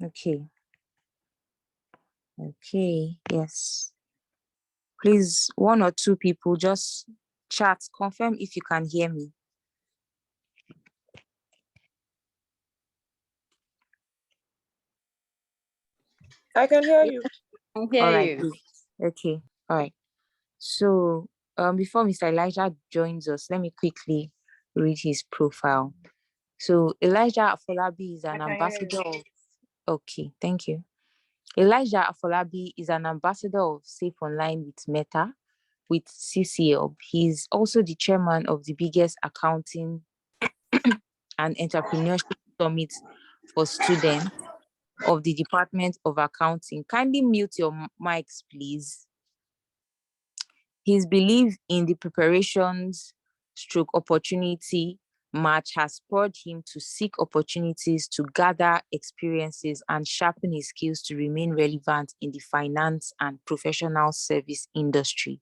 Okay. Okay, yes. Please, one or two people just chat, confirm if you can hear me. I can hear you. I can hear All right, you. please. Okay, all right. So before Mr. Elijah joins us, let me quickly read his profile. So Elijah Afolabi is an ambassador of, okay, thank you. Elijah Afolabi is an ambassador of Safe Online with Meta, with CCL. He's also the chairman of the biggest accounting and entrepreneurship summit for students of the Department of Accounting. Kindly mute your mics, please. His belief in the preparations stroke opportunity match has spurred him to seek opportunities to gather experiences and sharpen his skills to remain relevant in the finance and professional service industry,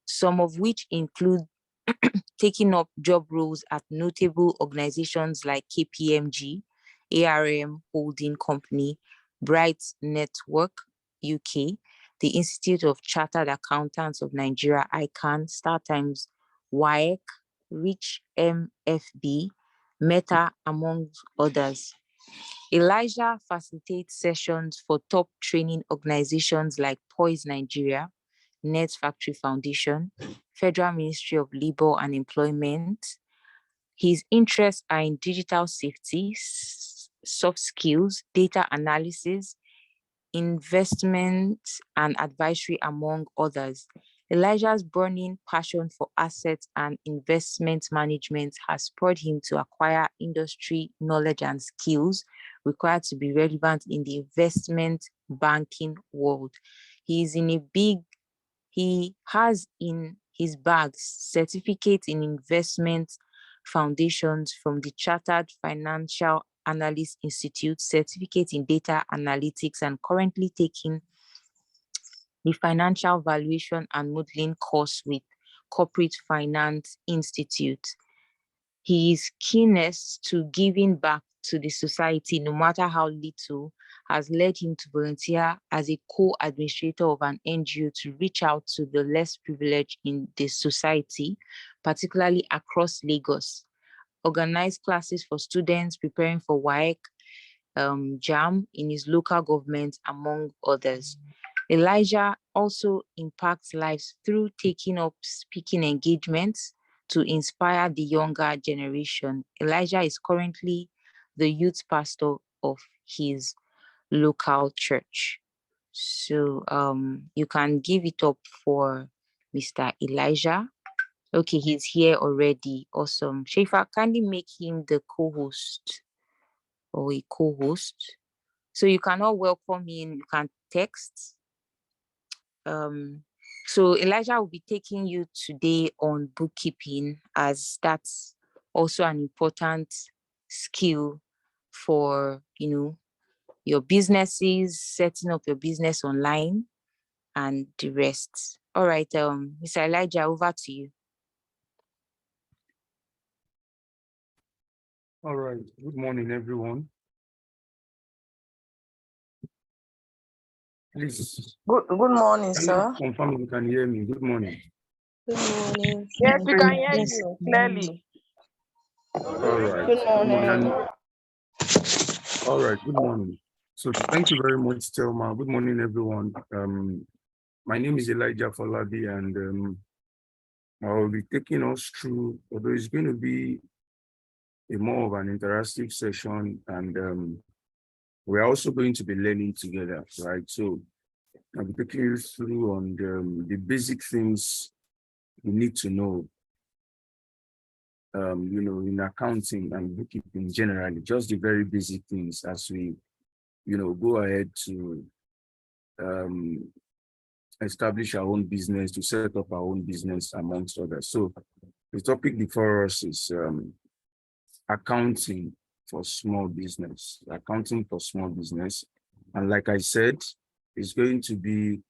some of which include taking up job roles at notable organizations like KPMG, ARM Holding Company, Bright Network UK, the Institute of Chartered Accountants of Nigeria, ICANN, StarTimes, WAEC, Rich MFB, Meta, among others. Elijah facilitates sessions for top training organizations like Poise Nigeria, NerdzFactory Foundation, Federal Ministry of Labor and Employment. His interests are in digital safety, soft skills, data analysis, investment, and advisory, among others. Elijah's burning passion for assets and investment management has spurred him to acquire industry knowledge and skills required to be relevant in the investment banking world. He has in his bags certificates in investment foundations from the Chartered Financial Analyst Institute, certificate in data analytics, and currently taking the Financial Valuation and Modeling course with Corporate Finance Institute. His keenness to giving back to the society, no matter how little, has led him to volunteer as a co-administrator of an NGO to reach out to the less privileged in the society, particularly across Lagos, organize classes for students preparing for WAEC, JAM in his local government, among others. Elijah also impacts lives through taking up speaking engagements to inspire the younger generation. Elijah is currently the youth pastor of his local church. So you can give it up for Mr. Elijah. Okay, he's here already. Awesome. Shaifa, kindly make him the co-host or a co-host. So you cannot welcome him, you can text. So Elijah will be taking you today on bookkeeping, as that's also an important skill for, your businesses, setting up your business online and the rest. All right, Mr. Elijah, over to you. All right, good morning, everyone. Please. Good morning, sir. Confirm you can hear me. Good morning. Good morning. Yes, we can hear you clearly. All right. Good morning. All right, good morning. So thank you very much, Thelma. Good morning, everyone. My name is Elijah Falabi, and I will be taking us through, although it's going to be a more of an interactive session, and we're also going to be learning together, right? So I'll be taking you through on the basic things you need to know, in accounting and bookkeeping generally, just the very basic things as we, go ahead to establish our own business, to set up our own business, amongst others. So the topic before us is accounting for small business, accounting for small business. And like I said, it's going to be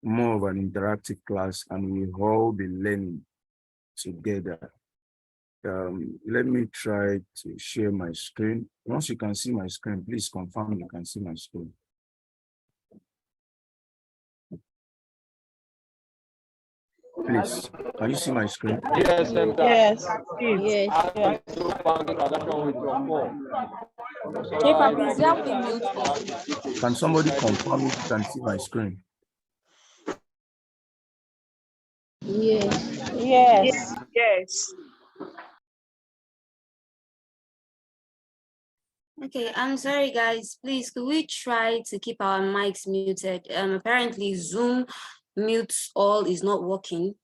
more of an interactive class, and we'll all be learning together. Let me try to share my screen. Once you can see my screen, please confirm you can see my screen. Please, can you see my screen? Yes. Yes. Paper, please help me mute them. Can somebody confirm if you can see my screen? Yes. Yes. Okay, I'm sorry guys, please could we try to keep our mics muted? Apparently Zoom mutes all is not working.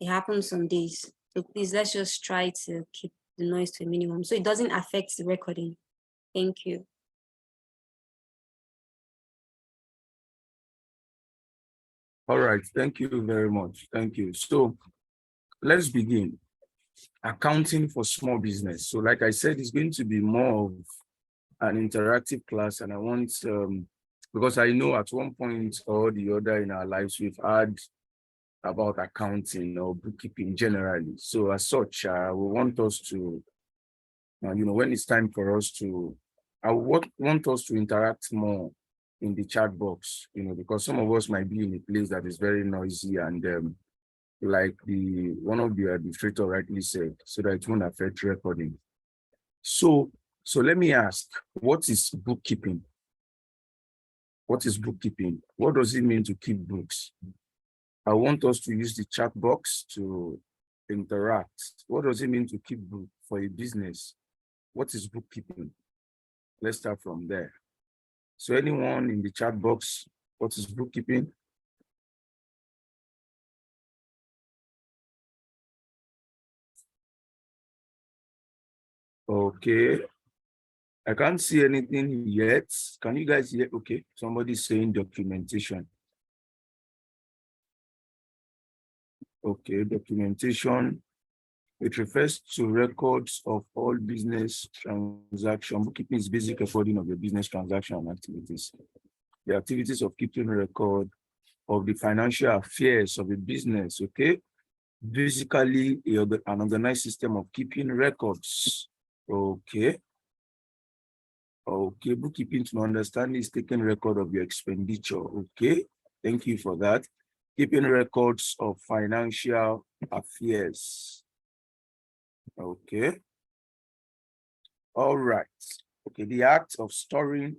It happens some days. So please let's just try to keep the noise to a minimum so it doesn't affect the recording. Thank you. All right, thank you very much. Thank you. So let's begin. Accounting for small business. So like I said, it's going to be more of an interactive class, and I want, because I know at one point or the other in our lives, we've had about accounting or bookkeeping generally. So as such, we want us to, when it's time for us to, I want us to interact more in the chat box, because some of us might be in a place that is very noisy and like one of the administrator rightly said, so that it won't affect recording. So let me ask, what is bookkeeping? What is bookkeeping? What does it mean to keep books? I want us to use the chat box to interact. What does it mean to keep book for a business? What is bookkeeping? Let's start from there. So anyone in the chat box, what is bookkeeping? Okay. I can't see anything yet. Can you guys hear? Okay, somebody's saying documentation. Okay, documentation. It refers to records of all business transactions. Bookkeeping is basic recording of your business transaction activities. The activities of keeping record of the financial affairs of a business, okay? Basically, an organized system of keeping records, okay? Okay, bookkeeping to understand is taking record of your expenditure, okay? Thank you for that. Keeping records of financial affairs, okay? All right, okay, the act of storing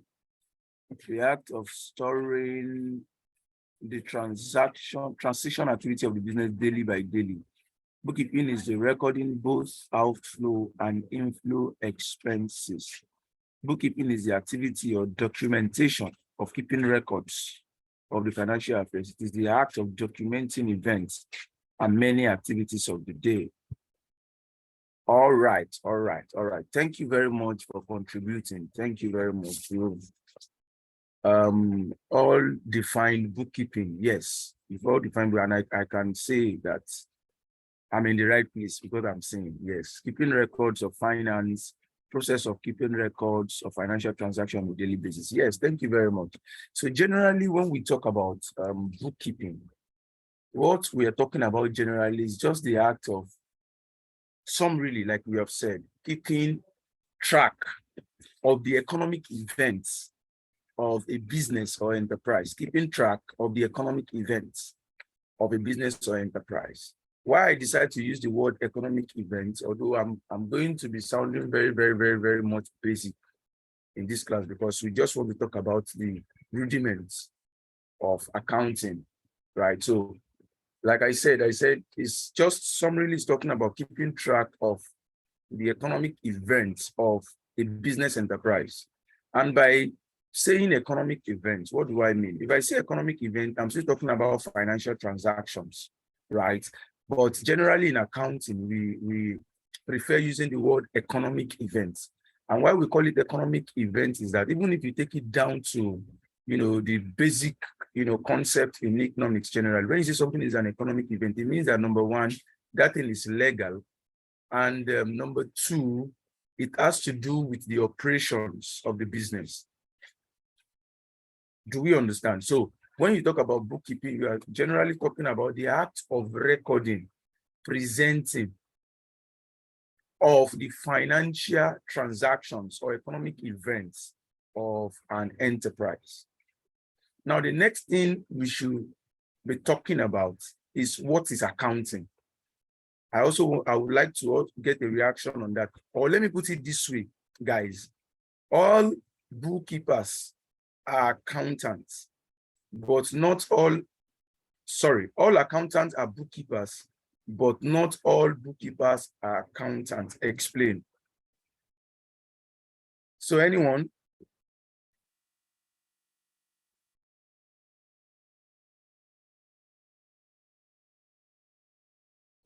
the transaction activity of the business daily by daily. Bookkeeping is the recording both outflow and inflow expenses. Bookkeeping is the activity or documentation of keeping records of the financial affairs. It is the act of documenting events and many activities of the day. All right. Thank you very much for contributing. Thank you very much. You've all defined bookkeeping. Yes, you've all defined, and I can say that I'm in the right place because I'm saying yes, keeping records of finance, process of keeping records of financial transactions on a daily basis. Yes, thank you very much. So generally, when we talk about bookkeeping, what we are talking about generally is just the act of summary, like we have said, keeping track of the economic events of a business or enterprise, keeping track of the economic events of a business or enterprise. Why I decided to use the word economic events, although I'm going to be sounding very, very, very, very much basic in this class, because we just want to talk about the rudiments of accounting, right? So like I said, it's just summarily talking about keeping track of the economic events of a business enterprise. And by saying economic events, what do I mean? If I say economic event, I'm still talking about financial transactions, right? But generally in accounting, we prefer using the word economic events. And why we call it economic event is that even if you take it down to, the basic, concept in economics generally, when you say something is an economic event, it means that number one, that thing is legal. And number two, it has to do with the operations of the business. Do we understand? So when you talk about bookkeeping, you are generally talking about the act of recording, presenting, of the financial transactions or economic events of an enterprise. Now, the next thing we should be talking about is what is accounting. I would like to get a reaction on that. Or let me put it this way, guys. All bookkeepers are accountants, but not all, all accountants are bookkeepers, but not all bookkeepers are accountants. Explain. So anyone?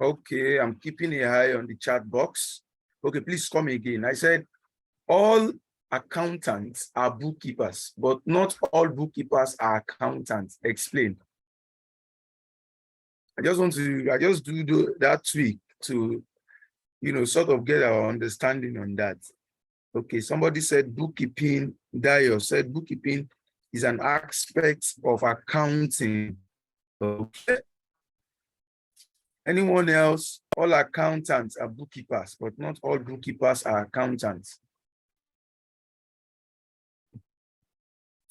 Okay, I'm keeping an eye on the chat box. Okay, please come again. I said all accountants are bookkeepers, but not all bookkeepers are accountants. Explain. I just do that tweak to, sort of get our understanding on that. Okay, somebody said bookkeeping, Dio said bookkeeping is an aspect of accounting. Okay. Anyone else? All accountants are bookkeepers, but not all bookkeepers are accountants.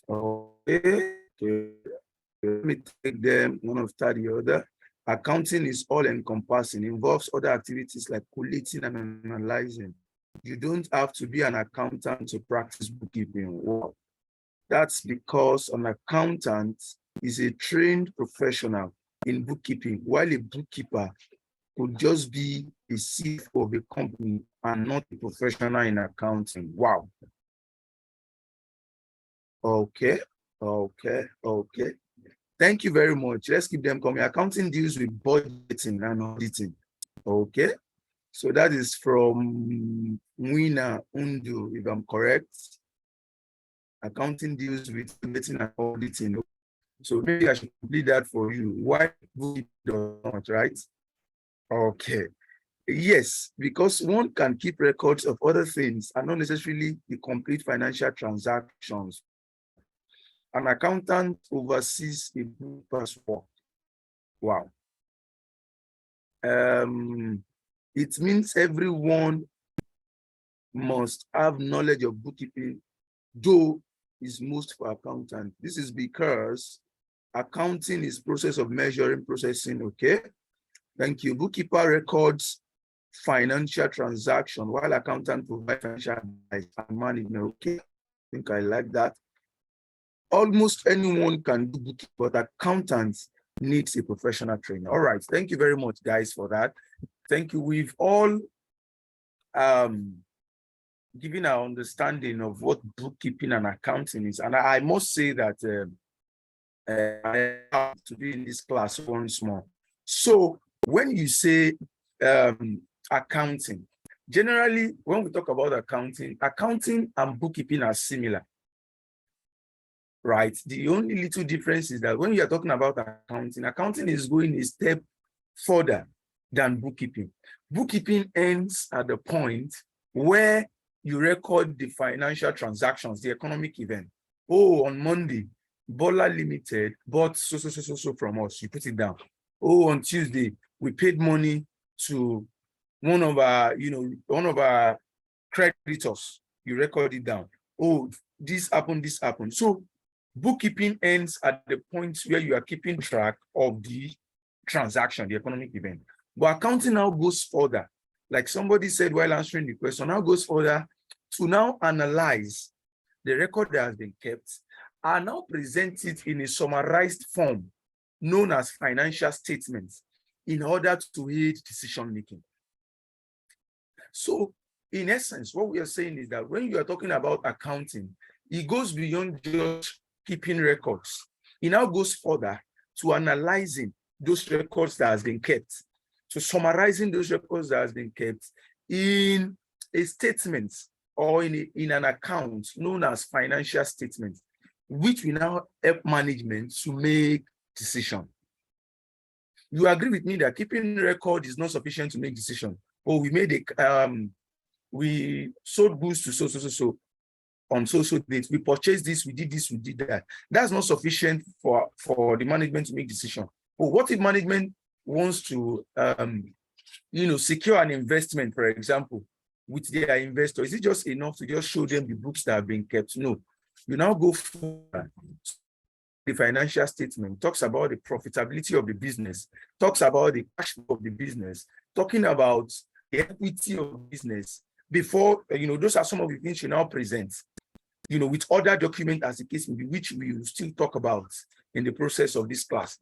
Okay. Let me take them one after the other. Accounting is all-encompassing, involves other activities like collating and analyzing. You don't have to be an accountant to practice bookkeeping. Wow. That's because an accountant is a trained professional in bookkeeping, while a bookkeeper could just be a CFO of a company and not a professional in accounting. Wow. Okay. Thank you very much. Let's keep them coming. Accounting deals with budgeting and auditing. Okay. So that is from Mwina Undu, if I'm correct. Accounting deals with budgeting and auditing. So maybe I should complete that for you. Why would it not, right? Okay. Yes, because one can keep records of other things and not necessarily the complete financial transactions. An accountant oversees a bookkeeper's work. Wow. It means everyone must have knowledge of bookkeeping, though is most for accountants. This is because accounting is process of measuring, processing. Okay. Thank you. Bookkeeper records financial transaction, while accountant provide financial advice and management. Okay. I think I like that. Almost anyone can do bookkeeping, but accountants needs a professional training. All right. Thank you very much, guys, for that. Thank you. We've all given our understanding of what bookkeeping and accounting is. And I must say that I have to be in this class once more. So when you say accounting, generally, when we talk about accounting and bookkeeping are similar, right? The only little difference is that when you are talking about accounting is going a step further than bookkeeping. Bookkeeping ends at the point where you record the financial transactions, the economic event. Oh, on Monday, Bola Limited bought so from us. You put it down. Oh, on Tuesday, we paid money to one of our creditors. You record it down. Oh, this happened. So bookkeeping ends at the point where you are keeping track of the transaction, the economic event. But accounting now goes further. Like somebody said while answering the question, now goes further to now analyze the record that has been kept and now present it in a summarized form known as financial statements in order to aid decision making. So in essence, what we are saying is that when you are talking about accounting, it goes beyond just keeping records. It now goes further to analyzing those records that has been kept, to summarizing those records that has been kept in a statement or in an account known as financial statement, which will now help management to make decision. You agree with me that keeping record is not sufficient to make decision. Oh, we sold goods to so on social dates, we purchased this, we did that. That's not sufficient for the management to make decision. But what if management wants to secure an investment, for example, with their investor? Is it just enough to just show them the books that have been kept? No. You now go further. The financial statement talks about the profitability of the business, talks about the cash flow of the business, talking about the equity of the business. Before, those are some of the things you now present, with other documents as the case may be, which we will still talk about in the process of this class.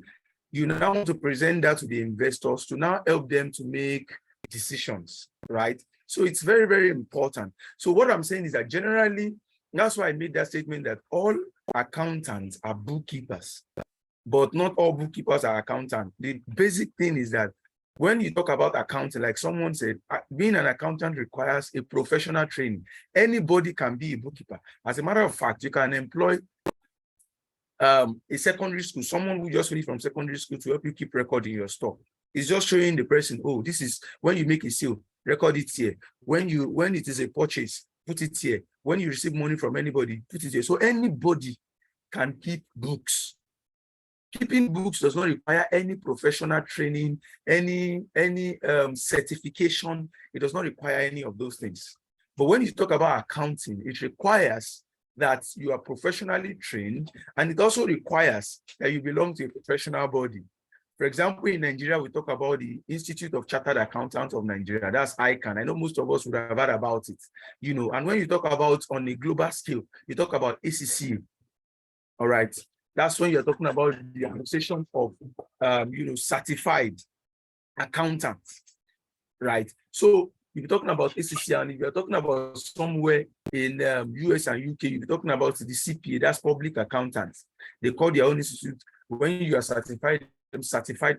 You now want to present that to the investors to now help them to make decisions, right? So it's very, very important. So what I'm saying is that generally, that's why I made that statement that all accountants are bookkeepers, but not all bookkeepers are accountants. The basic thing is that when you talk about accounting, like someone said, being an accountant requires a professional training. Anybody can be a bookkeeper. As a matter of fact, you can employ a secondary school, someone who just finished from secondary school to help you keep recording your stock. It's just showing the person, oh, this is when you make a sale, record it here. When it is a purchase, put it here. When you receive money from anybody, put it here. So anybody can keep books. Keeping books does not require any professional training, any certification. It does not require any of those things. But when you talk about accounting, it requires that you are professionally trained, and it also requires that you belong to a professional body. For example, in Nigeria, we talk about the Institute of Chartered Accountants of Nigeria. That's ICANN. I know most of us would have heard about it, and when you talk about on a global scale, you talk about ACCA. All right. That's when you're talking about the association of, certified accountants, right? So if you're talking about ACCA, and if you're talking about somewhere in US and UK, you're talking about the CPA, that's public accountants. They call their own institute when you are certified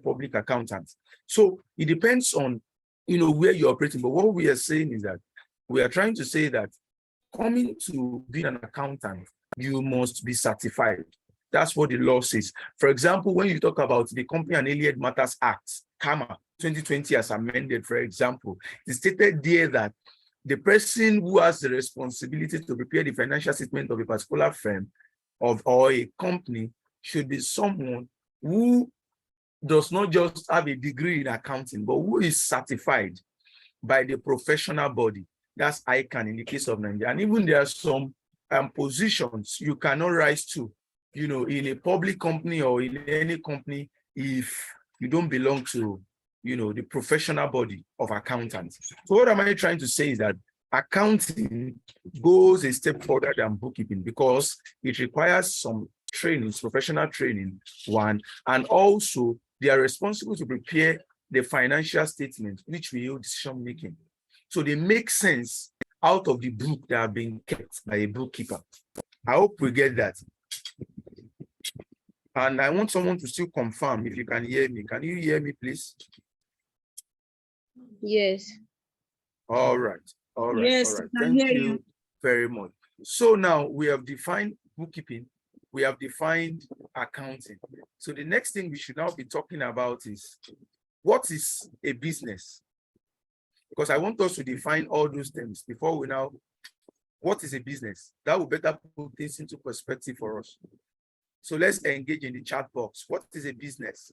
public accountants. So it depends on, where you're operating. But what we are saying is that we are trying to say that coming to being an accountant, you must be certified. That's what the law says. For example, when you talk about the Company and Allied Matters Act, CAMA 2020 as amended, for example, it stated there that the person who has the responsibility to prepare the financial statement of a particular firm or a company should be someone who does not just have a degree in accounting, but who is certified by the professional body. That's ICANN in the case of Nigeria. And even there are some positions you cannot rise to, in a public company or in any company if you don't belong to, the professional body of accountants. So what am I trying to say is that accounting goes a step further than bookkeeping because it requires some training, professional training, one, and also they are responsible to prepare the financial statement, which we use decision making. So they make sense out of the book that are being kept by a bookkeeper. I hope we get that. And I want someone to still confirm if you can hear me. Can you hear me, please? Yes. All right. All right. Yes, All right. I can Thank hear you very much. So now we have defined bookkeeping. We have defined accounting. So the next thing we should now be talking about is what is a business? Because I want us to define all those things before we now, what is a business? That will better put things into perspective for us. So let's engage in the chat box. What is a business?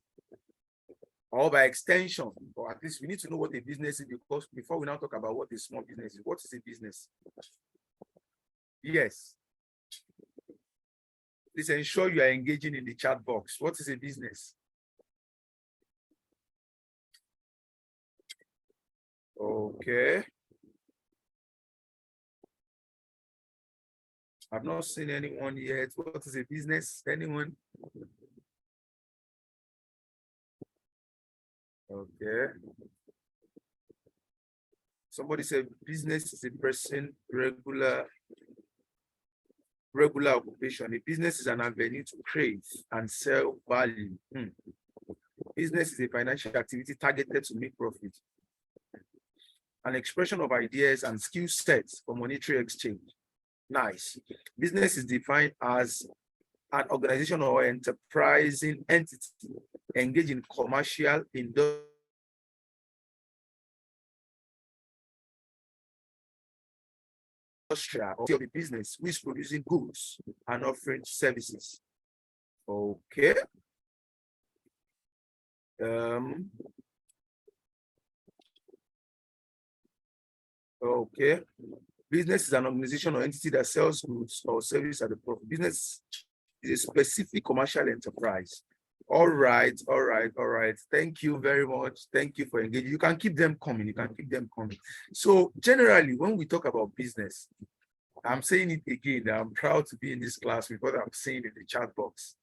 Or by extension, or at least we need to know what a business is because before we now talk about what a small business is, what is a business? Yes. Please ensure you are engaging in the chat box. What is a business? Okay. I've not seen anyone yet. What is a business? Anyone? Okay. Somebody said business is a person, regular occupation. A business is an avenue to create and sell value. Business is a financial activity targeted to make profit. An expression of ideas and skill sets for monetary exchange. Nice. Business is defined as an organization or enterprising entity engaged in commercial, industrial, or a business which is producing goods and offering services. Okay. Okay. Business is an organization or entity that sells goods or services at a profit. Business is a specific commercial enterprise. All right, all right, all right. Thank you very much. Thank you for engaging. You can keep them coming. You can keep them coming. So generally, when we talk about business, I'm saying it again, I'm proud to be in this class with what I'm saying in the chat box.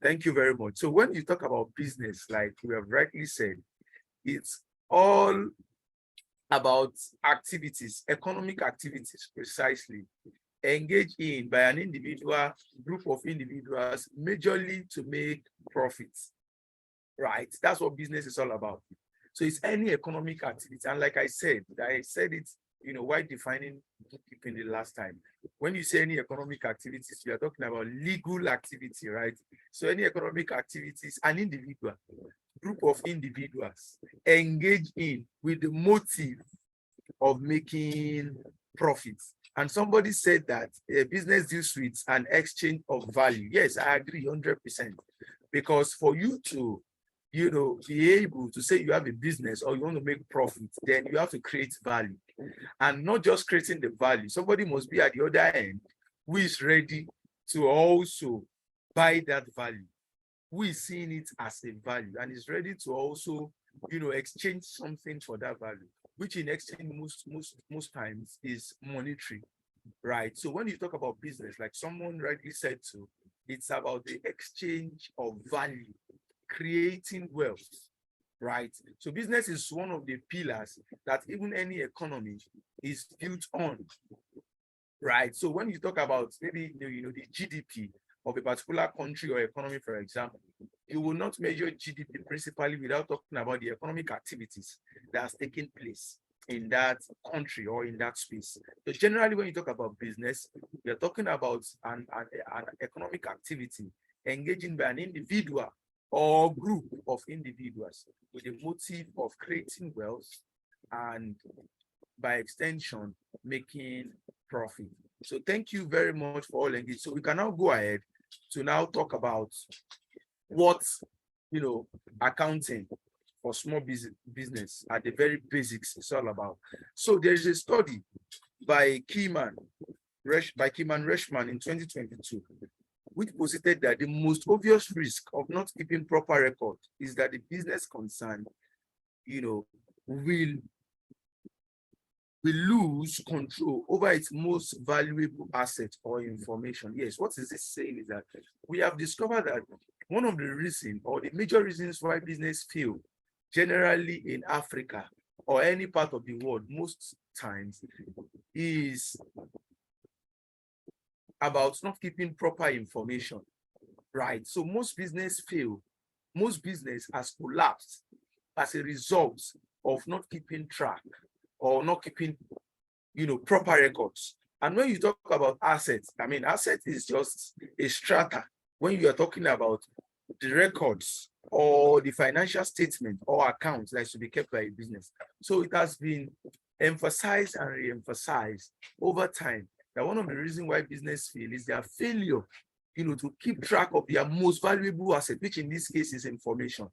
Thank you very much. So when you talk about business, like we have rightly said, it's all about activities, economic activities precisely, engaged in by an individual, group of individuals, majorly to make profits, right? That's what business is all about. So it's any economic activity. And like I said it, while defining bookkeeping the last time. When you say any economic activities, we are talking about legal activity, right? So any economic activities, an individual, group of individuals engage in with the motive of making profits. And somebody said that a business deals with an exchange of value. Yes, I agree 100%. Because for you to, be able to say you have a business or you want to make profit, then you have to create value. And not just creating the value. Somebody must be at the other end who is ready to also buy that value, who is seeing it as a value and is ready to also, exchange something for that value, which in exchange most times is monetary, right? So when you talk about business, like someone rightly said to, it's about the exchange of value, creating wealth, right? So business is one of the pillars that even any economy is built on, right? So when you talk about maybe the GDP of a particular country or economy, for example, you will not measure GDP principally without talking about the economic activities that has taken place in that country or in that space. So generally, when you talk about business, you're talking about an economic activity engaging by an individual or group of individuals with the motive of creating wealth and by extension, making profit. So thank you very much for all engaged. So we can now go ahead to now talk about what, accounting for small business at the very basics is all about. So there is a study by Keyman Reshman in 2022, which posited that the most obvious risk of not keeping proper record is that the business concerned, will lose control over its most valuable asset or information. Yes, what is this saying is that we have discovered that one of the reasons or the major reasons why business fail generally in Africa or any part of the world most times is about not keeping proper information, right? So most business fail, most business has collapsed as a result of not keeping track or not keeping, proper records. And when you talk about assets, asset is just a strata when you are talking about the records or the financial statement or accounts that should be kept by a business. So it has been emphasized and re-emphasized over time that one of the reasons why business fail is their failure, to keep track of their most valuable asset, which in this case is information.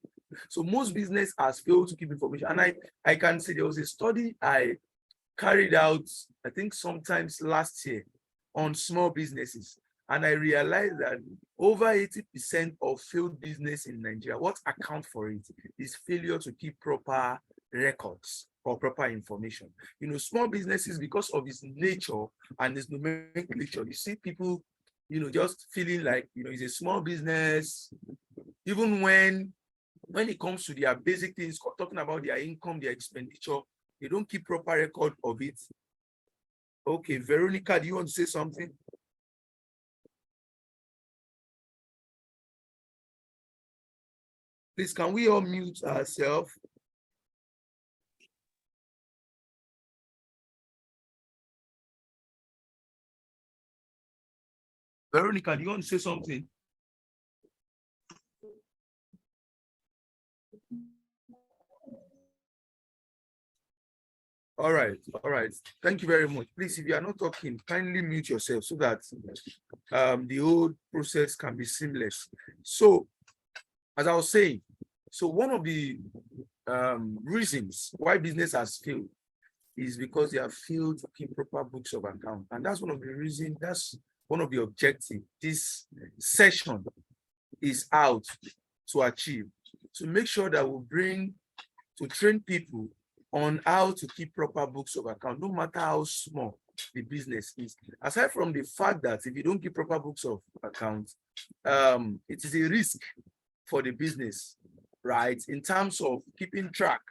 So most business has failed to keep information. And I can say there was a study I carried out, I think sometimes last year, on small businesses. And I realized that over 80% of failed business in Nigeria, what accounts for it is failure to keep proper records or proper information. Small businesses, because of its nature and its nomenclature, you see people, just feeling like, it's a small business, even when it comes to their basic things, talking about their income, their expenditure, they don't keep proper record of it. Okay, Veronica, do you want to say something? Please, can we all mute ourselves? Veronica, do you want to say something? All right. Thank you very much. Please, if you are not talking, kindly mute yourself so that the whole process can be seamless. So, as I was saying, so one of the reasons why business has failed is because they have failed to keep proper books of account. And that's one of the reasons, that's one of the objectives this session is out to achieve, to make sure that we bring, to train people on how to keep proper books of account, no matter how small the business is. Aside from the fact that if you don't keep proper books of account, it is a risk for the business, right? In terms of keeping track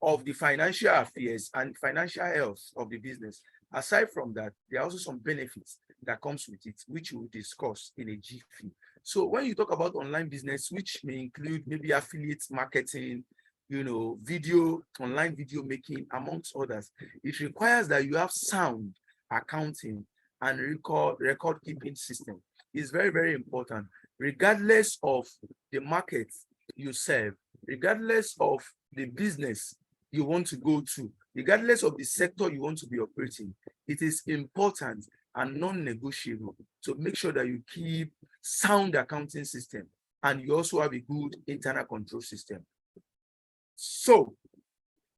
of the financial affairs and financial health of the business. Aside from that, there are also some benefits that comes with it, which we'll discuss in a jiffy. So when you talk about online business, which may include maybe affiliate marketing, video, online video making, amongst others, it requires that you have sound accounting and record keeping system. It's very, very important, regardless of the market you serve, regardless of the business you want to go to, regardless of the sector you want to be operating. It is important and non-negotiable to make sure that you keep sound accounting system and you also have a good internal control system. So,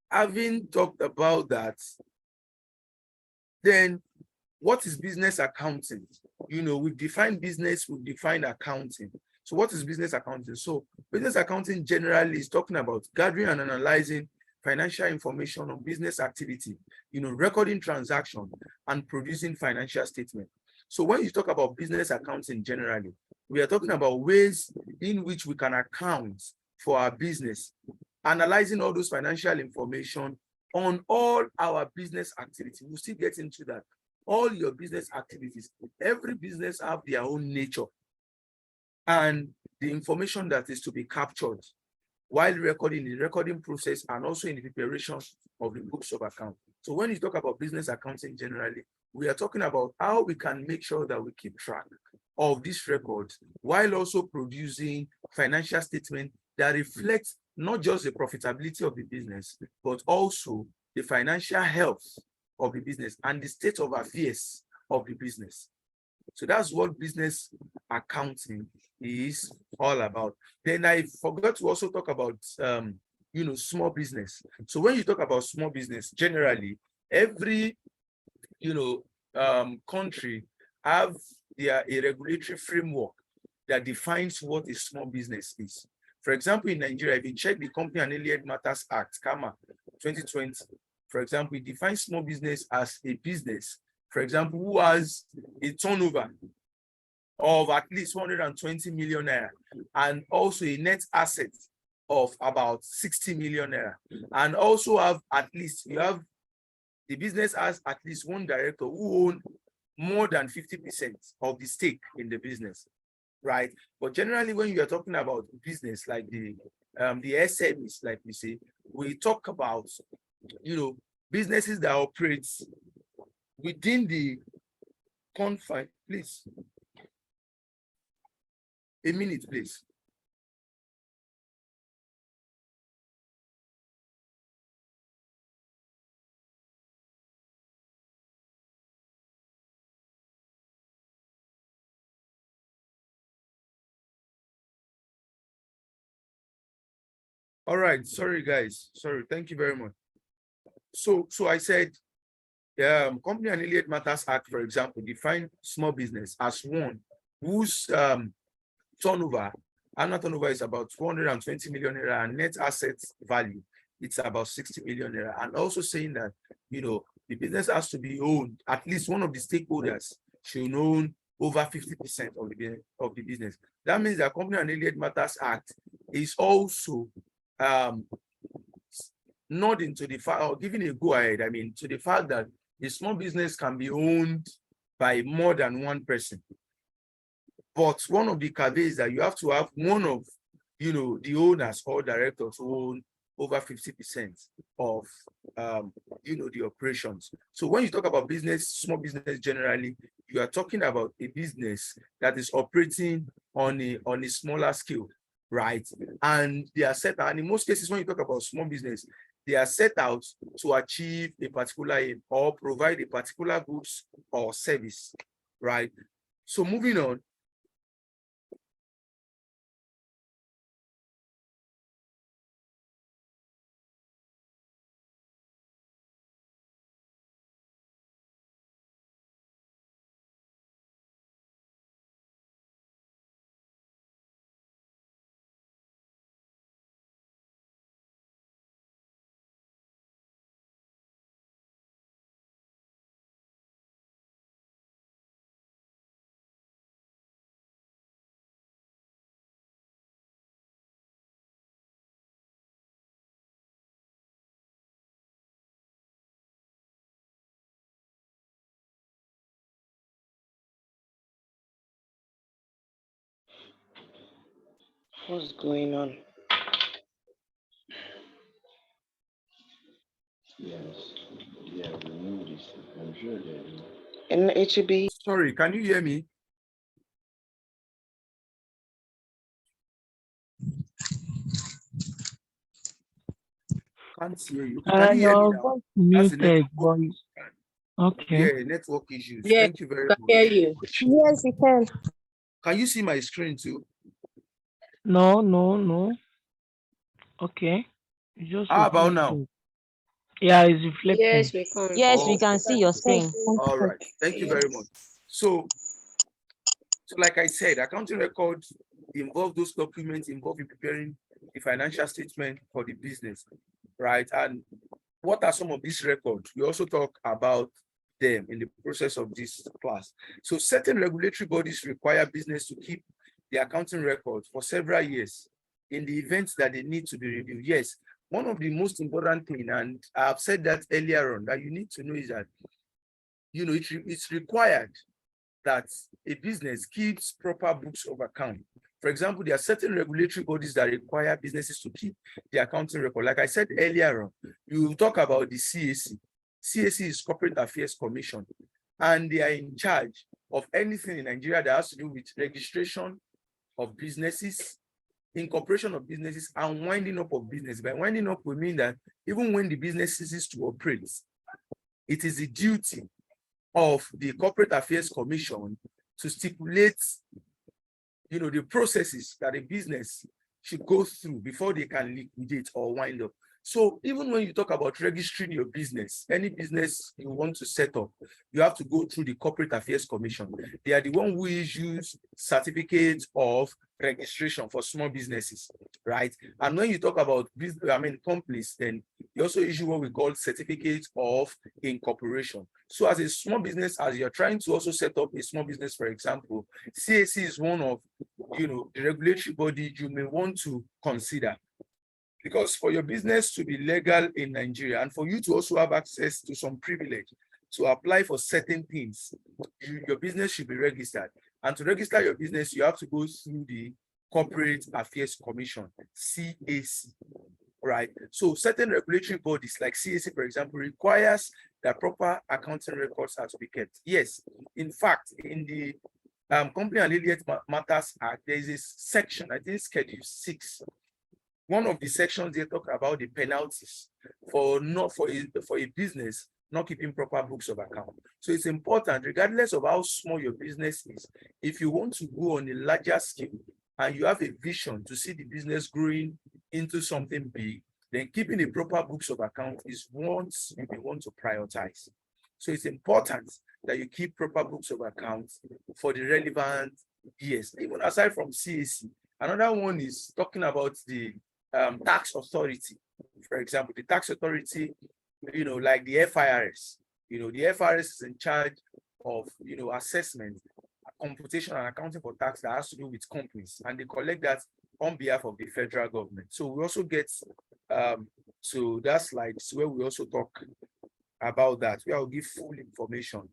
having talked about that, then what is business accounting? We've defined business, we've defined accounting. So what is business accounting? So business accounting generally is talking about gathering and analyzing financial information on business activity, recording transaction and producing financial statement. So when you talk about business accounting generally, we are talking about ways in which we can account for our business, analyzing all those financial information on all our business activity. We'll still get into that. All your business activities, every business have their own nature and the information that is to be captured while recording, the recording process, and also in the preparation of the books of account. So when you talk about business accounting generally, we are talking about how we can make sure that we keep track of these records while also producing financial statements that reflect not just the profitability of the business, but also the financial health of the business and the state of affairs of the business. So that's what business accounting is all about. Then I forgot to also talk about small business. So when you talk about small business, generally every country have a regulatory framework that defines what a small business is. For example, in Nigeria, if you check the Company and Allied Matters Act, CAMA 2020, for example, it defines small business as a business, for example, who has a turnover of at least 120 million naira and also a net asset of about 60 million naira, and also have at least, the business has at least one director who owns more than 50% of the stake in the business, right? But generally, when you are talking about business like the SMEs, like we say, we talk about businesses that operate within the confine. Please, a minute, please. All right, sorry guys, sorry, thank you very much. So I said, Company and Allied Matters Act, for example, define small business as one whose turnover, annual turnover is about 220 million naira, and net assets value, it's about 60 million naira. And also saying that, the business has to be owned, at least one of the stakeholders should own over 50% of the business. That means that Company and Allied Matters Act is also nodding to the fact, or giving a go ahead, to the fact that a small business can be owned by more than one person. But one of the caveats is that you have to have one of, the owners or directors who own over 50% of, the operations. So when you talk about business, small business generally, you are talking about a business that is operating on a smaller scale, right? And they are set out, and in most cases, when you talk about small business, they are set out to achieve a particular aim or provide a particular goods or service, right? So moving on. What's going on? Yes. Yeah, we know this. I'm sure they do. And it should be. Sorry, can you hear me? Can't hear you. Okay, can you hear me Your now? voice That's the muted, network. voice. Okay. Yeah, network issues. Yeah, Thank you very can much. hear you. Yes, you can. Can you see my screen too? No, no, no. Okay. It's just How about now? reflecting. Yeah, it's reflecting. Yes, we can. Yes, we Oh, can see your screen. all right. Thank you very much. So like I said, accounting records involve those documents involved in preparing the financial statement for the business, right? And what are some of these records? We also talk about them in the process of this class. So certain regulatory bodies require business to keep the accounting records for several years in the event that they need to be reviewed. Yes, one of the most important thing, and I've said that earlier on, that you need to know is that, it's required that a business keeps proper books of account. For example, there are certain regulatory bodies that require businesses to keep the accounting record. Like I said earlier on, you will talk about the CAC. CAC is Corporate Affairs Commission, and they are in charge of anything in Nigeria that has to do with registration of businesses, incorporation of businesses, and winding up of business. By winding up, we mean that even when the business ceases to operate, it is the duty of the Corporate Affairs Commission to stipulate, the processes that a business should go through before they can liquidate or wind up. So even when you talk about registering your business, any business you want to set up, you have to go through the Corporate Affairs Commission. They are the one who issues certificates of registration for small businesses, right? And when you talk about companies, then you also issue what we call certificates of incorporation. So as a small business, as you're trying to also set up a small business, for example, CAC is one of the regulatory body you may want to consider. Because for your business to be legal in Nigeria and for you to also have access to some privilege to apply for certain things, your business should be registered. And to register your business, you have to go through the Corporate Affairs Commission, CAC, right? So certain regulatory bodies like CAC, for example, requires that proper accounting records are to be kept. Yes, in fact, in the Company and Alien Matters Act, there is a section, I think Schedule 6. One of the sections they talk about the penalties for a business not keeping proper books of account. So it's important, regardless of how small your business is, if you want to go on a larger scale and you have a vision to see the business growing into something big, then keeping the proper books of account is what you may want to prioritize. So it's important that you keep proper books of account for the relevant years. Even aside from CAC, another one is talking about the tax authority. For example, the tax authority, like the FIRS, the FIRS is in charge of, assessment, computation and accounting for tax that has to do with companies, and they collect that on behalf of the federal government. So we also get so that slide is where we also talk about that. We will give full information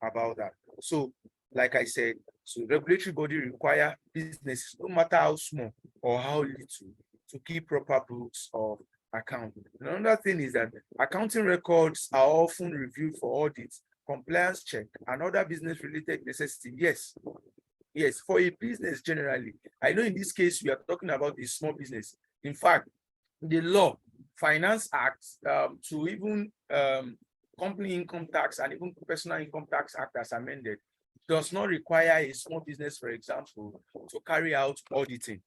about that. So like I said, so regulatory body require businesses, no matter how small or how little, to keep proper books of account. Another thing is that accounting records are often reviewed for audit, compliance check, and other business-related necessity. Yes, for a business generally. I know in this case, we are talking about a small business. In fact, the law, Finance Act, to even Company Income Tax and even Personal Income Tax Act as amended, does not require a small business, for example, to carry out auditing.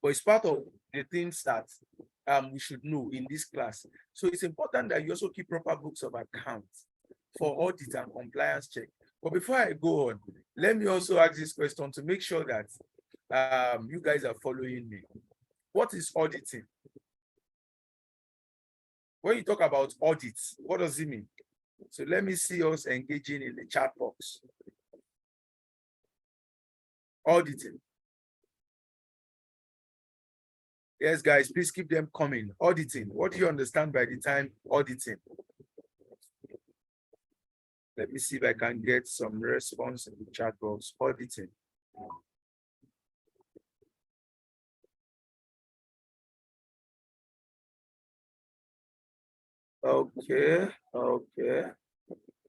But it's part of the things that we should know in this class. So it's important that you also keep proper books of accounts for audit and compliance check. But before I go on, let me also ask this question to make sure that you guys are following me. What is auditing? When you talk about audits, what does it mean? So let me see us engaging in the chat box. Auditing. Yes, guys, please keep them coming. Auditing. What do you understand by the time auditing? Let me see if I can get some response in the chat box. Auditing. Okay.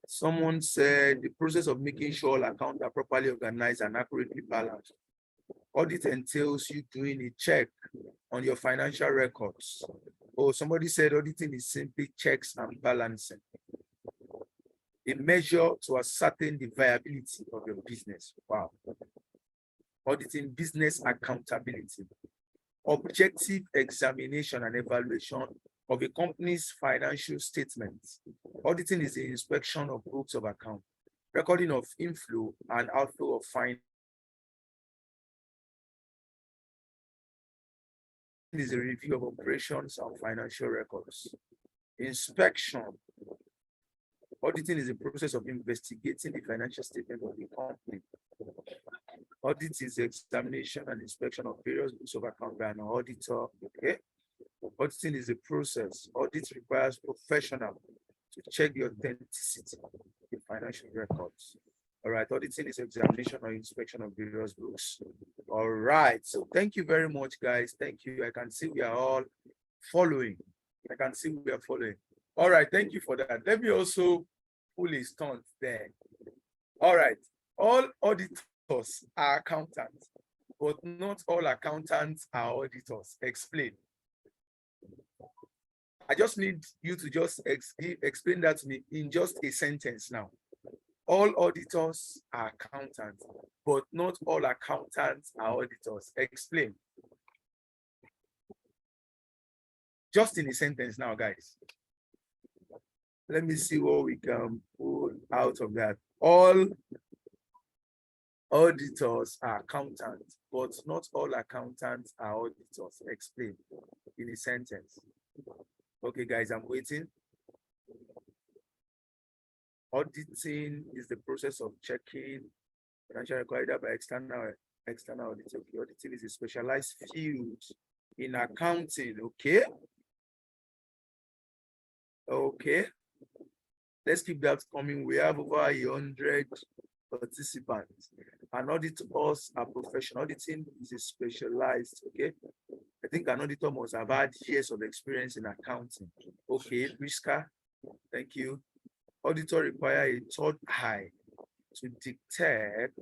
Someone said the process of making sure all accounts are properly organized and accurately balanced. Audit entails you doing a check on your financial records. Oh, somebody said auditing is simply checks and balancing. A measure to ascertain the viability of your business. Wow. Auditing business accountability. Objective examination and evaluation of a company's financial statements. Auditing is the inspection of books of account, recording of inflow and outflow of finance. It is a review of operations and financial records. Inspection. Auditing is a process of investigating the financial statement of the company. Audit is the examination and inspection of various books of account by an auditor. Okay. Auditing is a process. Audit requires professional to check the authenticity of the financial records. All right. Auditing is examination or inspection of various books. All right. So thank you very much, guys. Thank you. I can see we are all following. All right. Thank you for that. Let me also pull his stunt there. All right. All auditors are accountants, but not all accountants are auditors. Explain. I just need you to just explain that to me in just a sentence now. All auditors are accountants, but not all accountants are auditors. Explain. Just in a sentence now, guys. Let me see what we can pull out of that. All auditors are accountants, but not all accountants are auditors. Explain in a sentence. Okay, guys, I'm waiting. Auditing is the process of checking financial records by external audit. Okay, auditing is a specialized field in accounting. Okay. Okay. Let's keep that coming. We have over 100 participants. An auditors are professional. Auditing is a specialized. Okay. I think an auditor must have had years of experience in accounting. Okay, Priska, thank you. Auditor require a third eye to detect.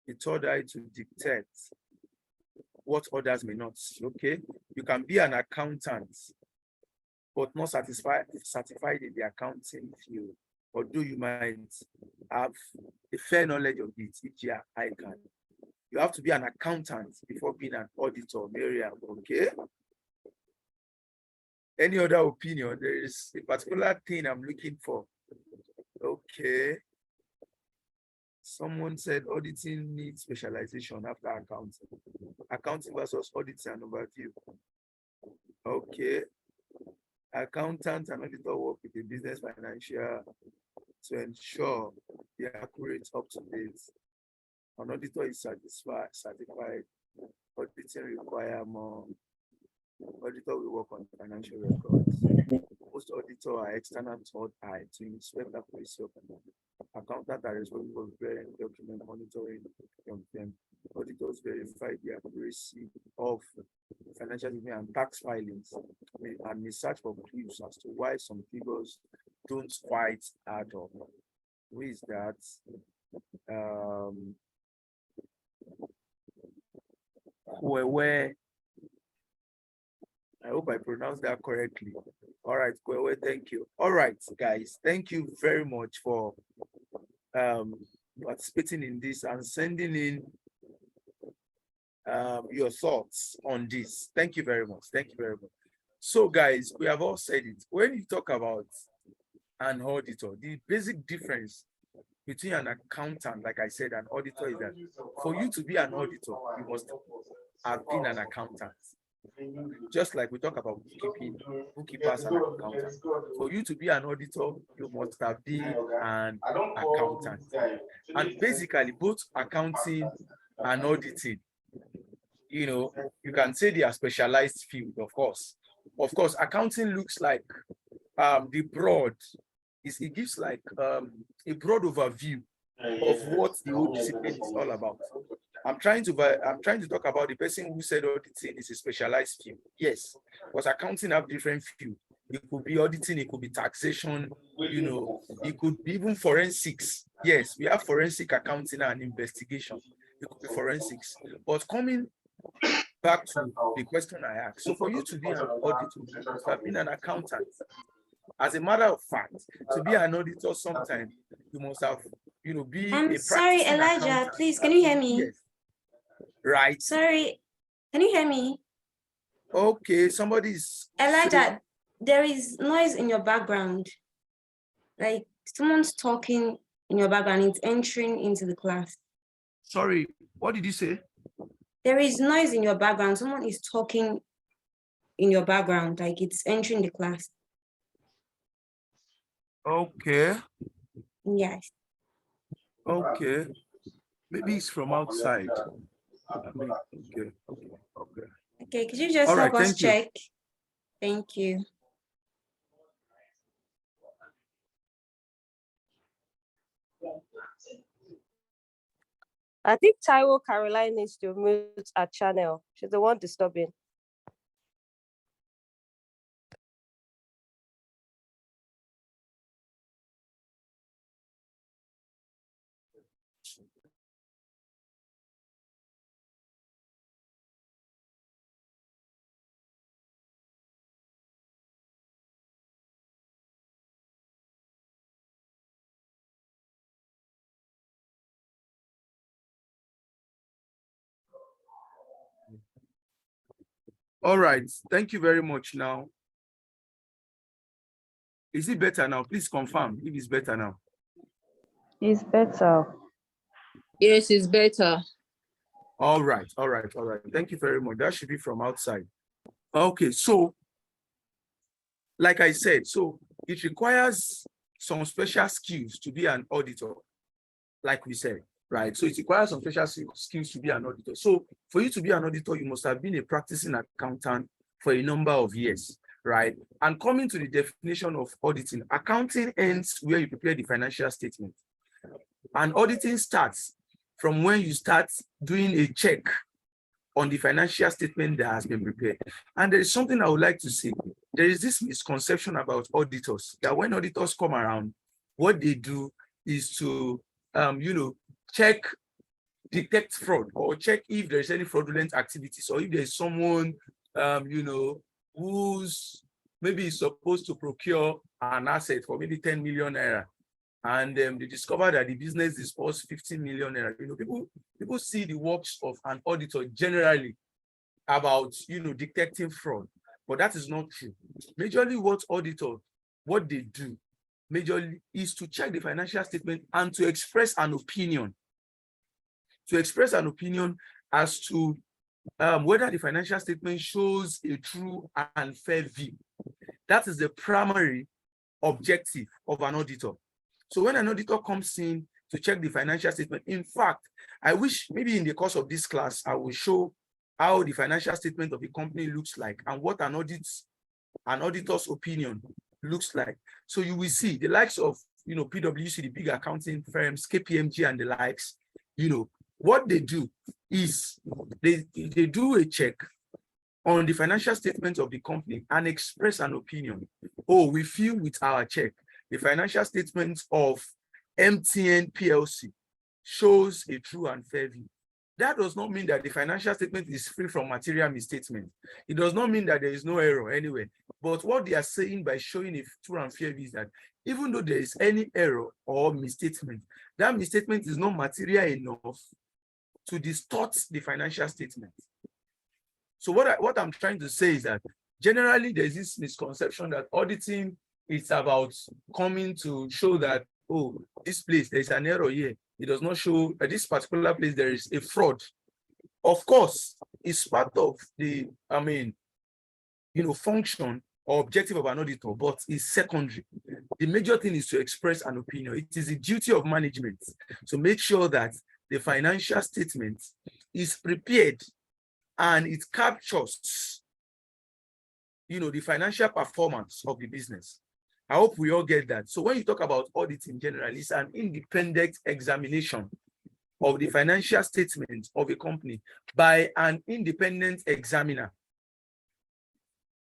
A third eye to detect what others may not see. Okay, you can be an accountant, but not certified in the accounting field, although you might have a fair knowledge of it, e.g. ICANN. You have to be an accountant before being an auditor, Miriam. Okay. Any other opinion? There is a particular thing I'm looking for. Okay. Someone said auditing needs specialization after accounting. Accounting versus auditing and overview. Okay. Accountant and auditor work with the business financial to ensure they are accurate, up to date. An auditor is certified. Auditing require more. Auditor will work on financial records. Most auditors are external third eye to inspect accuracy of accountant are responsible for preparing document monitoring from them. Auditors verify the accuracy of financial statement and tax filings and may search for clues as to why some figures don't quite add up. Who is that? Where I hope I pronounced that correctly. All right, Kwewe, thank you. All right, guys, thank you very much for participating in this and sending in your thoughts on this. Thank you very much. Thank you very much. So, guys, we have all said it. When you talk about an auditor, the basic difference between an accountant, like I said, an auditor is that for you to be an auditor, you must have been an accountant. Just like we talk about bookkeepers and accountants. For you to be an auditor, you must have been an accountant. And basically, both accounting and auditing, you know, you can say they are specialized field, of course. Of course, accounting looks like the broad. It gives like a broad overview of what the whole discipline is all about. I'm trying to talk about the person who said auditing is a specialized field. Yes, because accounting have different field. It could be auditing, it could be taxation, it could be even forensics. Yes, we have forensic accounting and investigation. It could be forensics. But coming back to the question I asked, so for you to be an auditor, you must have been an accountant. As a matter of fact, to be an auditor, sometimes you must have, be I'm a sorry, practicing Elijah, accountant. please, can you hear me? Yes. Right. Sorry, can you hear me? Okay, somebody's Elijah, there is noise in your background. Like someone's talking in your background, it's entering into the class. Sorry, what did you say? There is noise in your background. Someone is talking in your background, like it's entering the class. Okay. Yes. Okay. Maybe it's from outside. Okay. Okay, could you just All help right, us thank you. check? Thank you. I think Taiwo Caroline needs to mute her channel. She's the one disturbing. All right, thank you very much. Now, is it better now? Please confirm if it's better now. It's better. Yes, it's better. All right. Thank you very much. That should be from outside. Okay, so like I said, so it requires some special skills to be an auditor, like we said, right? So it requires some special skills to be an auditor. So for you to be an auditor, you must have been a practicing accountant for a number of years, right? And coming to the definition of auditing, accounting ends where you prepare the financial statement. And auditing starts from when you start doing a check on the financial statement that has been prepared. And there is something I would like to say. There is this misconception about auditors, that when auditors come around, what they do is to, check, detect fraud, or check if there's any fraudulent activities, or if there's someone, who's maybe supposed to procure an asset for maybe 10 million naira. And they discover that the business disbursed 15 million naira. People see the works of an auditor generally about, detecting fraud, but that is not true. Majorly what they do majorly is to check the financial statement and to express an opinion. As to whether the financial statement shows a true and fair view. That is the primary objective of an auditor. So when an auditor comes in to check the financial statement, in fact, I wish maybe in the course of this class, I will show how the financial statement of the company looks like and what an auditor's opinion looks like. So you will see the likes of, PwC, the big accounting firms, KPMG and the likes, what they do is they do a check on the financial statement of the company and express an opinion. Oh, we feel with our check, the financial statement of MTN PLC shows a true and fair view. That does not mean that the financial statement is free from material misstatement. It does not mean that there is no error anywhere. But what they are saying by showing a true and fair view is that even though there is any error or misstatement, that misstatement is not material enough to distort the financial statement. So what I'm trying to say is that generally there's this misconception that auditing is about coming to show that, oh, this place, there's an error here. It does not show at this particular place there is a fraud. Of course, it's part of the, function or objective of an auditor, but it's secondary. The major thing is to express an opinion. It is the duty of management to make sure that the financial statement is prepared and it captures, the financial performance of the business. I hope we all get that. So when you talk about audit in general, it's an independent examination of the financial statement of a company by an independent examiner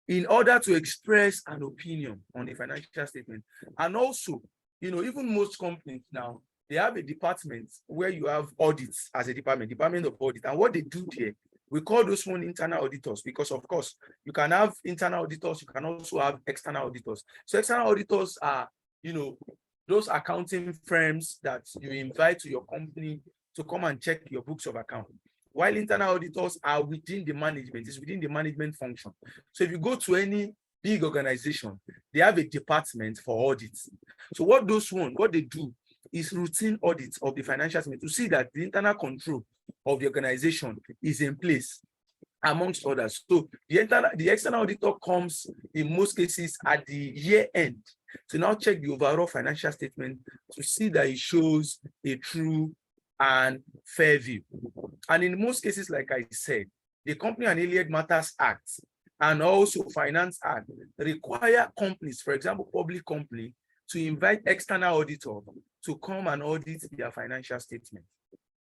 in order to express an opinion on the financial statement. And also, even most companies now, they have a department where you have audits as a department of audit. And what they do there, we call those one internal auditors, because of course, you can have internal auditors, you can also have external auditors. So external auditors are, those accounting firms that you invite to your company to come and check your books of account. While internal auditors are within the management, it's within the management function. So if you go to any big organization, they have a department for audits. So what they do is routine audits of the financial statement to see that the internal control of the organization is in place, amongst others. So the external auditor comes in most cases at the year end to now check the overall financial statement to see that it shows a true and fair view. And in most cases, like I said, the Company and Allied Matters Act and also Finance Act require companies, for example, public company, to invite external auditor to come and audit their financial statement,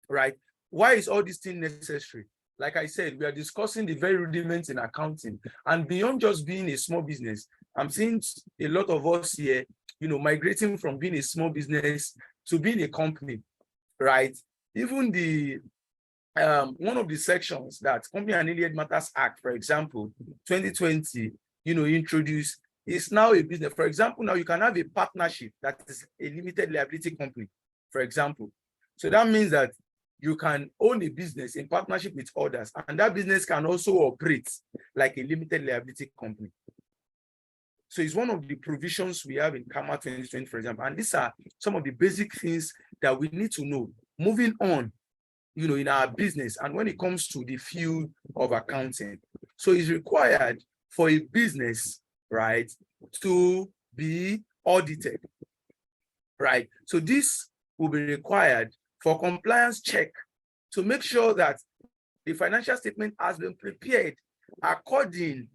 right? Why is all these things necessary? Like I said, we are discussing the very rudiments in accounting, and beyond just being a small business, I'm seeing a lot of us here, migrating from being a small business to being a company, right? Even the one of the sections that Company and Allied Matters Act, for example, 2020, introduced is now a business. For example, now you can have a partnership that is a limited liability company, for example. So that means that you can own a business in partnership with others, and that business can also operate like a limited liability company. So it's one of the provisions we have in CAMA 2020, for example. And these are some of the basic things that we need to know moving on, in our business and when it comes to the field of accounting. So it's required for a business, right, to be audited, right? So this will be required for compliance check to make sure that the financial statement has been prepared according,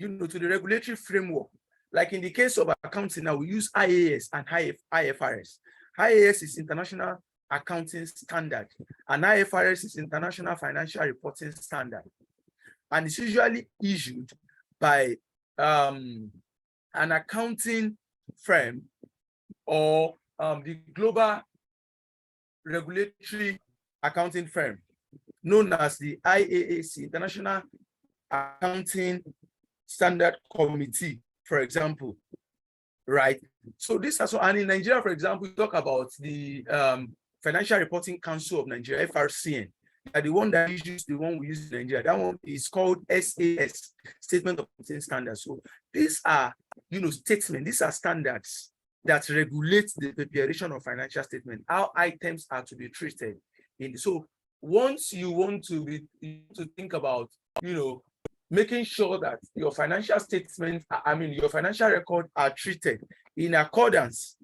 to the regulatory framework. Like in the case of accounting now, we use IAS and IFRS. IAS is International Accounting Standard, and IFRS is International Financial Reporting Standard. And it's usually issued by an accounting firm or the global regulatory accounting firm known as the IAAC, International Accounting Standard Committee, for example, right? So this also, and in Nigeria, for example, we talk about the Financial Reporting Council of Nigeria, FRCN. The one that issues the one we use in Nigeria, that one is called SAS, Statement of Accounting Standards. So these are, statements, these are standards that regulate the preparation of financial statement, how items are to be treated. So once you want to think about, making sure that your financial statements, your financial record are treated in accordance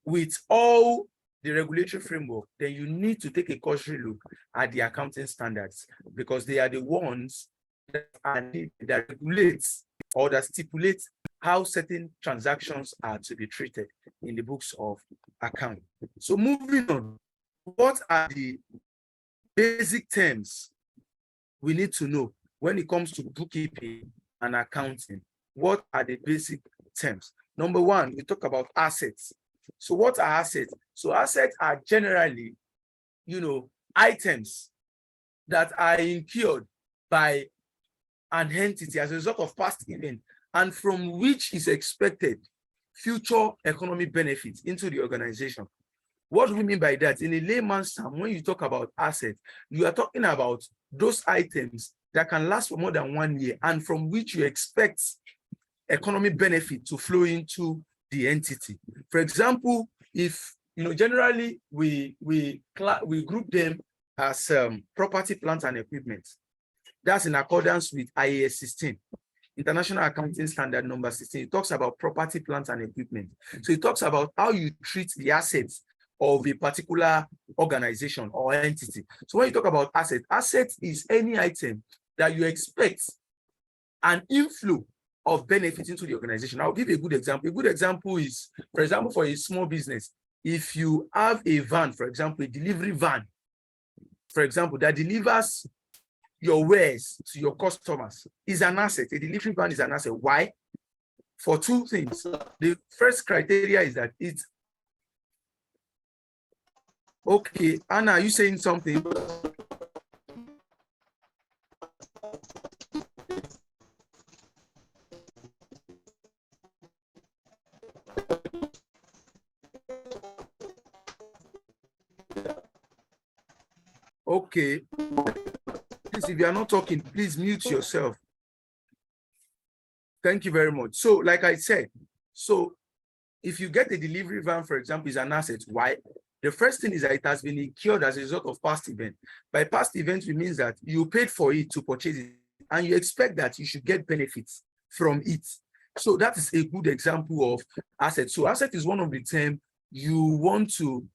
with all the regulatory framework, then you need to take a cursory look at the accounting standards, because they are the ones that regulate or that stipulate how certain transactions are to be treated in the books of account. So moving on, what are the basic terms we need to know when it comes to bookkeeping and accounting? What are the basic terms? Number one, we talk about assets. So what are assets? So assets are generally, items that are incurred by an entity as a result of past event and from which is expected future economic benefits into the organization. What do we mean by that? In a layman's term, when you talk about assets, you are talking about those items that can last for more than 1 year and from which you expect economic benefit to flow into the entity. For example, if generally we group them as property, plant, and equipment. That's in accordance with IAS 16, International Accounting Standard number 16. It talks about property, plant, and equipment. So it talks about how you treat the assets of a particular organization or entity. So when you talk about assets is any item that you expect an inflow of benefit into the organization. I'll give you a good example. A good example is, for example, for a small business, if you have a van, for example, a delivery van, for example, that delivers your wares to your customers, is an asset. A delivery van is an asset. Why? For two things. The first criteria is that it's okay. Anna, are you saying something? Okay. Please, if you are not talking, please mute yourself. Thank you very much. So, like I said, so if you get a delivery van, for example, is an asset. Why? The first thing is that it has been incurred as a result of past event. By past events, it means that you paid for it to purchase it, and you expect that you should get benefits from it. So that is a good example of asset. So asset is one of the terms you want to,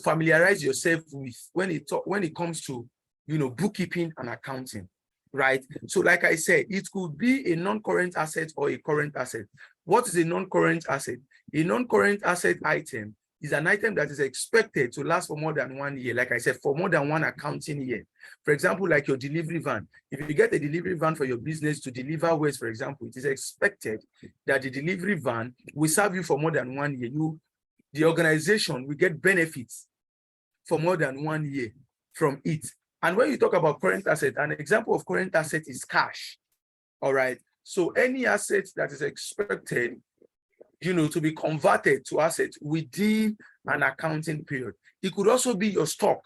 familiarize yourself with when it comes to, bookkeeping and accounting, right? So like I said, it could be a non-current asset or a current asset. What is a non-current asset? A non-current asset item is an item that is expected to last for more than 1 year. Like I said, for more than one accounting year. For example, like your delivery van. If you get a delivery van for your business to deliver waste, for example, it is expected that the delivery van will serve you for more than 1 year. The organization will get benefits for more than 1 year from it. And when you talk about current asset, an example of current asset is cash. All right. So any asset that is expected, to be converted to asset within an accounting period. It could also be your stock.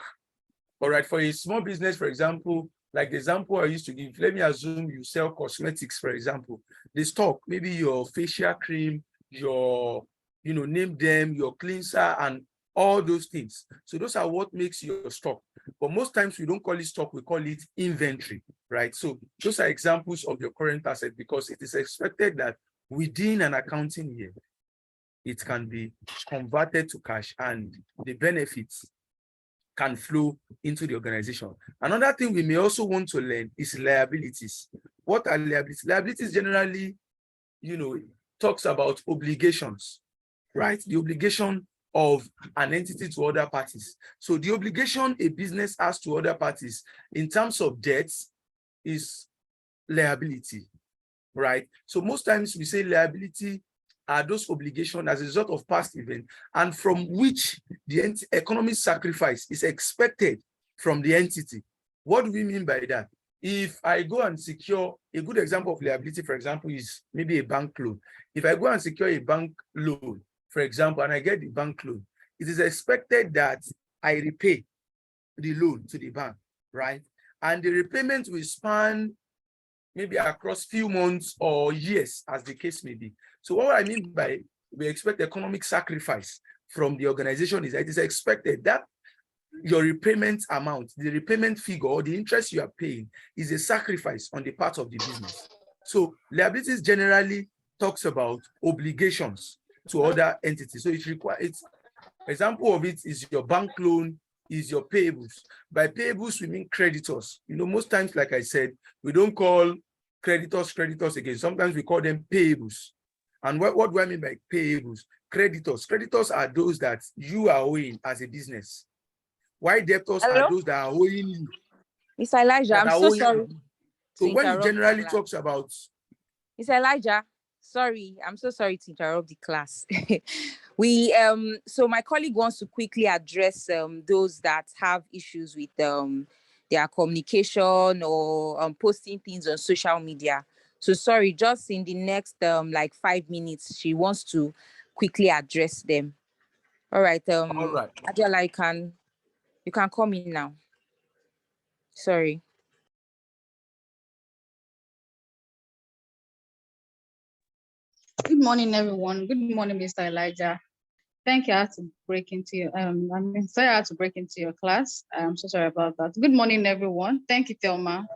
All right. For a small business, for example, like the example I used to give, let me assume you sell cosmetics, for example. The stock, maybe your facial cream, your, name them, your cleanser, and all those things. So those are what makes your stock. But most times we don't call it stock, we call it inventory, right? So those are examples of your current asset, because it is expected that within an accounting year, it can be converted to cash and the benefits can flow into the organization. Another thing we may also want to learn is liabilities. What are liabilities? Liabilities generally, talks about obligations, right? The obligation of an entity to other parties. So the obligation a business has to other parties in terms of debts is liability, right? So most times we say liability are those obligations as a result of past event and from which the economic sacrifice is expected from the entity. What do we mean by that? If I go and secure, a good example of liability, for example, is maybe a bank loan. If I go and secure a bank loan, for example, and I get the bank loan, it is expected that I repay the loan to the bank, right? And the repayment will span maybe across few months or years, as the case may be. So what I mean by we expect economic sacrifice from the organization is that it is expected that your repayment amount, the repayment figure, or the interest you are paying is a sacrifice on the part of the business. So liabilities generally talks about obligations to other entities. So it's example of it is your bank loan, is your payables. By payables, we mean creditors. Most times, like I said, we don't call creditors again. Sometimes we call them payables. And what do I mean by payables? Creditors are those that you are owing as a business. Why debtors are those that are owing you. Mr. Elijah, I'm so sorry. So when it generally talks about Mr. Elijah, sorry, I'm so sorry to interrupt the class. So my colleague wants to quickly address those that have issues with their communication or posting things on social media. So sorry, just in the next like 5 minutes, she wants to quickly address them. All right. all right. Adela, you can come in now. Sorry. Good morning, everyone. Good morning, Mr. Elijah. Thank you. I had to break into your sorry I had to break into your class. I'm so sorry about that. Good morning, everyone. Thank you, Thelma.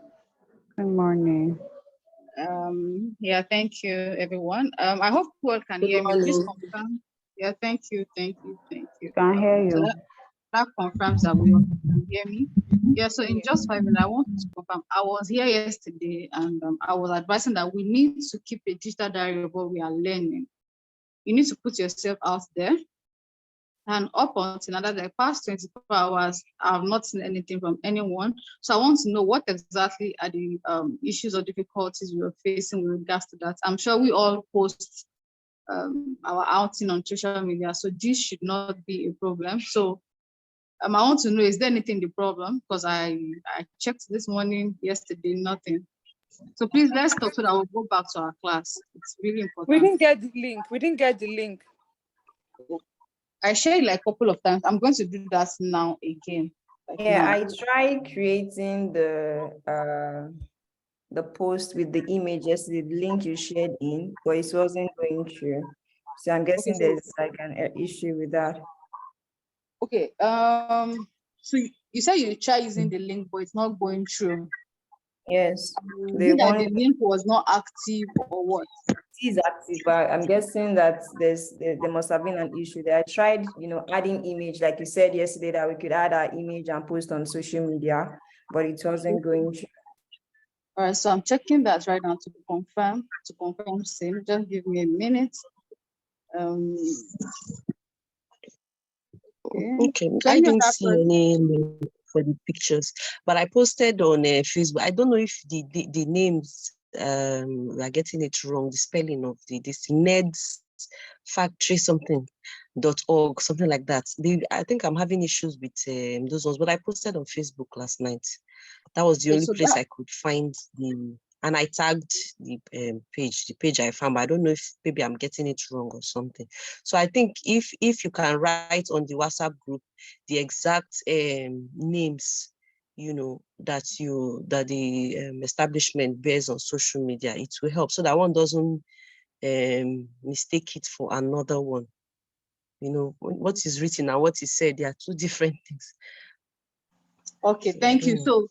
Good morning. Yeah, thank you, everyone. I hope people can hear me. Please confirm. Yeah, thank you. Can't hear So you. that confirms that we all can hear me. Yeah, so in just 5 minutes, I want to confirm. I was here yesterday and I was advising that we need to keep a digital diary of what we are learning. You need to put yourself out there. And up until now, the past 24 hours, I have not seen anything from anyone. So I want to know what exactly are the issues or difficulties we are facing with regards to that. I'm sure we all post our outing on social media, so this should not be a problem. So I want to know, is there anything the problem? Because I checked this morning, yesterday, nothing. So please, let's talk so that we'll go back to our class. It's really important. We didn't get the link. We didn't get the link. I shared like a couple of times. I'm going to do that now again. Yeah, I tried creating the post with the image yesterday, the link you shared in, but it wasn't going through. So I'm guessing there's like an issue with that. Okay. So you said you try using the link, but it's not going through. Yes. The link was not active or what? It is active, but I'm guessing that there must have been an issue there. I tried, adding image, like you said yesterday, that we could add our image and post on social media, but it wasn't going through. All right, so I'm checking that right now to confirm same. Just give me a minute. Okay. I didn't see any link for the pictures, but I posted on Facebook. I don't know if the names we are getting it wrong, the spelling of this NerdzFactory something.org, something like that. I think I'm having issues with those ones, but I posted on Facebook last night. That was the only place I could find and I tagged the page I found, but I don't know if maybe I'm getting it wrong or something. So I think if you can write on the WhatsApp group the exact names, that the establishment bears on social media, it will help so that one doesn't mistake it for another one. What is written and what is said, they are two different things. Okay, thank you. So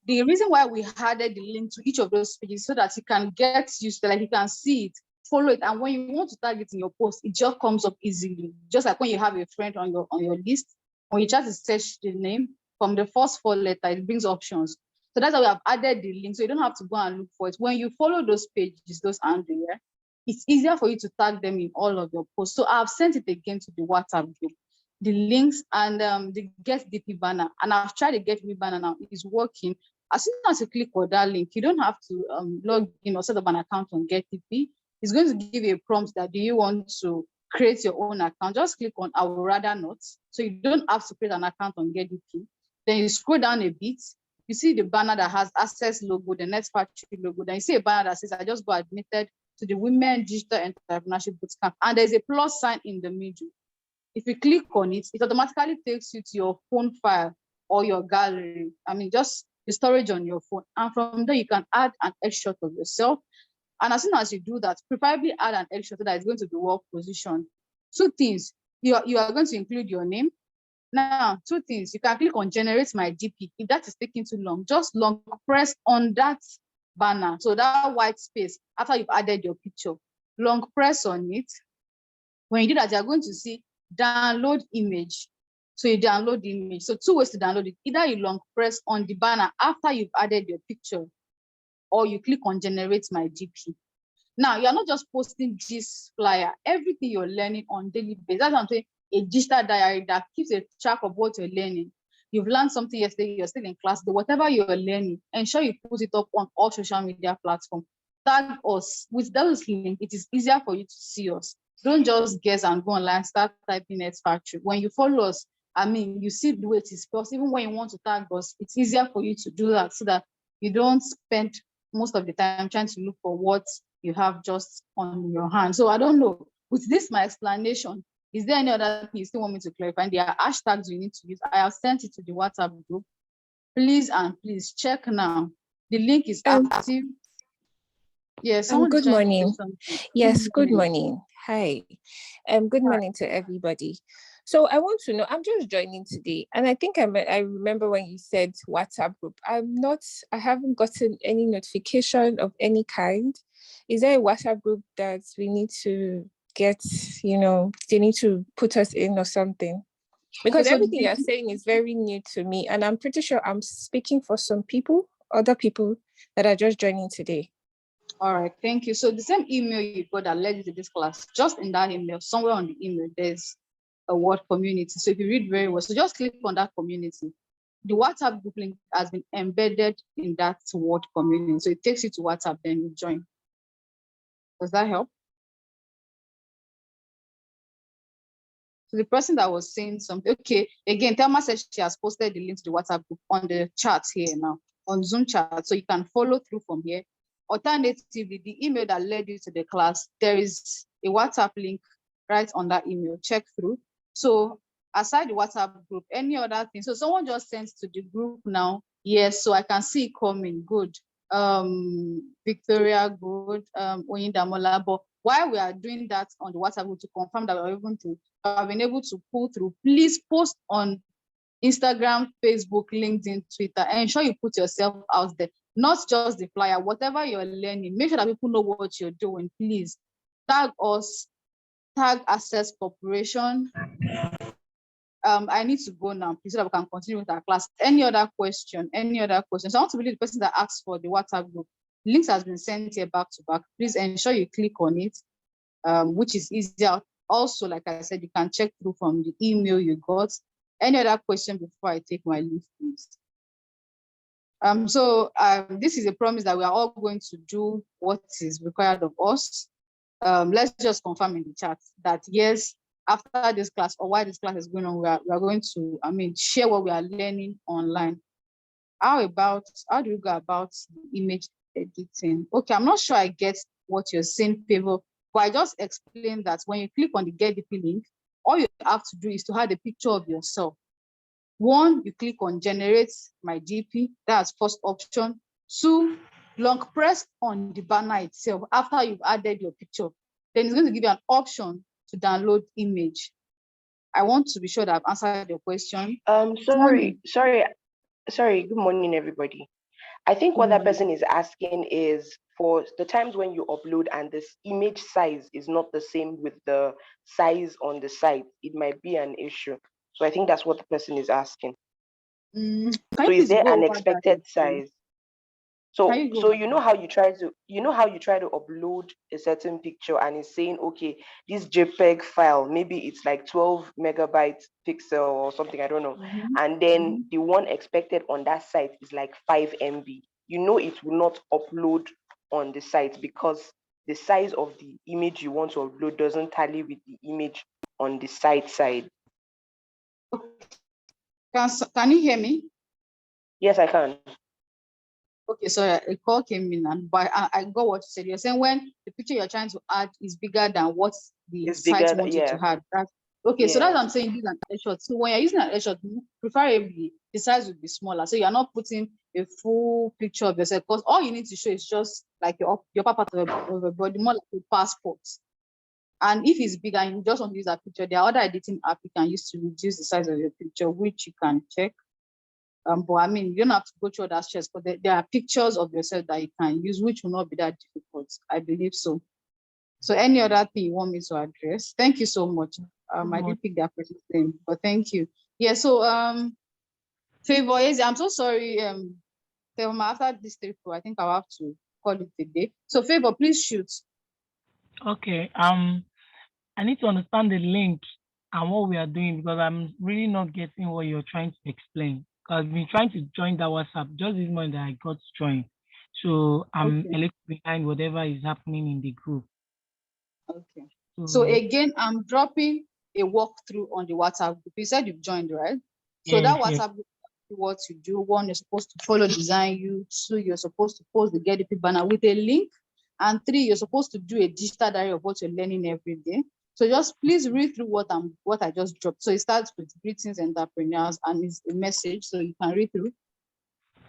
the reason why we added the link to each of those pages so that you can get used to, like, you can see it, follow it, and when you want to tag it in your post, it just comes up easily. Just like when you have a friend on your list, when you try to search the name from the first 4 letters, it brings options. So that's why we have added the link, so you don't have to go and look for it. When you follow those pages, those handles, it's easier for you to tag them in all of your posts. So I've sent it again to the WhatsApp group, the links and the Get DP banner, and I've tried the Get DP banner now. It's working. As soon as you click on that link, you don't have to log in or set up an account on Get DP. It's going to give you a prompt that, do you want to create your own account? Just click on I would rather not. So you don't have to create an account on Get DP. Then you scroll down a bit. You see the banner that has Access logo, the NerdzFactory logo. Then you see a banner that says, I just got admitted to the Women Digital Entrepreneurship Bootcamp. And there's a plus sign in the middle. If you click on it, it automatically takes you to your phone file or your gallery. Just the storage on your phone. And from there, you can add an headshot of yourself. And as soon as you do that, preferably add an headshot that is going to be well positioned. 2 things. You are going to include your name. Now, 2 things. You can click on Generate My DP. If that is taking too long, just long press on that banner. So that white space, after you've added your picture, long press on it. When you do that, you're going to see download image. So you download the image. So 2 ways to download it. Either you long press on the banner after you've added your picture, or you click on Generate My DP. Now, you're not just posting this flyer. Everything you're learning on daily basis. That's what I'm saying, a digital diary that keeps a track of what you're learning. You've learned something yesterday, you're still in class, but whatever you're learning, ensure you put it up on all social media platforms. Tag us. With those links, it is easier for you to see us. Don't just guess and go online, start typing NerdzFactory. When you follow us, you see the way it is. Because even when you want to tag us, it's easier for you to do that so that you don't spend most of the time trying to look for what you have just on your hand. So I don't know. With this, my explanation, is there any other thing you still want me to clarify? And there are hashtags you need to use. I have sent it to the WhatsApp group. Please check now. The link is active. Yes. Good morning. Yes, good morning. Hi. Good morning to everybody. So I want to know, I'm just joining today, and I think I remember when you said WhatsApp group. I haven't gotten any notification of any kind. Is there a WhatsApp group that we need to get, they need to put us in or something? Because everything you're saying is very new to me, and I'm pretty sure I'm speaking for some people, other people that are just joining today. All right, thank you. So the same email you got that led you to this class, just in that email, somewhere on the email, there's a word community. So if you read very well, so just click on that community. The WhatsApp group link has been embedded in that word community. So it takes you to WhatsApp, then you join. Does that help? So the person that was saying something, okay, again, Thelma said she has posted the link to the WhatsApp group on the chat here now, on Zoom chat, so you can follow through from here. Alternatively, the email that led you to the class, there is a WhatsApp link right on that email, check through. So aside the WhatsApp group, any other thing, so someone just sends to the group now, yes, so I can see it coming, good. Victoria, good, Oyindamola, but while we are doing that on the WhatsApp group to confirm that we're able to have been able to pull through, please post on Instagram, Facebook, LinkedIn, Twitter, and ensure you put yourself out there, not just the flyer, whatever you're learning, make sure that people know what you're doing, please. Tag us, tag Access Corporation. I need to go now, please, so that we can continue with our class. Any other question? Any other questions? So I want to believe the person that asked for the WhatsApp group. Links has been sent here back to back. Please ensure you click on it, which is easier. Also, like I said, you can check through from the email you got. Any other question before I take my leave, please? This is a promise that we are all going to do what is required of us. Let's just confirm in the chat that yes, after this class or while this class is going on, we are going to, share what we are learning online. How do you go about image editing? Okay, I'm not sure I get what you're saying, Favor, but I just explained that when you click on the Get DP link, all you have to do is to have a picture of yourself. One, you click on Generate My DP, that's first option. Two, long press on the banner itself after you've added your picture. Then it's going to give you an option to download image. I want to be sure that I've answered your question. Sorry, good morning, everybody. I think what that person is asking is for the times when you upload and this image size is not the same with the size on the site, it might be an issue. So I think that's what the person is asking. So is there an expected size? So you know how you try to upload a certain picture and it's saying, okay, this JPEG file, maybe it's like 12 megabytes pixel or something, I don't know. And then the one expected on that site is like 5 MB. You know it will not upload on the site because the size of the image you want to upload doesn't tally with the image on the site side. Can you hear me? Yes, I can. Okay, so a call came in, but I got what you said. You're saying when the picture you're trying to add is bigger than what the site wanted to add. Okay, so that's what I'm saying. Use an headshot. So when you're using an headshot, preferably the size would be smaller. So you're not putting a full picture of yourself because all you need to show is just like your upper part of a body, more like a passport. And if it's bigger and you just want to use that picture, there are other editing apps you can use to reduce the size of your picture, which you can check. But you don't have to go through that stress, but there are pictures of yourself that you can use, which will not be that difficult. I believe so. So any other thing you want me to address? Thank you so much. I didn't pick that person's name, but thank you. Yeah, so Favor, I'm so sorry. Thelma, after this trip, I think I'll have to call it a day. So Favor, please shoot. Okay. I need to understand the link and what we are doing because I'm really not getting what you're trying to explain. I've been trying to join that WhatsApp just this morning that I got to join. So I'm a little behind whatever is happening in the group. Okay. So again, I'm dropping a walkthrough on the WhatsApp group. You said you've joined, right? So that WhatsApp group, what you do, one, you're supposed to follow Design You. Two, you're supposed to post the Get DP banner with a link. And three, you're supposed to do a digital diary of what you're learning every day. So just please read through what I just dropped. So it starts with greetings entrepreneurs and it's a message, so you can read through.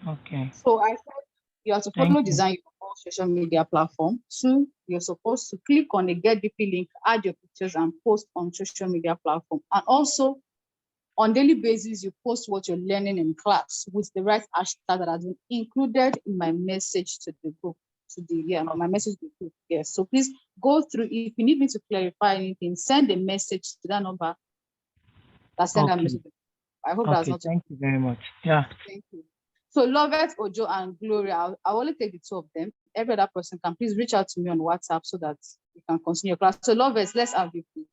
Okay. So I said you have to follow Design You on all social media platforms. Two, you're supposed to click on the Get DP link, add your pictures and post on social media platform. And also on daily basis, you post what you're learning in class with the right hashtag that has been included in my message to the group. My message to the group. Yes. So please go through. If you need me to clarify anything, send a message to that number. That message. I hope that's not. Thank you very much. Yeah. Thank you. So Lovett, Ojo, and Gloria, I'll only take the two of them. Every other person can please reach out to me on WhatsApp so that we can continue your class. So Lovett, let's have you please.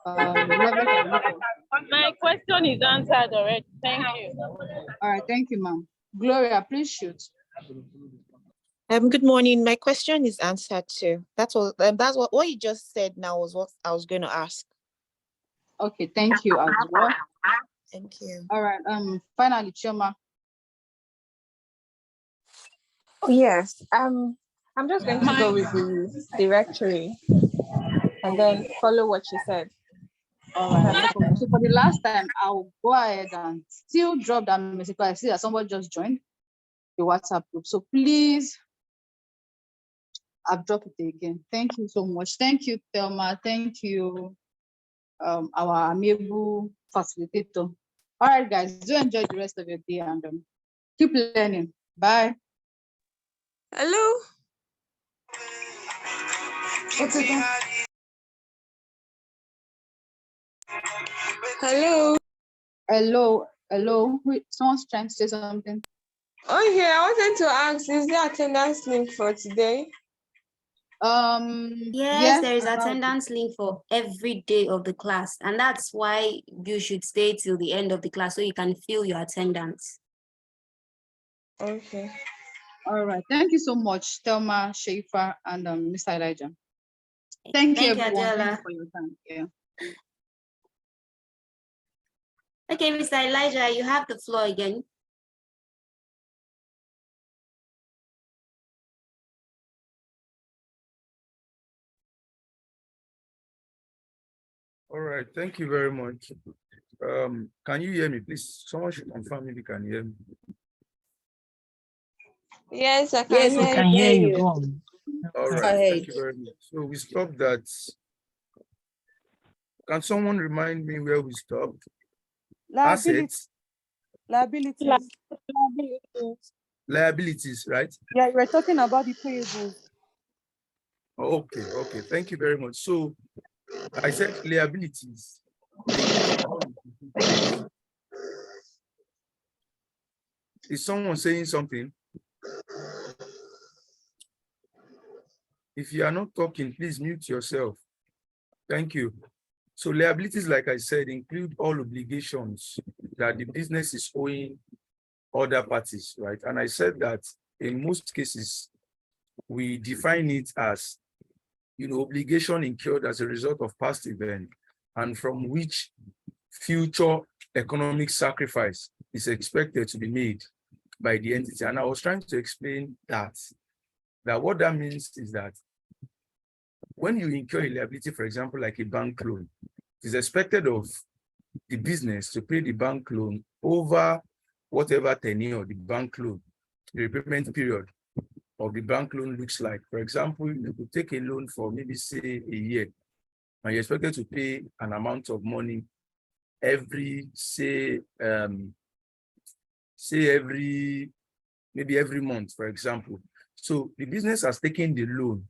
Level submitted. My question is answered already. Thank you. All right, thank you, ma'am. Gloria, please shoot. Good morning. My question is answered too. That's what you just said now was what I was going to ask. Okay, thank you as well. Thank you. All right, finally, Chioma. Yes, I'm just going to go with the directory and then follow what she said. All right, no problem. So for the last time, I'll go ahead and still drop that message because I see that somebody just joined the WhatsApp group. So please, I've dropped it again. Thank you so much. Thank you, Thelma. Thank you, our amiable facilitator. All right, guys, do enjoy the rest of your day and keep learning. Bye. Hello. Okay. Hello. Hello. Hello. Someone's trying to say something. Oh yeah, I wanted to ask, is there attendance link for today? Yes, there is attendance link for every day of the class, and that's why you should stay till the end of the class so you can feel your attendance. Okay. All right. Thank you so much, Thelma, Shaifa, and Mr. Elijah. Thank you, everyone. Thank you for your time. Yeah. Okay, Mr. Elijah, you have the floor again. All right, thank you very much. Can you hear me, please? Someone should confirm if you can hear me. Yes, I can Yes, hear we can hear you. Go on. All right, thank you very much. So we stopped at. Can someone remind me where we stopped? Assets. Liabilities. Liabilities, right? Yeah, we're talking about the payables. Okay, okay. Thank you very much. So I said liabilities. Is someone saying something? If you are not talking, please mute yourself. Thank you. So liabilities, like I said, include all obligations that the business is owing other parties, right? And I said that in most cases, we define it as, obligation incurred as a result of past event and from which future economic sacrifice is expected to be made by the entity. And I was trying to explain that what that means is that when you incur a liability, for example, like a bank loan, it is expected of the business to pay the bank loan over whatever tenure the bank loan, the repayment period of the bank loan looks like. For example, you could take a loan for maybe say a year, and you're expected to pay an amount of money every, maybe every month, for example. So the business has taken the loan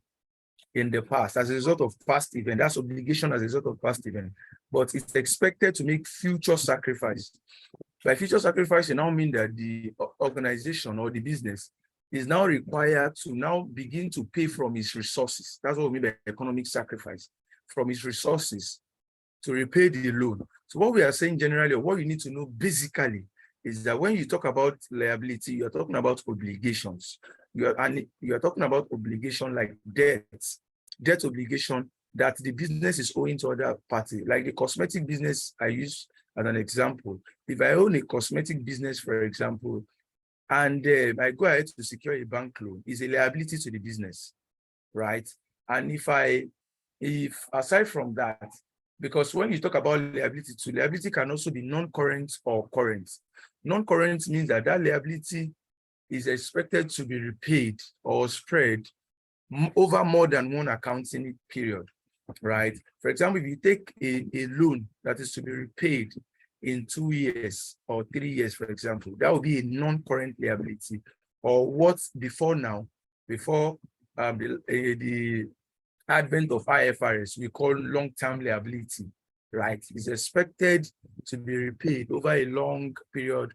in the past as a result of past event. That's obligation as a result of past event, but it's expected to make future sacrifice. By future sacrifice, it now mean that the organization or the business is now required to now begin to pay from its resources. That's what we mean by economic sacrifice, from its resources to repay the loan. So what we are saying generally, or what you need to know basically, is that when you talk about liability, you're talking about obligations. You're talking about obligation like debt obligation that the business is owing to other party, like the cosmetic business I use as an example. If I own a cosmetic business, for example, and I go ahead to secure a bank loan, is a liability to the business, right? And if aside from that, because when you talk about liability too, liability can also be non-current or current. Non-current means that liability is expected to be repaid or spread over more than one accounting period, right? For example, if you take a loan that is to be repaid in 2 years or 3 years, for example, that would be a non-current liability, or what before the advent of IFRS, we call long-term liability, right? It's expected to be repaid over a long period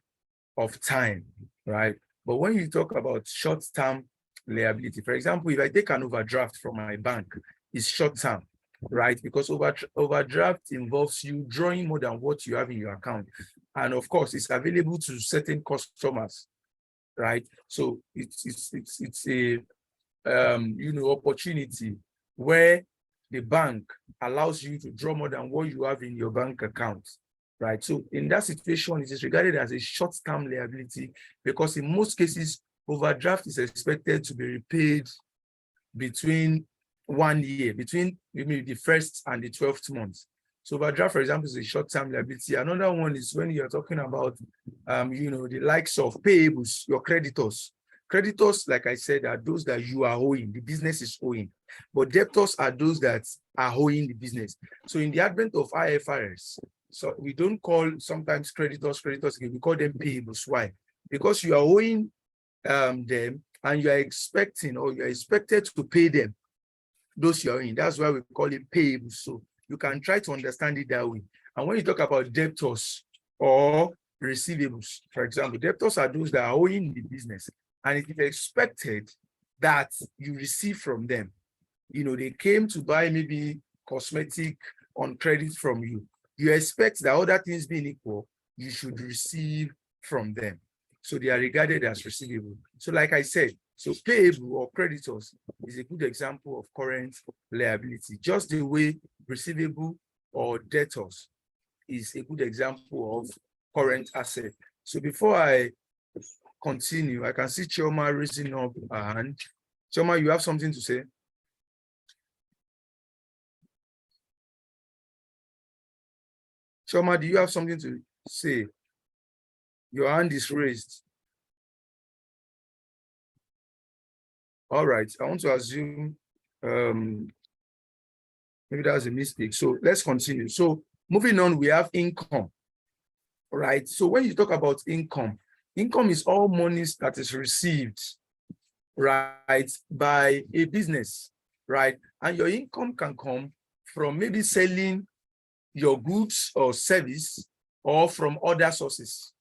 of time, right? But when you talk about short-term liability, for example, if I take an overdraft from my bank, it's short-term. right? Because overdraft involves you drawing more than what you have in your account. And of course, it's available to certain customers, right? So it's a opportunity where the bank allows you to draw more than what you have in your bank account, right? So in that situation, it is regarded as a short-term liability because in most cases, overdraft is expected to be repaid between 1 year, between maybe the 1st and the 12th month. So overdraft, for example, is a short-term liability. Another one is when you're talking about, the likes of payables, your creditors. Creditors, like I said, are those that you are owing, the business is owing. But debtors are those that are owing the business. So in the advent of IFRS, so we don't call sometimes creditors, we call them payables. Why? Because you are owing them and you are expecting or you are expected to pay them those you're in. That's why we call it payable. So you can try to understand it that way. And when you talk about debtors or receivables, for example, debtors are those that are owing the business and it is expected that you receive from them. They came to buy maybe cosmetic on credit from you. You expect that other things being equal, you should receive from them. So they are regarded as receivable. So like I said, so payable or creditors is a good example of current liability, just the way receivable or debtors is a good example of current asset. So before I continue, I can see Chioma raising up her hand. Chioma, you have something to say? Chioma, do you have something to say? Your hand is raised. All right, I want to assume maybe that's a mistake. So let's continue. So moving on, we have income, right? So when you talk about income, income is all monies that is received, right, by a business, right? And your income can come from maybe selling your goods or service or from other sources,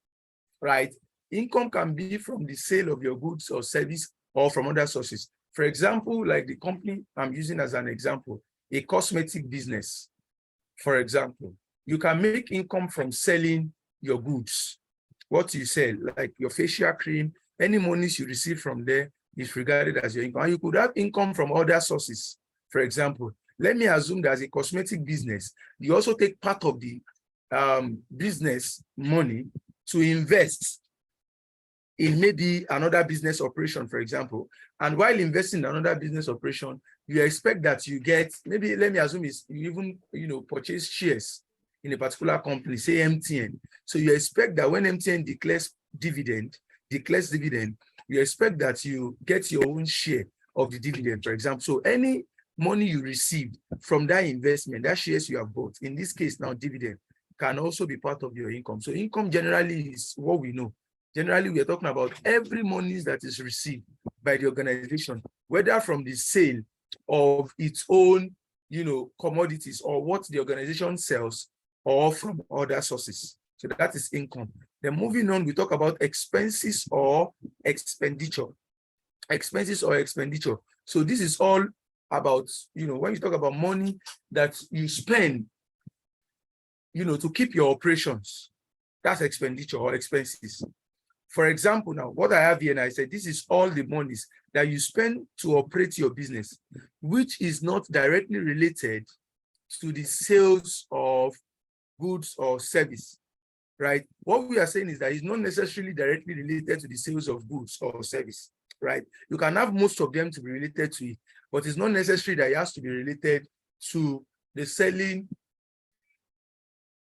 right? Income can be from the sale of your goods or service or from other sources. For example, like the company I'm using as an example, a cosmetic business, for example, you can make income from selling your goods, what you sell, like your facial cream, any monies you receive from there is regarded as your income. And you could have income from other sources. For example, let me assume that as a cosmetic business, you also take part of the business money to invest in maybe another business operation, for example. And while investing in another business operation, you expect that you get, maybe let me assume is you even purchase shares in a particular company, say MTN. So you expect that when MTN declares dividend, you expect that you get your own share of the dividend, for example. So any money you received from that investment, that shares you have bought, in this case now dividend, can also be part of your income. So income generally is what we know. Generally, we are talking about every money that is received by the organization, whether from the sale of its own, commodities or what the organization sells or from other sources. So that is income. Then moving on, we talk about expenses or expenditure. Expenses or expenditure. So this is all about, when you talk about money that you spend, to keep your operations, that's expenditure or expenses. For example, now what I have here, and I said, this is all the monies that you spend to operate your business, which is not directly related to the sales of goods or service, right? What we are saying is that it's not necessarily directly related to the sales of goods or service, right? You can have most of them to be related to it, but it's not necessary that it has to be related to the selling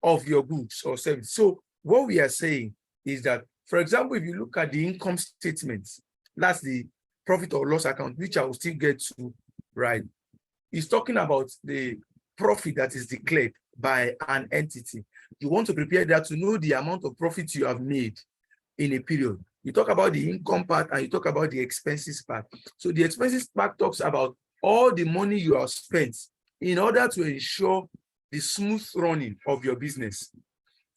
of your goods or service. So what we are saying is that, for example, if you look at the income statements, that's the profit or loss account, which I will still get to, right? It's talking about the profit that is declared by an entity. You want to prepare that to know the amount of profit you have made in a period. You talk about the income part and you talk about the expenses part. So the expenses part talks about all the money you have spent in order to ensure the smooth running of your business.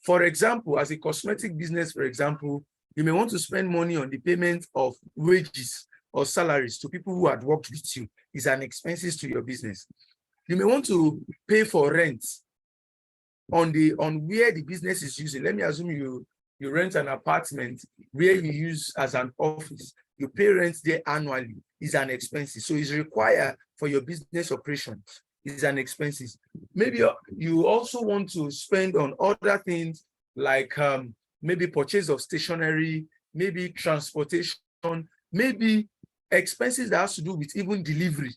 For example, as a cosmetic business, for example, you may want to spend money on the payment of wages or salaries to people who had worked with you. It's an expenses to your business. You may want to pay for rent on where the business is using. Let me assume you rent an apartment where you use as an office. You pay rent there annually. Is an expense. So it's required for your business operations. Is an expense. Maybe you also want to spend on other things like maybe purchase of stationery, maybe transportation, maybe expenses that has to do with even delivery.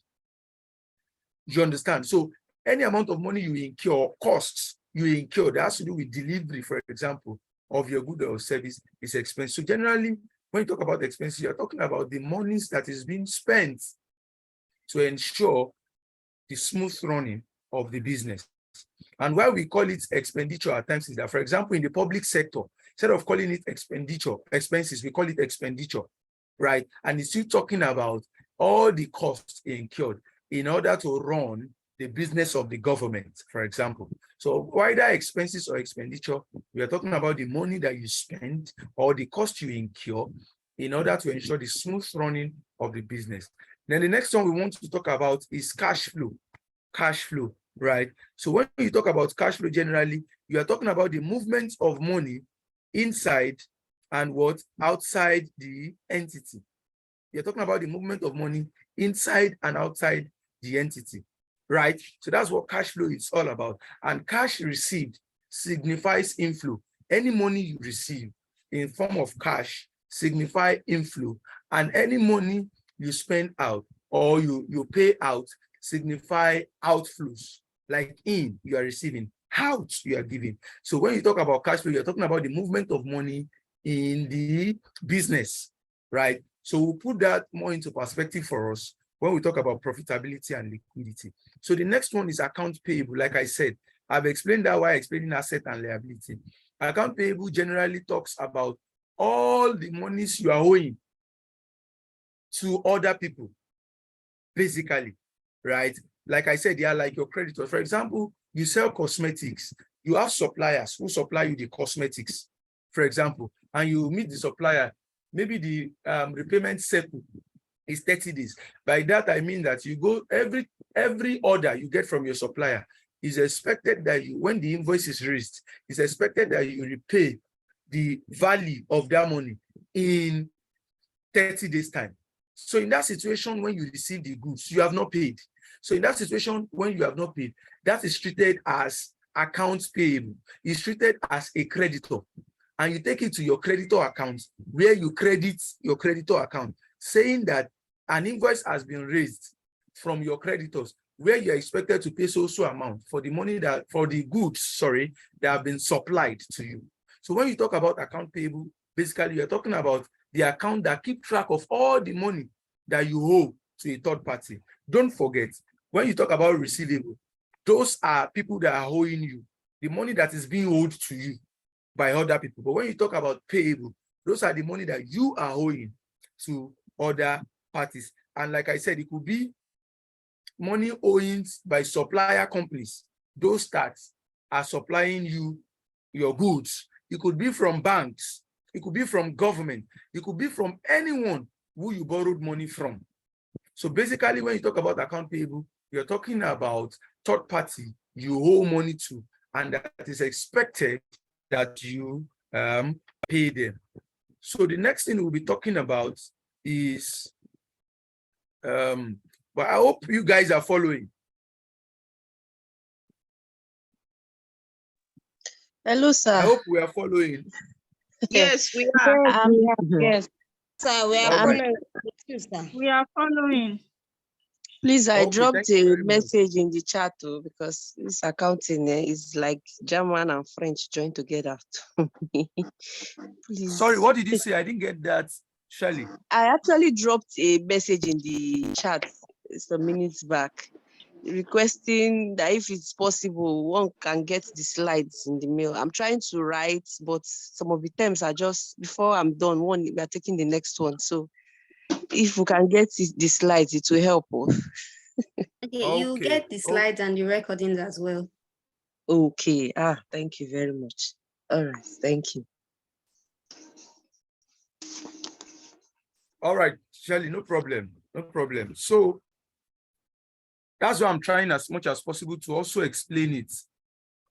You understand? So any amount of money you incur, costs you incur that has to do with delivery, for example, of your good or service is expense. So generally, when you talk about expenses, you're talking about the monies that is being spent to ensure the smooth running of the business. And why we call it expenditure at times is that, for example, in the public sector, instead of calling it expenses, we call it expenditure, right? And it's still talking about all the costs incurred in order to run the business of the government, for example. So whether expenses or expenditure, we are talking about the money that you spend or the cost you incur in order to ensure the smooth running of the business. Then the next one we want to talk about is cash flow. Cash flow, right? So when you talk about cash flow, generally, you are talking about the movement of money inside and what outside the entity. You're talking about the movement of money inside and outside the entity, right? So that's what cash flow is all about. And cash received signifies inflow. Any money you receive in form of cash signify inflow, and any money you spend out or you pay out signify outflows. Like in, you are receiving, out, you are giving. So when you talk about cash flow, you're talking about the movement of money in the business, right? So we'll put that more into perspective for us when we talk about profitability and liquidity. So the next one is account payable. Like I said, I've explained that while explaining asset and liability. Account payable generally talks about all the monies you are owing to other people, basically, right? Like I said, they are like your creditors. For example, you sell cosmetics. You have suppliers who supply you the cosmetics, for example, and you meet the supplier. Maybe the repayment cycle is 30 days. By that, I mean that you go, every order you get from your supplier is expected that you, when the invoice is raised, it's expected that you repay the value of that money in 30 days time. So in that situation, when you receive the goods, you have not paid. So in that situation, when you have not paid, that is treated as accounts payable. It's treated as a creditor. And you take it to your creditor account, where you credit your creditor account, saying that an invoice has been raised from your creditors, where you are expected to pay so amount for the money that, for the goods, sorry, that have been supplied to you. So when you talk about account payable, basically you're talking about the account that keep track of all the money that you owe to a third party. Don't forget, when you talk about receivable, those are people that are owing you, the money that is being owed to you by other people. But when you talk about payable, those are the money that you are owing to other parties. And like I said, it could be money owing by supplier companies, those that are supplying you your goods. It could be from banks, it could be from government, it could be from anyone who you borrowed money from. So basically, when you talk about account payable, you're talking about third party you owe money to, and that is expected that you pay them. So the next thing we'll be talking about is, but I hope you guys are following. Hello, sir. I hope we are following. Yes, we are. Yes. Sir, we are Okay. following you, sir. We are following. Please, I Okay, dropped thank you a very much. message in the chat too, because this accounting is like German and French joined together. Please. Sorry, what did you say? I didn't get that, Shirley. I actually dropped a message in the chat some minutes back, requesting that if it's possible, one can get the slides in the mail. I'm trying to write, but some of the terms are just, before I'm done, we are taking the next one. So if we can get the slides, it will help us. Okay, you get the slides and the recordings as well. Okay. Thank you very much. All right. Thank you. All right, Shirley, no problem. No problem. So That's why I'm trying as much as possible to also explain it,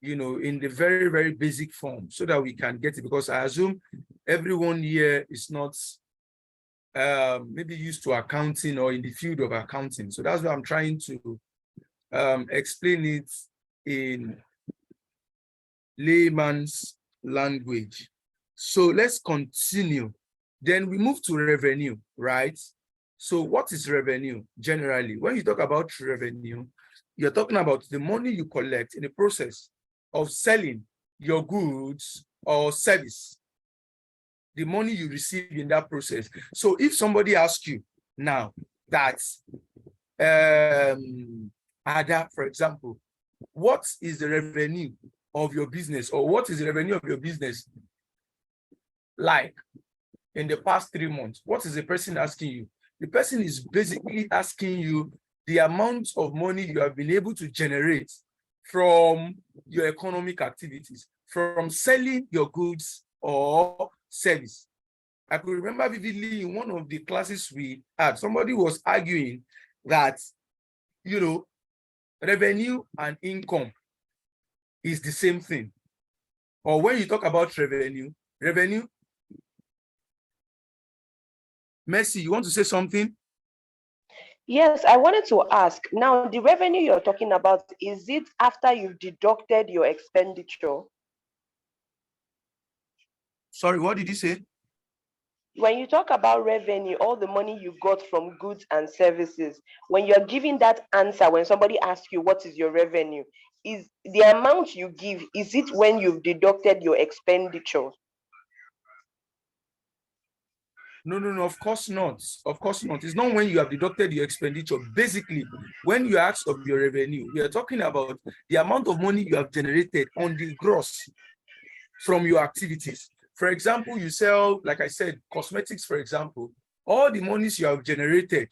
in the very, very basic form so that we can get it, because I assume everyone here is not maybe used to accounting or in the field of accounting. So that's why I'm trying to explain it in layman's language. So let's continue. Then we move to revenue, right? So what is revenue generally? When you talk about revenue, you're talking about the money you collect in the process of selling your goods or service, the money you receive in that process. So if somebody asks you now that, Ada, for example, what is the revenue of your business, or what is the revenue of your business like in the past 3 months? What is the person asking you? The person is basically asking you the amount of money you have been able to generate from your economic activities, from selling your goods or service. I could remember vividly in one of the classes we had, somebody was arguing that, revenue and income is the same thing. Or when you talk about revenue, Mercy, you want to say something? Yes, I wanted to ask, now the revenue you're talking about, is it after you've deducted your expenditure? Sorry, what did you say? When you talk about revenue, all the money you got from goods and services, when you're giving that answer, when somebody asks you what is your revenue, is the amount you give, is it when you've deducted your expenditure? No, of course not. Of course not. It's not when you have deducted your expenditure. Basically, when you ask of your revenue, we are talking about the amount of money you have generated on the gross from your activities. For example, you sell, like I said, cosmetics, for example, all the monies you have generated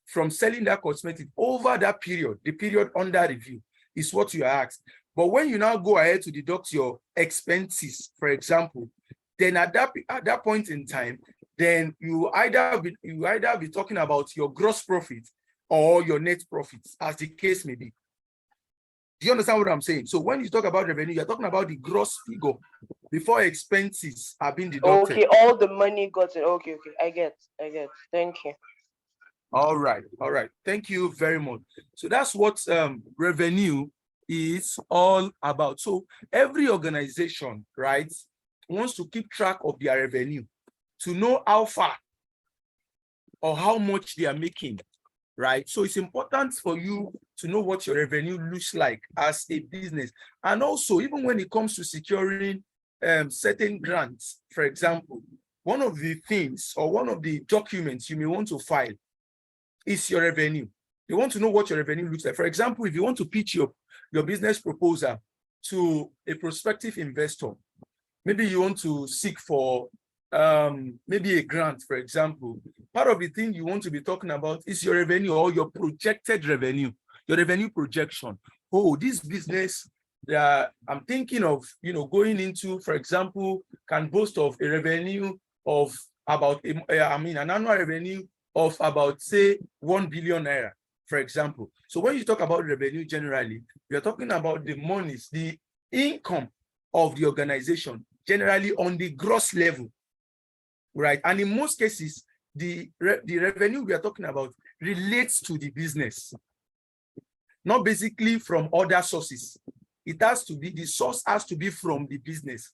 from selling that cosmetic over that period, the period under review, is what you are asked. But when you now go ahead to deduct your expenses, for example, then at that point in time, then you either be talking about your gross profit or your net profits, as the case may be. Do you understand what I'm saying? So when you talk about revenue, you're talking about the gross figure before expenses are being deducted. Okay, all the money got it. Okay, I get. Thank you. All right. Thank you very much. So that's what revenue is all about. So every organization, right, wants to keep track of their revenue to know how far or how much they are making, right? So it's important for you to know what your revenue looks like as a business. And also, even when it comes to securing certain grants, for example, one of the things or one of the documents you may want to file is your revenue. You want to know what your revenue looks like. For example, if you want to pitch your business proposal to a prospective investor, maybe you want to seek for maybe a grant, for example, part of the thing you want to be talking about is your revenue or your projected revenue, your revenue projection. Oh, this business I'm thinking of, going into, for example, can boast of a revenue of about, an annual revenue of about, say, 1 billion naira, for example. So when you talk about revenue generally, you're talking about the monies, the income of the organization, generally on the gross level, right? And in most cases, the revenue we are talking about relates to the business, not basically from other sources. It has to be, the source has to be from the business,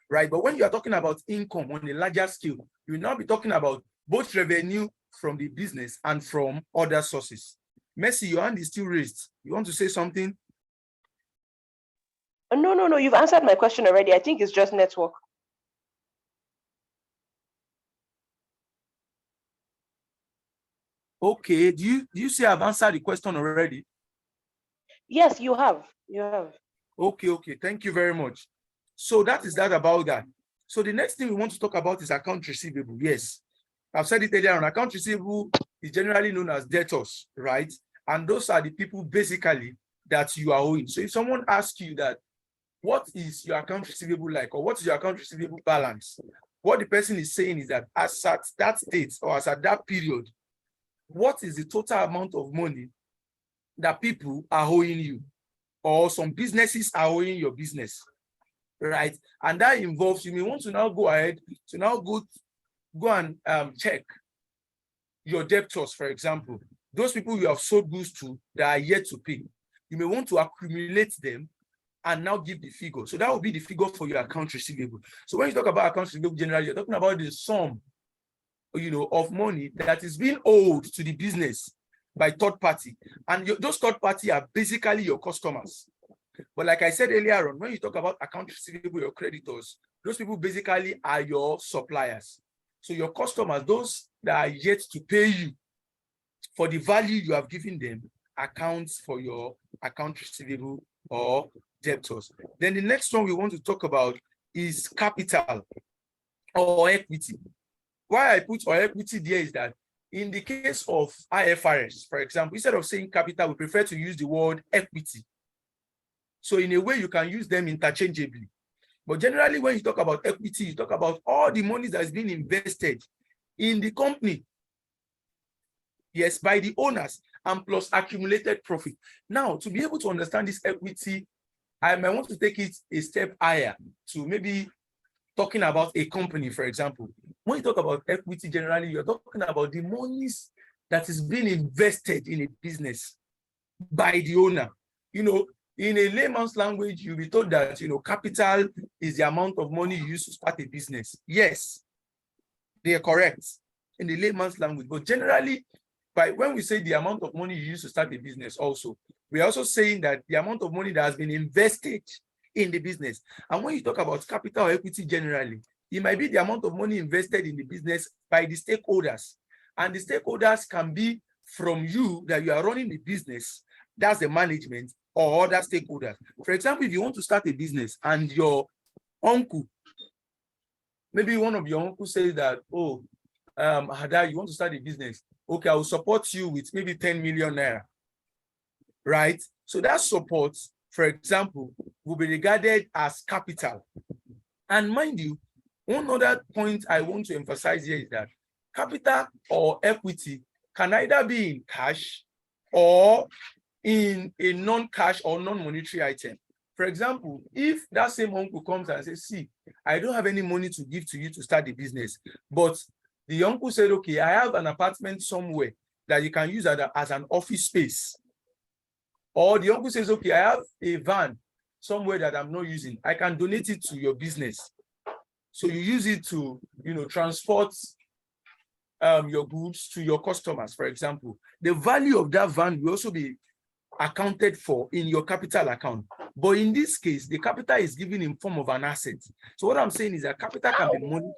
right? But when you are talking about income on a larger scale, you will now be talking about both revenue from the business and from other sources. Mercy, your hand is still raised. You want to say something? No, you've answered my question already. I think it's just network. Okay, do you say I've answered the question already? Yes, you have. Okay, thank you very much. So that is that about that. So the next thing we want to talk about is account receivable. Yes, I've said it earlier on. Account receivable is generally known as debtors, right? And those are the people basically that you are owing. So if someone asks you that, what is your account receivable like, or what is your account receivable balance? What the person is saying is that as at that date or as at that period, what is the total amount of money that people are owing you, or some businesses are owing your business, right? And that involves, you may want to now go ahead to now go and check your debtors, for example, those people you have sold goods to that are yet to pay. You may want to accumulate them and now give the figure. So that will be the figure for your account receivable. So when you talk about accounts receivable generally, you're talking about the sum, of money that is being owed to the business by third party. And those third party are basically your customers. But like I said earlier on, when you talk about account receivable, your creditors, those people basically are your suppliers. So your customers, those that are yet to pay you for the value you have given them, accounts for your account receivable or debtors. Then the next one we want to talk about is capital or equity. Why I put or equity there is that in the case of IFRS, for example, instead of saying capital, we prefer to use the word equity. So in a way, you can use them interchangeably. But generally, when you talk about equity, you talk about all the money that's been invested in the company, yes, by the owners, and plus accumulated profit. Now, to be able to understand this equity, I might want to take it a step higher to maybe talking about a company, for example. When you talk about equity, generally, you're talking about the monies that is being invested in a business by the owner. In a layman's language, you'll be told that, capital is the amount of money you use to start a business. Yes, they are correct in the layman's language. But generally, when we say the amount of money you use to start a business also, we're also saying that the amount of money that has been invested in the business. And when you talk about capital or equity generally, it might be the amount of money invested in the business by the stakeholders. And the stakeholders can be from you that you are running the business, that's the management, or other stakeholders. For example, if you want to start a business and your uncle, maybe one of your uncles says that, oh, Hada, you want to start a business? Okay, I will support you with maybe 10 million naira, right? So that support, for example, will be regarded as capital. And mind you, one other point I want to emphasize here is that capital or equity can either be in cash or in a non-cash or non-monetary item. For example, if that same uncle comes and says, see, I don't have any money to give to you to start the business, but the uncle said, okay, I have an apartment somewhere that you can use as an office space. Or the uncle says, okay, I have a van somewhere that I'm not using. I can donate it to your business. So you use it to, transport your goods to your customers, for example. The value of that van will also be accounted for in your capital account. But in this case, the capital is given in form of an asset. So what I'm saying is that capital can be money,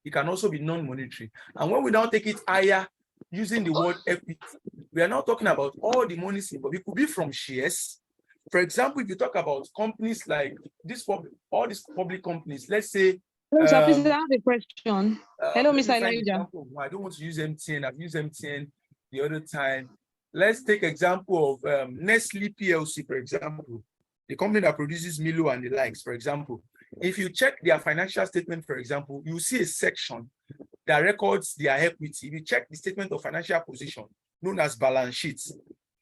it can also be non-monetary. And when we now take it higher, using the word equity, we are now talking about all the money involved. It could be from shares. For example, if you talk about companies like all these public companies, let's say. Please, I have a question. Hello, Mr. Elijah. I don't want to use MTN. I've used MTN the other time. Let's take example of Nestle PLC, for example, the company that produces Milo and the likes, for example. If you check their financial statement, for example, you see a section that records their equity. If you check the statement of financial position, known as balance sheets,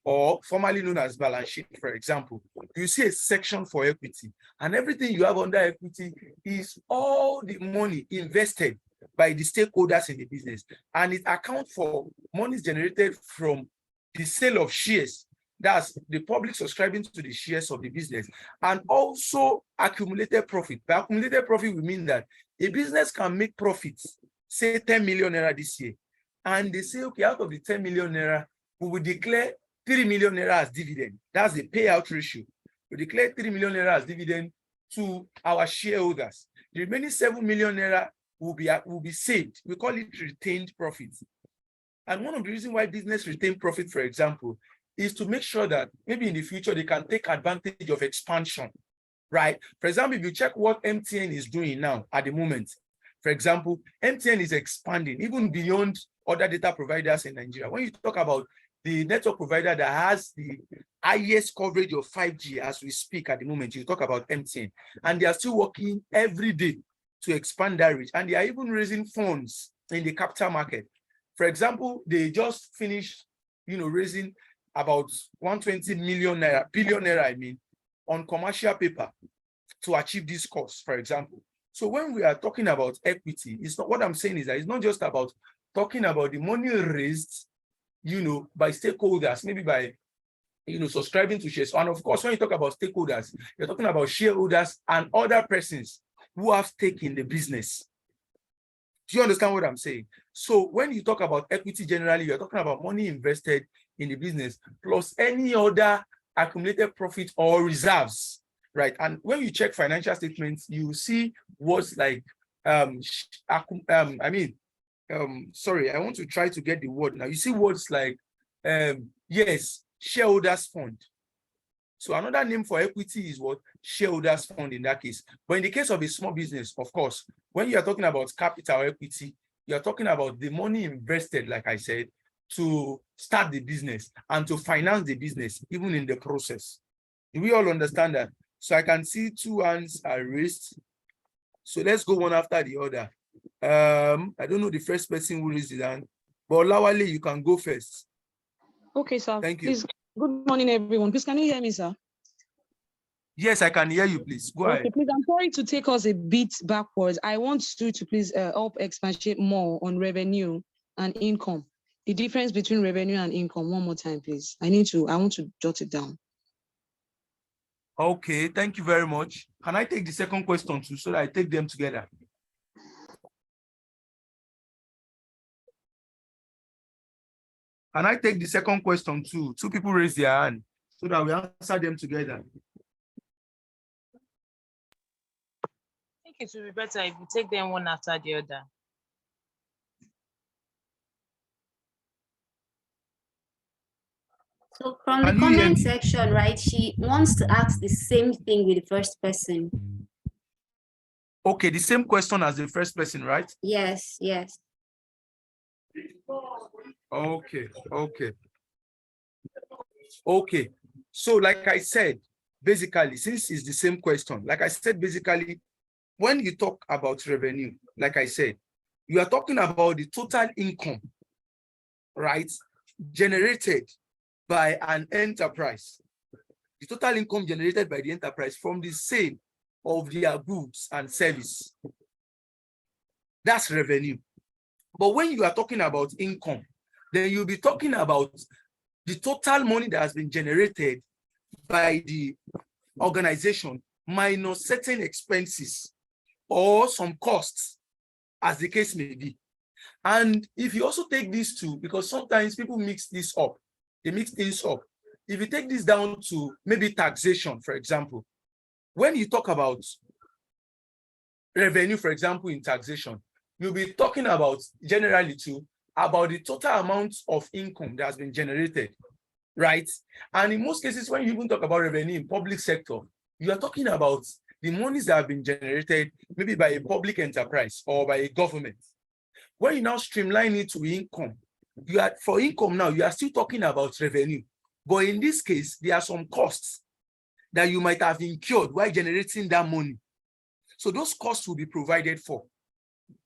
or formerly known as balance sheet, for example, you see a section for equity. And everything you have under equity is all the money invested by the stakeholders in the business. And it accounts for monies generated from the sale of shares. That's the public subscribing to the shares of the business, and also accumulated profit. By accumulated profit, we mean that a business can make profits, say 10 million naira this year, and they say, okay, out of the 10 million naira, we will declare 3 million naira as dividend. That's the payout ratio. We declare 3 million naira as dividend to our shareholders. The remaining 7 million naira will be saved. We call it retained profits. And one of the reasons why business retain profit, for example, is to make sure that maybe in the future they can take advantage of expansion, right? For example, if you check what MTN is doing now at the moment, for example, MTN is expanding even beyond other data providers in Nigeria. When you talk about the network provider that has the highest coverage of 5G as we speak at the moment, you talk about MTN, and they are still working every day to expand that reach, and they are even raising funds in the capital market. For example, they just finished, raising about 120 billion naira, I mean, on commercial paper to achieve this cost, for example. So when we are talking about equity, it's not, what I'm saying is that it's not just about talking about the money raised, you know, by stakeholders, maybe by, you know, subscribing to shares. And of course, when you talk about stakeholders, you're talking about shareholders and other persons who have stake in the business. Do you understand what I'm saying? So when you talk about equity generally, you're talking about money invested in the business plus any other accumulated profit or reserves, right? And when you check financial statements, you see words like, sorry, I want to try to get the word now. You see words like, yes, shareholders fund. So another name for equity is what? Shareholders fund in that case. But in the case of a small business, of course, when you are talking about capital equity, you are talking about the money invested, like I said, to start the business and to finance the business, even in the process. Do we all understand that? So I can see two hands are raised. So let's go one after the other. I don't know the first person who raised his hand, but Lawale, you can go first. Okay, sir. Thank you. Please, good morning, everyone. Please, can you hear me, sir? Yes, I can hear you, please. Go ahead. Okay, please, I'm sorry to take us a bit backwards. I want you to please help expatiate more on revenue and income. The difference between revenue and income, one more time, please. I want to jot it down. Okay, thank you very much. Can I take the second question too, so that I take them together? Can I take the second question too? Two people raise their hand so that we answer them together. I think it would be better if we take them one after the other. So from the comment section, right, she wants to ask the same thing with the first person. Okay, the same question as the first person, right? Yes, yes. Okay. So like I said, basically, since it's the same question, like I said, basically, when you talk about revenue, like I said, you are talking about the total income, right, generated by an enterprise. The total income generated by the enterprise from the sale of their goods and service. That's revenue. But when you are talking about income, then you'll be talking about the total money that has been generated by the organization minus certain expenses or some costs, as the case may be. And if you also take these two, because sometimes people mix this up, they mix things up. If you take this down to maybe taxation, for example, when you talk about revenue, for example, in taxation, you'll be talking about generally too, about the total amount of income that has been generated, right? And in most cases, when you even talk about revenue in public sector, you are talking about the monies that have been generated maybe by a public enterprise or by a government. When you now streamline it to income, for income now, you are still talking about revenue. But in this case, there are some costs that you might have incurred while generating that money. So those costs will be provided for.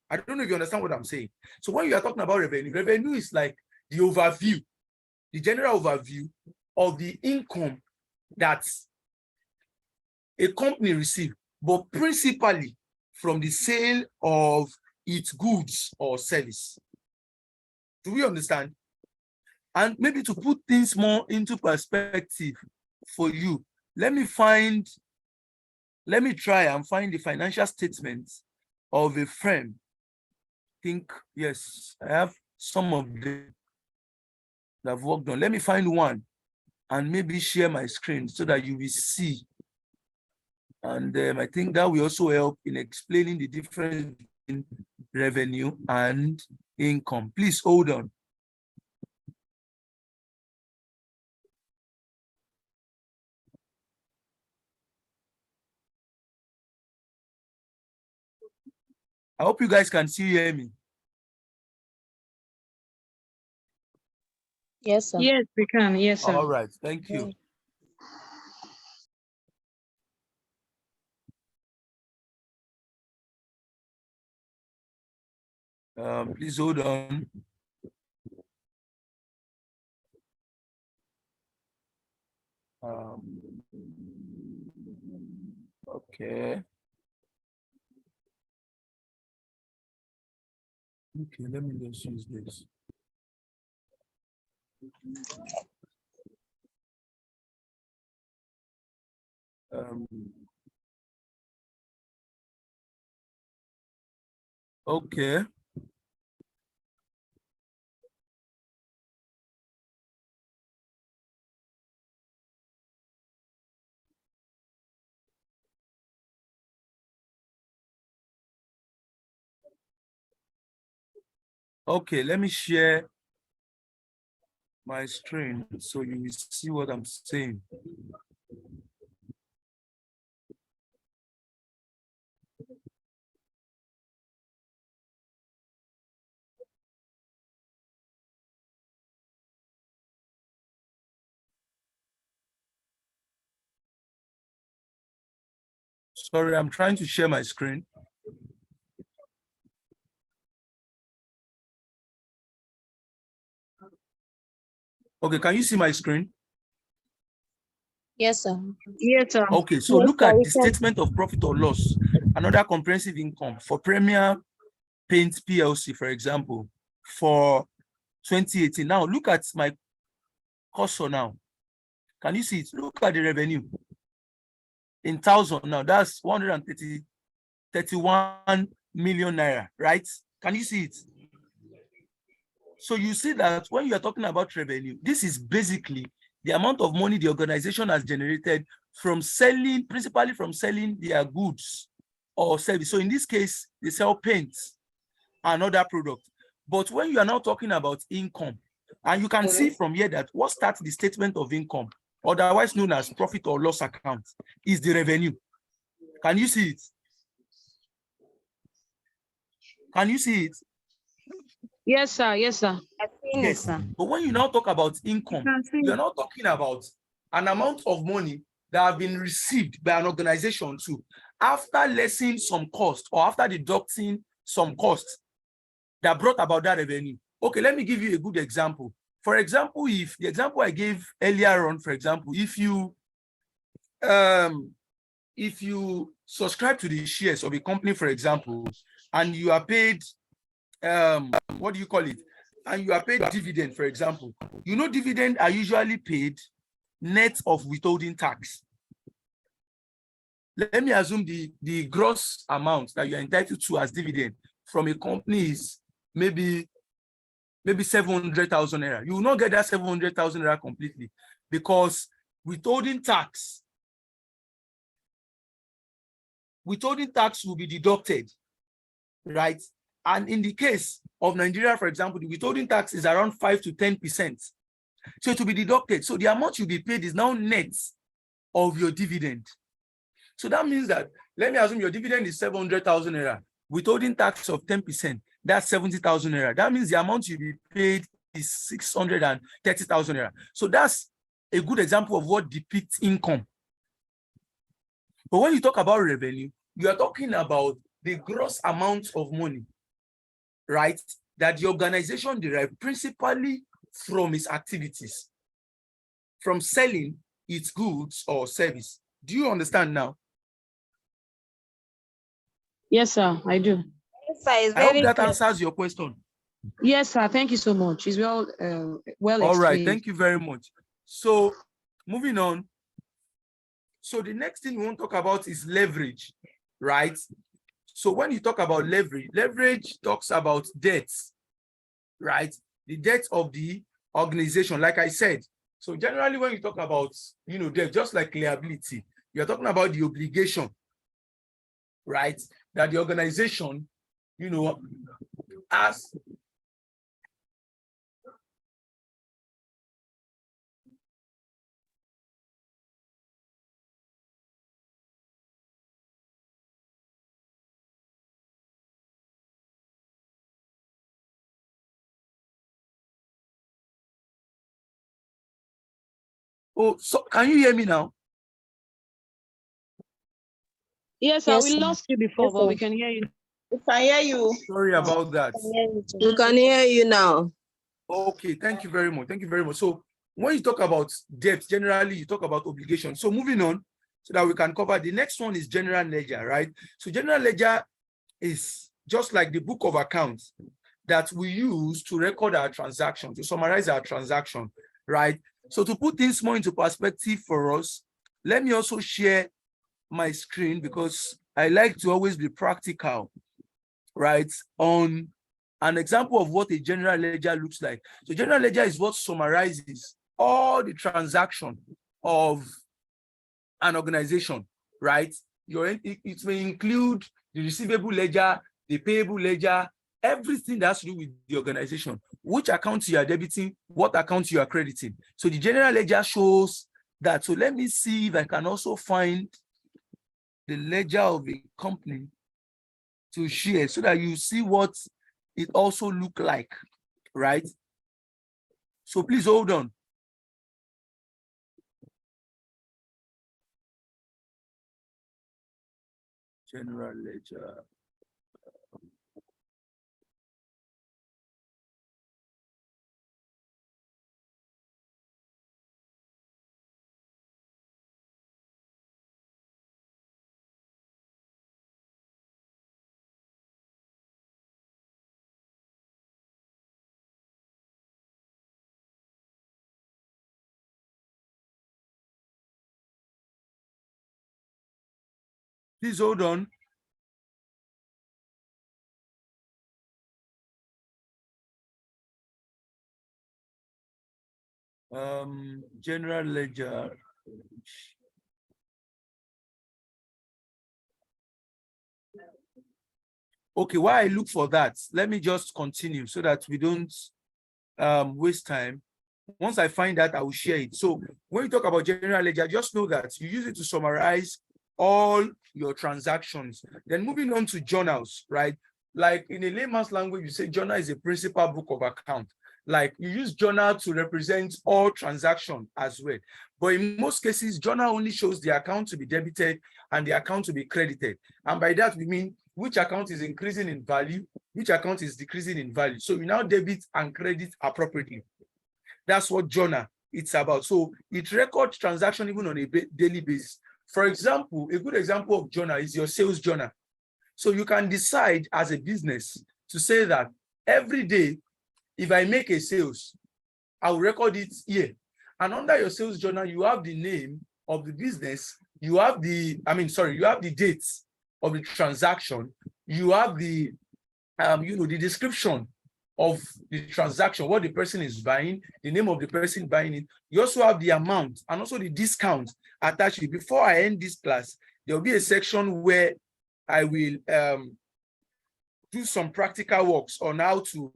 I don't know if you understand what I'm saying. So when you are talking about revenue, revenue is like the overview, the general overview of the income that a company receives, but principally from the sale of its goods or service. Do we understand? And maybe to put things more into perspective for you, let me try and find the financial statements of a firm. I think, yes, I have some of them that I've worked on. Let me find one and maybe share my screen so that you will see. And I think that will also help in explaining the difference between revenue and income. Please hold on. I hope you guys can hear me. Yes, sir. Yes, we can. Yes, sir. All right, thank you. Please hold on. Okay. Okay, let me just use this. Okay. Okay, let me share my screen so you will see what I'm saying. Sorry, I'm trying to share my screen. Okay, can you see my screen? Yes, sir. Yes, sir. Okay, so look at the statement of profit or loss, another comprehensive income for Premier Paint PLC, for example, for 2018. Now, look at my cursor now. Can you see it? Look at the revenue in thousand now. That's 131 million naira, right? Can you see it? So you see that when you are talking about revenue, this is basically the amount of money the organization has generated from selling, principally from selling their goods or service. So in this case, they sell paints and other products. But when you are now talking about income, and you can see from here that what starts the statement of income, otherwise known as profit or loss account, is the revenue. Can you see it? Can you see it? Yes, sir. Yes, sir. Yes. But when you now talk about income, you're not talking about an amount of money that have been received by an organization too, after lessening some cost or after deducting some costs that brought about that revenue. Okay, let me give you a good example. For example, if the example I gave earlier on, for example, if you subscribe to the shares of a company, for example, and you are paid, what do you call it? And you are paid dividend, for example, you know, dividend are usually paid net of withholding tax. Let me assume the gross amount that you're entitled to as dividend from a company is maybe 700,000 naira. You will not get that 700,000 naira completely because withholding tax will be deducted, right? And in the case of Nigeria, for example, the withholding tax is around 5 to 10%. So it will be deducted. So the amount you'll be paid is now net of your dividend. So that means that, let me assume your dividend is 700,000 naira, withholding tax of 10%, that's 70,000 naira. That means the amount you'll be paid is 630,000 naira. So that's a good example of what depicts income. But when you talk about revenue, you are talking about the gross amount of money, right, that the organization derives principally from its activities, from selling its goods or service. Do you understand now? Yes, sir, I do. Yes, sir. It's I hope very that clear. answers your question. Yes, sir. Thank you so much. It's well All right, explained. thank you very much. So moving on. So the next thing we want to talk about is leverage, right? So when you talk about leverage talks about debts, right? The debt of the organization, like I said. So generally when you talk about, debt, just like liability, you're talking about the obligation, right? That the organization, has. Oh, so can you hear me now? Yes, sir. Yes, We sir. lost you before, Yes, but sir. we can hear you. We can hear you. Sorry about that. We can hear you now. Okay, thank you very much. Thank you very much. So when you talk about debt, generally you talk about obligation. So moving on, so that we can cover, the next one is general ledger, right? So general ledger is just like the book of accounts that we use to record our transaction, to summarize our transaction, right? So to put things more into perspective for us, let me also share my screen, because I like to always be practical, right, on an example of what a general ledger looks like. So general ledger is what summarizes all the transaction of an organization, right? It may include the receivable ledger, the payable ledger, everything that has to do with the organization, which accounts you are debiting, what accounts you are crediting. So the general ledger shows that. So let me see if I can also find the ledger of a company to share, so that you see what it also look like, right? So please hold on. General ledger. Please hold on. General ledger. Okay, while I look for that, let me just continue so that we don't waste time. Once I find that, I will share it. So when you talk about general ledger, just know that you use it to summarize all your transactions. Then moving on to journals, right? Like in a layman's language, you say journal is a principal book of account. Like you use journal to represent all transactions as well. But in most cases, journal only shows the account to be debited and the account to be credited. And by that, we mean which account is increasing in value, which account is decreasing in value. So you now debit and credit appropriately. That's what journal it's about. So it records transaction even on a daily basis. For example, a good example of journal is your sales journal. So you can decide as a business to say that every day, if I make a sales, I will record it here. And under your sales journal, you have the name of the business, you have the, you have the dates of the transaction, you have the, the description of the transaction, what the person is buying, the name of the person buying it. You also have the amount and also the discount attached to it. Before I end this class, there will be a section where I will do some practical works on how to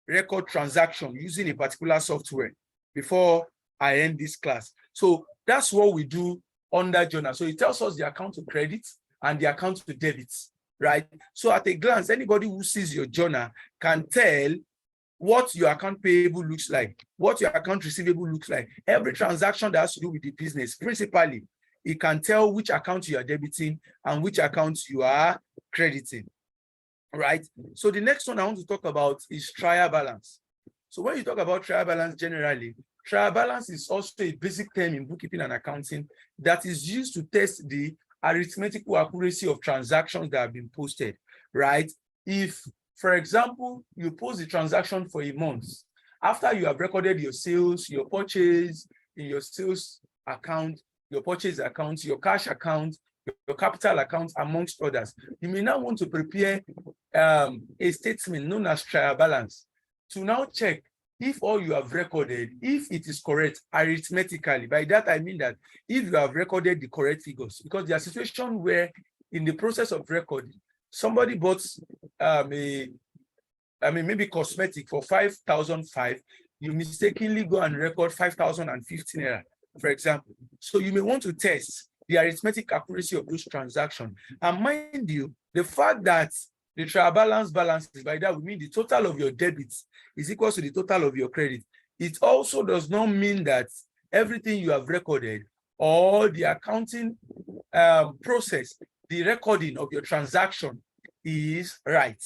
record transaction using a particular software before I end this class. So that's what we do under journal. So it tells us the account to credit and the account to debit, right? So at a glance, anybody who sees your journal can tell what your account payable looks like, what your account receivable looks like. Every transaction that has to do with the business, principally, it can tell which account you are debiting and which accounts you are crediting, right? So the next one I want to talk about is trial balance. So when you talk about trial balance generally, trial balance is also a basic term in bookkeeping and accounting that is used to test the arithmetical accuracy of transactions that have been posted, right? If, for example, you post the transaction for a month, after you have recorded your sales, your purchase in your sales account, your purchase account, your cash account, your capital account, amongst others, you may now want to prepare a statement known as trial balance to now check if all you have recorded, if it is correct arithmetically. By that, I mean that if you have recorded the correct figures, because there are situations where in the process of recording, somebody bought maybe cosmetic for 5,005, you mistakenly go and record 5,015 naira, for example. So you may want to test the arithmetic accuracy of those transactions. And mind you, the fact that the trial balance balances, by that we mean the total of your debits is equal to the total of your credit. It also does not mean that everything you have recorded or the accounting process, the recording of your transaction is right.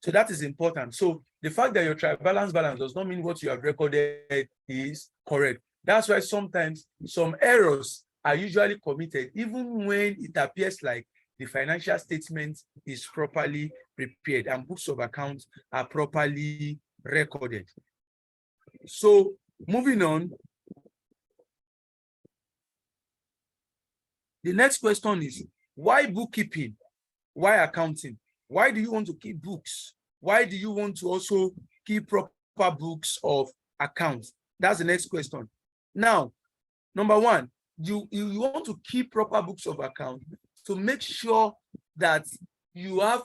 So that is important. So the fact that your trial balance does not mean what you have recorded is correct. That's why sometimes some errors are usually committed, even when it appears like the financial statement is properly prepared and books of accounts are properly recorded. So moving on, the next question is, why bookkeeping? Why accounting? Why do you want to keep books? Why do you want to also keep proper books of accounts? That's the next question. Now, number one, you want to keep proper books of account to make sure that you have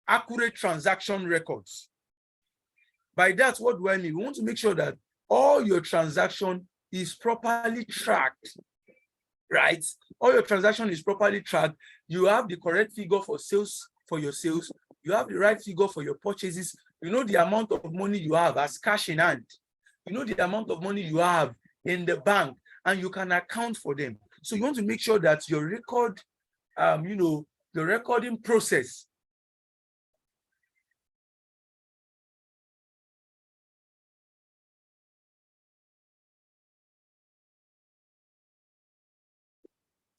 accurate transaction records. By that, what do I mean? We want to make sure that all your transaction is properly tracked, right? All your transaction is properly tracked. You have the correct figure for sales, for your sales. You have the right figure for your purchases. You know the amount of money you have as cash in hand. You know the amount of money you have in the bank, and you can account for them. So you want to make sure that your record, your recording process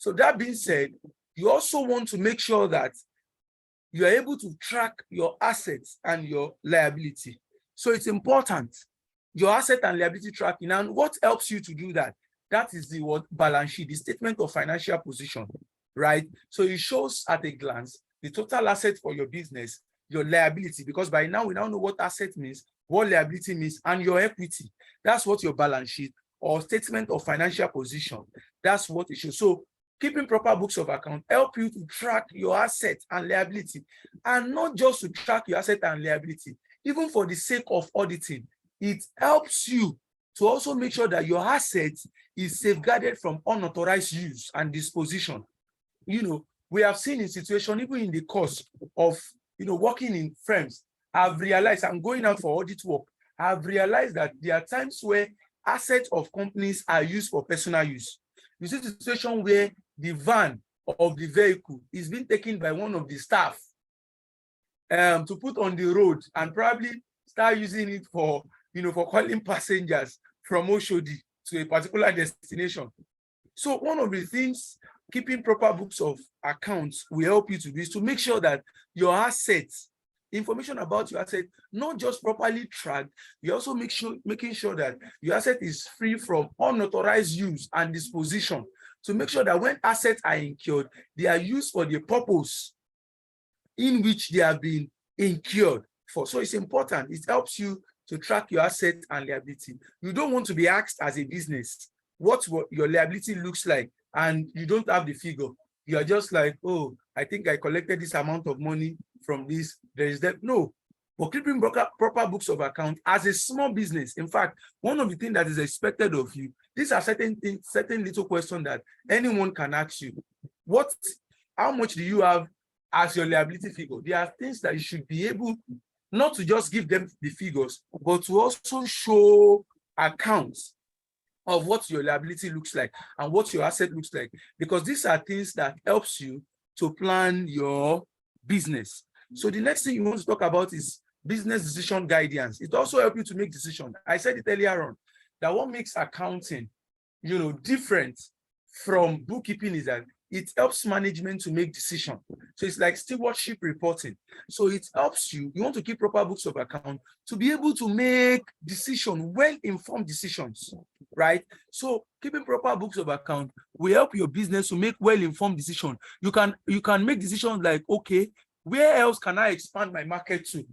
So that being said, you also want to make sure that you are able to track your assets and your liability. So it's important, your asset and liability tracking. And what helps you to do that? That is the word balance sheet, the statement of financial position, right? So it shows at a glance the total asset for your business, your liability, because by now we now know what asset means, what liability means, and your equity. That's what your balance sheet or statement of financial position, that's what it shows. So keeping proper books of account help you to track your asset and liability, and not just to track your asset and liability, even for the sake of auditing. It helps you to also make sure that your asset is safeguarded from unauthorized use and disposition. We have seen in situation, even in the course of working in firms, I've realized, I'm going out for audit work, I've realized that there are times where assets of companies are used for personal use. You see the situation where the van of the vehicle is being taken by one of the staff to put on the road and probably start using it for calling passengers from Oshodi to a particular destination. So one of the things keeping proper books of accounts will help you to do is to make sure that your assets, information about your asset, not just properly tracked, you also making sure that your asset is free from unauthorized use and disposition, to make sure that when assets are incurred, they are used for the purpose in which they have been incurred for. So it's important. It helps you to track your asset and liability. You don't want to be asked as a business what your liability looks like and you don't have the figure. You are just like, oh, I think I collected this amount of money from this. There is that. No. But keeping proper books of account as a small business, in fact, one of the things that is expected of you, these are certain things, certain little questions that anyone can ask you. How much do you have as your liability figure? There are things that you should be able not to just give them the figures, but to also show accounts of what your liability looks like and what your asset looks like, because these are things that helps you to plan your business. So the next thing you want to talk about is business decision guidance. It also helps you to make decisions. I said it earlier on that what makes accounting, different from bookkeeping is that it helps management to make decisions. So it's like stewardship reporting. So it helps you want to keep proper books of account to be able to make decisions, well-informed decisions, right? So keeping proper books of account will help your business to make well-informed decisions. You can make decisions like, okay, where else can I expand my market to?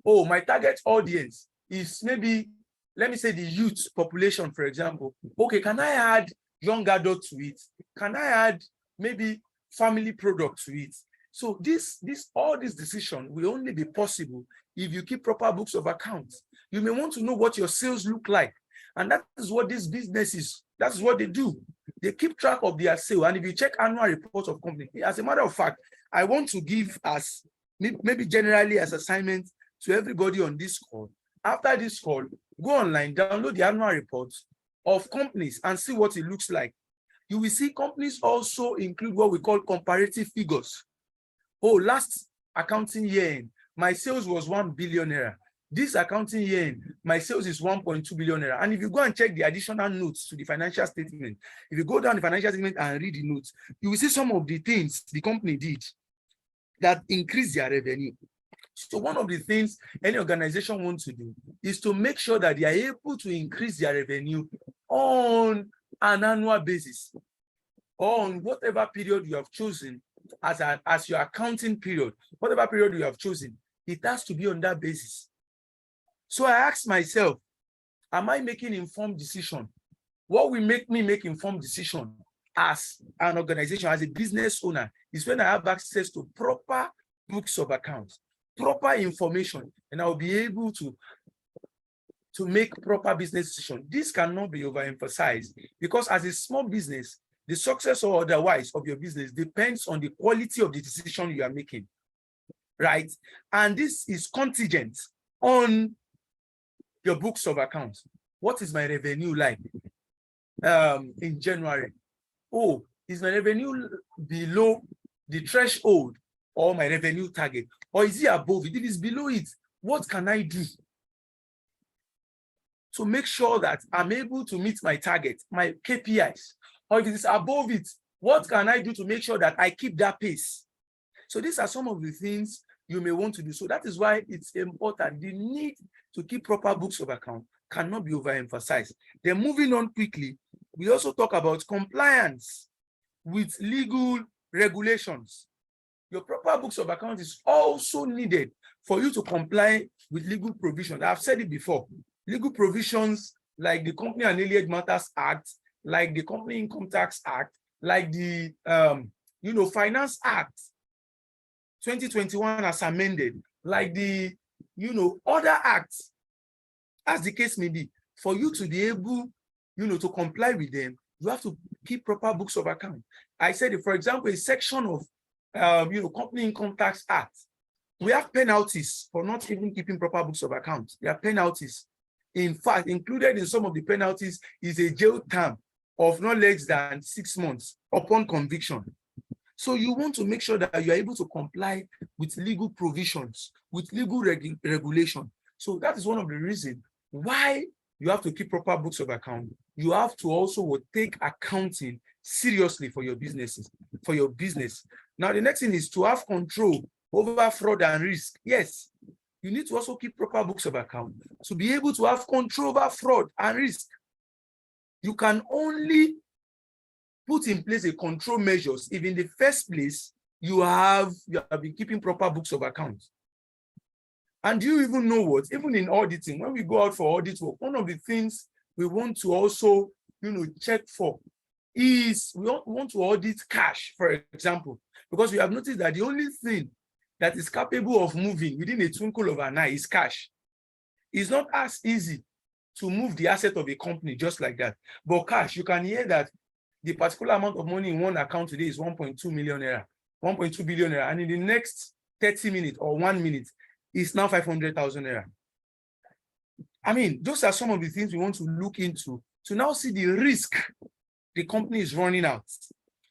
Oh, my target audience is maybe, let me say the youth population, for example. Okay, can I add young adult to it? Can I add maybe family product to it? So all these decisions will only be possible if you keep proper books of accounts. You may want to know what your sales look like. And that is what this business is. That's what they do. They keep track of their sale. And if you check annual reports of company, as a matter of fact, I want to give as maybe generally as assignment to everybody on this call. After this call, go online, download the annual reports of companies and see what it looks like. You will see companies also include what we call comparative figures. Oh, last accounting year, my sales was 1 billion naira. This accounting year, my sales is 1.2 billion naira. And if you go and check the additional notes to the financial statement, if you go down the financial statement and read the notes, you will see some of the things the company did that increase their revenue. So one of the things any organization wants to do is to make sure that they are able to increase their revenue on an annual basis, or on whatever period you have chosen as your accounting period, whatever period you have chosen, it has to be on that basis. So I asked myself, am I making informed decision? What will make me make informed decision as an organization, as a business owner, is when I have access to proper books of accounts, proper information, and I'll be able to make proper business decision. This cannot be overemphasized, because as a small business, the success or otherwise of your business depends on the quality of the decision you are making, right? And this is contingent on your books of accounts. What is my revenue like in January? Oh, is my revenue below the threshold or my revenue target? Or is it above it? If it's below it, what can I do to make sure that I'm able to meet my target, my KPIs? Or if it is above it, what can I do to make sure that I keep that pace? So these are some of the things you may want to do. So that is why it's important. The need to keep proper books of account cannot be overemphasized. Then moving on quickly, we also talk about compliance with legal regulations. Your proper books of account is also needed for you to comply with legal provisions. I've said it before. Legal provisions like the Company and Allied Matters Act, like the Company Income Tax Act, like the Finance Act 2021 as amended, like the other acts, as the case may be. For you to be able to comply with them, you have to keep proper books of account. I said, for example, a section of Company Income Tax Act, we have penalties for not even keeping proper books of account. There are penalties. In fact, included in some of the penalties is a jail term of not less than 6 months upon conviction. So you want to make sure that you are able to comply with legal provisions, with legal regulation. So that is one of the reasons why you have to keep proper books of account. You have to also take accounting seriously for your businesses, for your business. Now, the next thing is to have control over fraud and risk. Yes, you need to also keep proper books of account to be able to have control over fraud and risk. You can only put in place a control measures if in the first place you have been keeping proper books of account. And do you even know what? Even in auditing, when we go out for audit work, one of the things we want to also check for is we want to audit cash, for example, because we have noticed that the only thing that is capable of moving within a twinkle of an eye is cash. It's not as easy to move the asset of a company just like that. But cash, you can hear that the particular amount of money in one account today is 1.2 million naira, 1.2 billion naira, and in the next 30 minutes or 1 minute, it's now 500,000 naira. I mean, those are some of the things we want to look into to now see the risk the company is running out.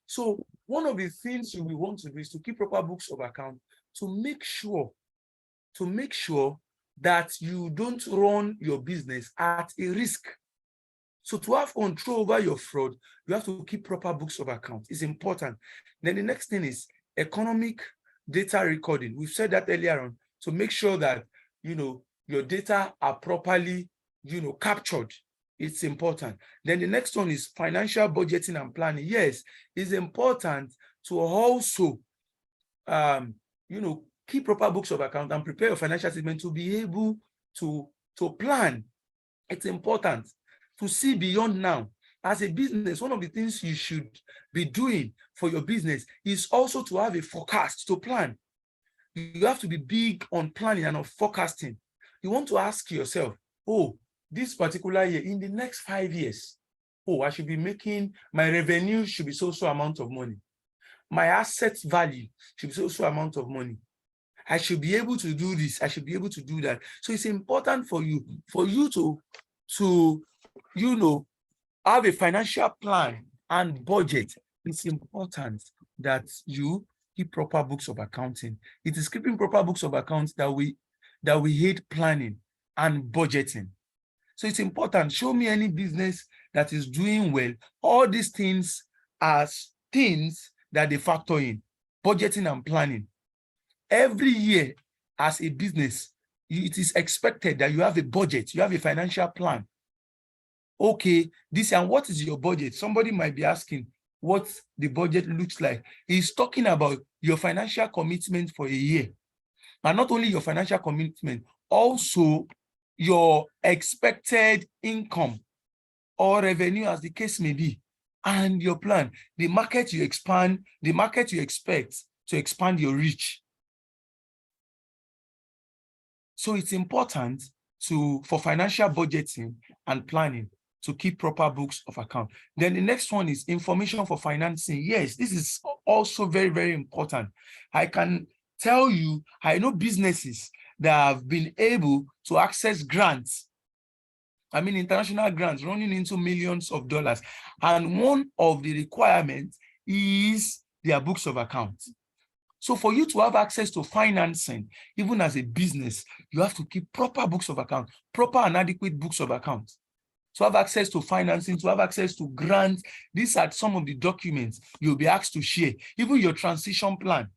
So one of the things we want to do is to keep proper books of account to make sure that you don't run your business at a risk. So to have control over your fraud, you have to keep proper books of account. It's important. Then the next thing is economic data recording. We've said that earlier on, to make sure that your data are properly captured. It's important. Then the next one is financial budgeting and planning. Yes, it's important to also keep proper books of account and prepare your financial statement to be able to plan. It's important to see beyond now. As a business, one of the things you should be doing for your business is also to have a forecast, to plan. You have to be big on planning and on forecasting. You want to ask yourself, oh, this particular year, in the next 5 years, oh, I should be making, my revenue should be so amount of money. My asset value should be so amount of money. I should be able to do this. I should be able to do that. So it's important for you to have a financial plan and budget. It's important that you keep proper books of accounting. It is keeping proper books of accounts that we hate planning and budgeting. So it's important. Show me any business that is doing well. All these things are things that they factor in, budgeting and planning. Every year as a business, it is expected that you have a budget, you have a financial plan. Okay, and what is your budget? Somebody might be asking what the budget looks like. He's talking about your financial commitment for a year. And not only your financial commitment, also your expected income or revenue, as the case may be, and your plan, the market you expect to expand your reach. So it's important for financial budgeting and planning to keep proper books of account. Then the next one is information for financing. Yes, this is also very, very important. I can tell you, I know businesses that have been able to access grants. I mean, international grants running into millions of dollars. And one of the requirements is their books of account. So for you to have access to financing, even as a business, you have to keep proper books of account, proper and adequate books of account. To have access to financing, to have access to grants, these are some of the documents you'll be asked to share. Even your transition plan.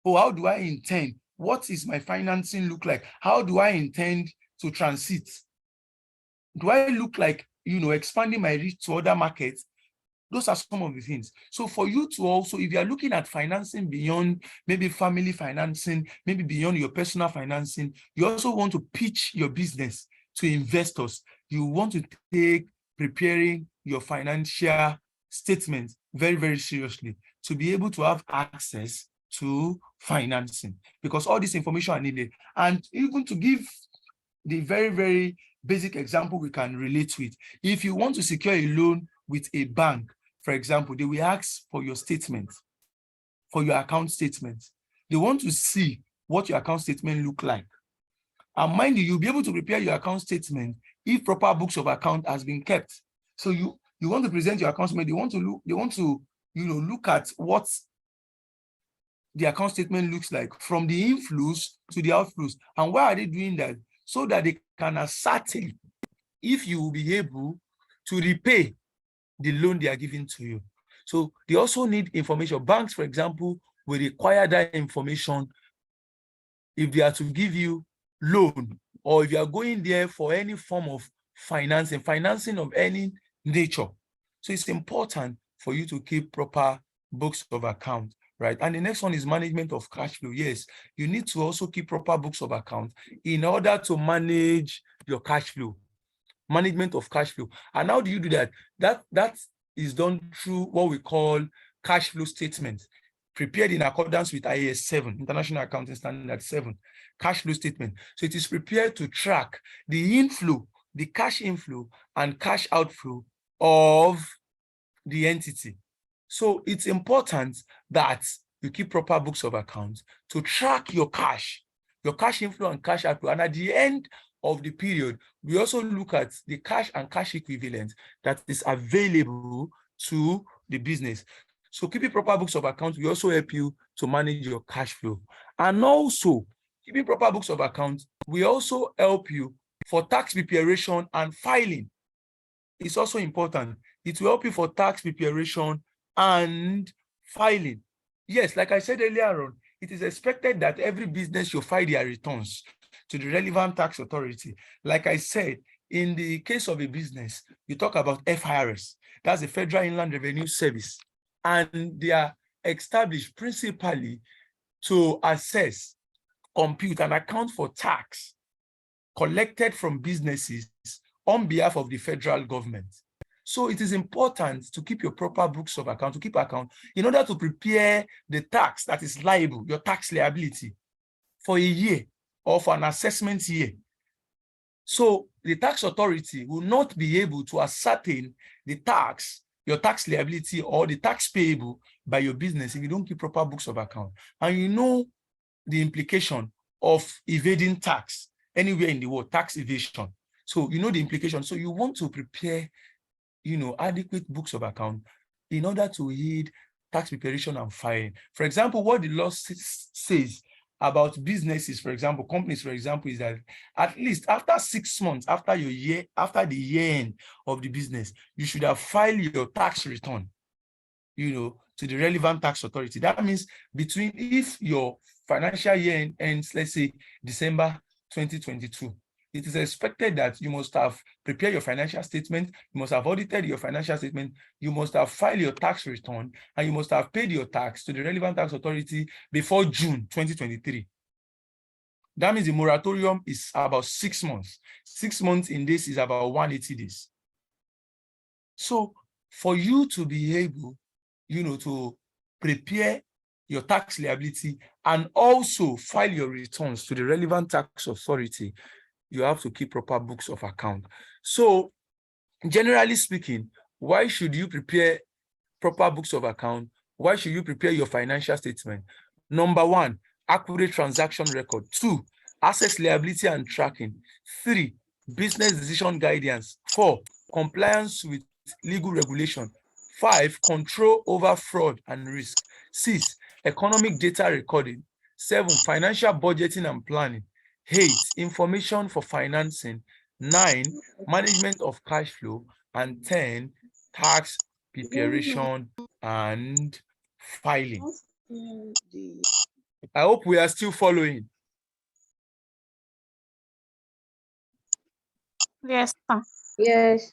Oh, how do I intend? What is my financing look like? How do I intend to transit? Do I look like, expanding my reach to other markets? Those are some of the things. So for you to also, if you are looking at financing beyond maybe family financing, maybe beyond your personal financing, you also want to pitch your business to investors. You want to take preparing your financial statements very, very seriously to be able to have access to financing, because all this information are needed. And even to give the very, very basic example we can relate with, if you want to secure a loan with a bank, for example, they will ask for your statement, for your account statement. They want to see what your account statement look like. And mind you, you'll be able to prepare your account statement if proper books of account has been kept. So you want to present your account statement, they want to look at what the account statement looks like, from the inflows to the outflows. And why are they doing that? So that they can ascertain if you will be able to repay the loan they are giving to you. So they also need information. Banks, for example, will require that information if they are to give you loan, or if you are going there for any form of financing of any nature. So it's important for you to keep proper books of account, right? And the next one is management of cash flow. Yes, you need to also keep proper books of account in order to manage your cash flow. Management of cash flow. And how do you do that? That is done through what we call cash flow statements, prepared in accordance with IAS 7, International Accounting Standard 7, cash flow statement. So it is prepared to track the inflow, the cash inflow and cash outflow of the entity. So it's important that you keep proper books of accounts to track your cash inflow and cash outflow. And at the end of the period, we also look at the cash and cash equivalent that is available to the business. So keeping proper books of accounts will also help you to manage your cash flow. And also, keeping proper books of accounts will also help you for tax preparation and filing. It's also important. It will help you for tax preparation and filing. Yes, like I said earlier on, it is expected that every business should file their returns to the relevant tax authority. Like I said, in the case of a business, you talk about FIRS, that's the Federal Inland Revenue Service, and they are established principally to assess, compute, and account for tax collected from businesses on behalf of the federal government. So it is important to keep your proper books of account, to keep account, in order to prepare the tax that is liable, your tax liability, for a year or for an assessment year. So the tax authority will not be able to ascertain the tax, your tax liability or the tax payable by your business if you don't keep proper books of account. And you know the implication of evading tax anywhere in the world, tax evasion. So you know the implication. So you want to prepare, adequate books of account in order to aid tax preparation and filing. For example, what the law says about businesses, for example, companies, for example, is that at least after 6 months, after the year end of the business, you should have filed your tax return, to the relevant tax authority. That means if your financial year ends, let's say December 2022, it is expected that you must have prepared your financial statement, you must have audited your financial statement, you must have filed your tax return, and you must have paid your tax to the relevant tax authority before June 2023. That means the moratorium is about 6 months. 6 months in this is about 180 days. So for you to be able, to prepare your tax liability and also file your returns to the relevant tax authority, you have to keep proper books of account. So generally speaking, why should you prepare proper books of account? Why should you prepare your financial statement? Number 1, accurate transaction record. 2, assets liability and tracking. 3, business decision guidance. 4, compliance with legal regulation. 5, control over fraud and risk. 6, economic data recording. 7, financial budgeting and planning. 8, information for financing. 9, management of cash flow. And 10, tax preparation and filing. I hope we are still following. Yes, sir. Yes.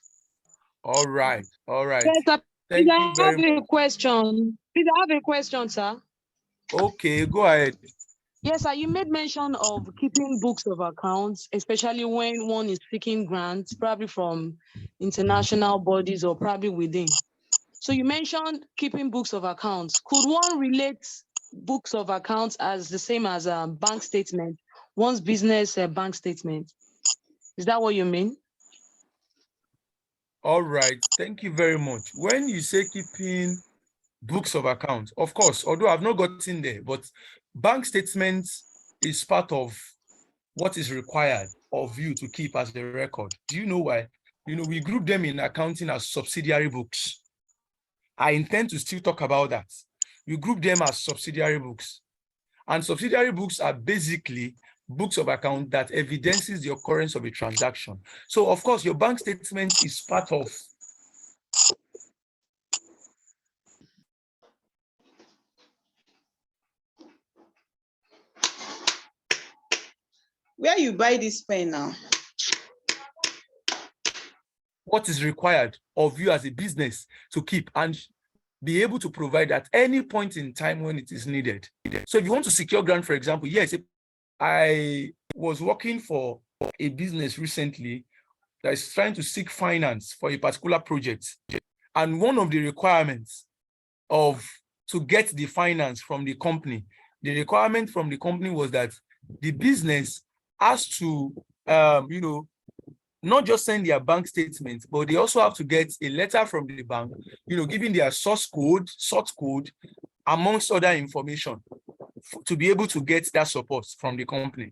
All right. Yes, sir. Thank I you very have a much. question. Please, I have a question, sir. Okay, go ahead. Yes, sir. You made mention of keeping books of accounts, especially when one is seeking grants, probably from international bodies or probably within. So you mentioned keeping books of accounts. Could one relate books of accounts as the same as a bank statement, one's business bank statement? Is that what you mean? All right. Thank you very much. When you say keeping books of accounts, of course, although I've not gotten there, but bank statements is part of what is required of you to keep as a record. Do you know why? We group them in accounting as subsidiary books. I intend to still talk about that. We group them as subsidiary books. And subsidiary books are basically books of account that evidences the occurrence of a transaction. So, of course, your bank statement is part of. Where you buy this pen now? What is required of you as a business to keep and be able to provide at any point in time when it is needed. So if you want to secure grant, for example, yes, I was working for a business recently that is trying to seek finance for a particular project. And one of the requirements to get the finance from the company, the requirement from the company was that the business has to, not just send their bank statements, but they also have to get a letter from the bank, giving their source code, amongst other information to be able to get that support from the company.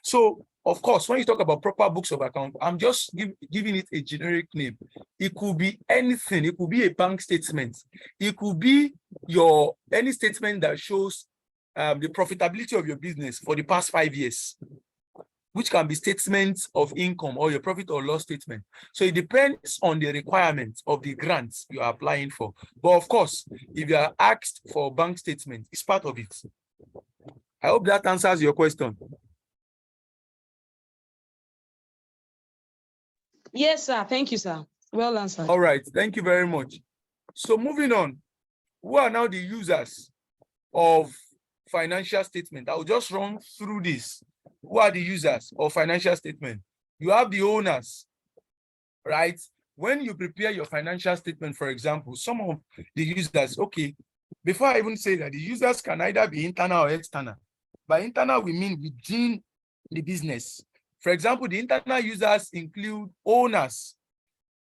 So, of course, when you talk about proper books of account, I'm just giving it a generic name. It could be anything. It could be a bank statement. It could be any statement that shows the profitability of your business for the past 5 years, which can be statements of income or your profit or loss statement. So it depends on the requirements of the grants you are applying for. But of course, if you are asked for bank statement, it's part of it. I hope that answers your question. Yes, sir. Thank you, sir. Well answered. All right. Thank you very much. So moving on, who are now the users of financial statement? I will just run through this. Who are the users of financial statement? You have the owners, right? When you prepare your financial statement, for example, some of the users, okay, before I even say that, the users can either be internal or external. By internal, we mean within the business. For example, the internal users include owners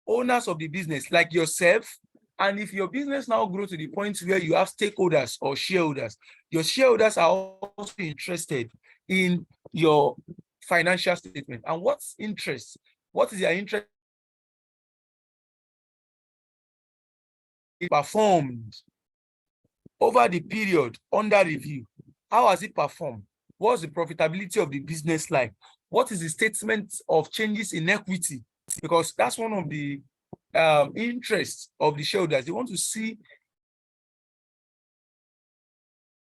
of the business, like yourself. And if your business now grows to the point where you have stakeholders or shareholders, your shareholders are also interested in your financial statement. And what's interest? What is their interest? Performed. over the period under review, how has it performed? What's the profitability of the business like? What is the statement of changes in equity? Because that's one of the interests of the shareholders. They want to see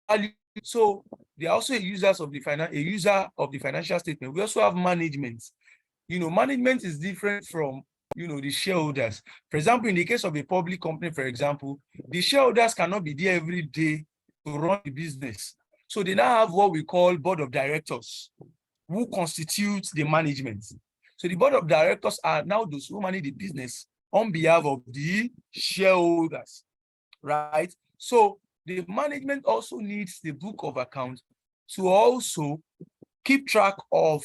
value. So they are also a user of the financial statement. We also have management. Management is different from the shareholders. For example, in the case of a public company, for example, the shareholders cannot be there every day to run the business. So they now have what we call board of directors who constitute the management. So the board of directors are now those who manage the business on behalf of the shareholders, right? So the management also needs the book of accounts to also keep track of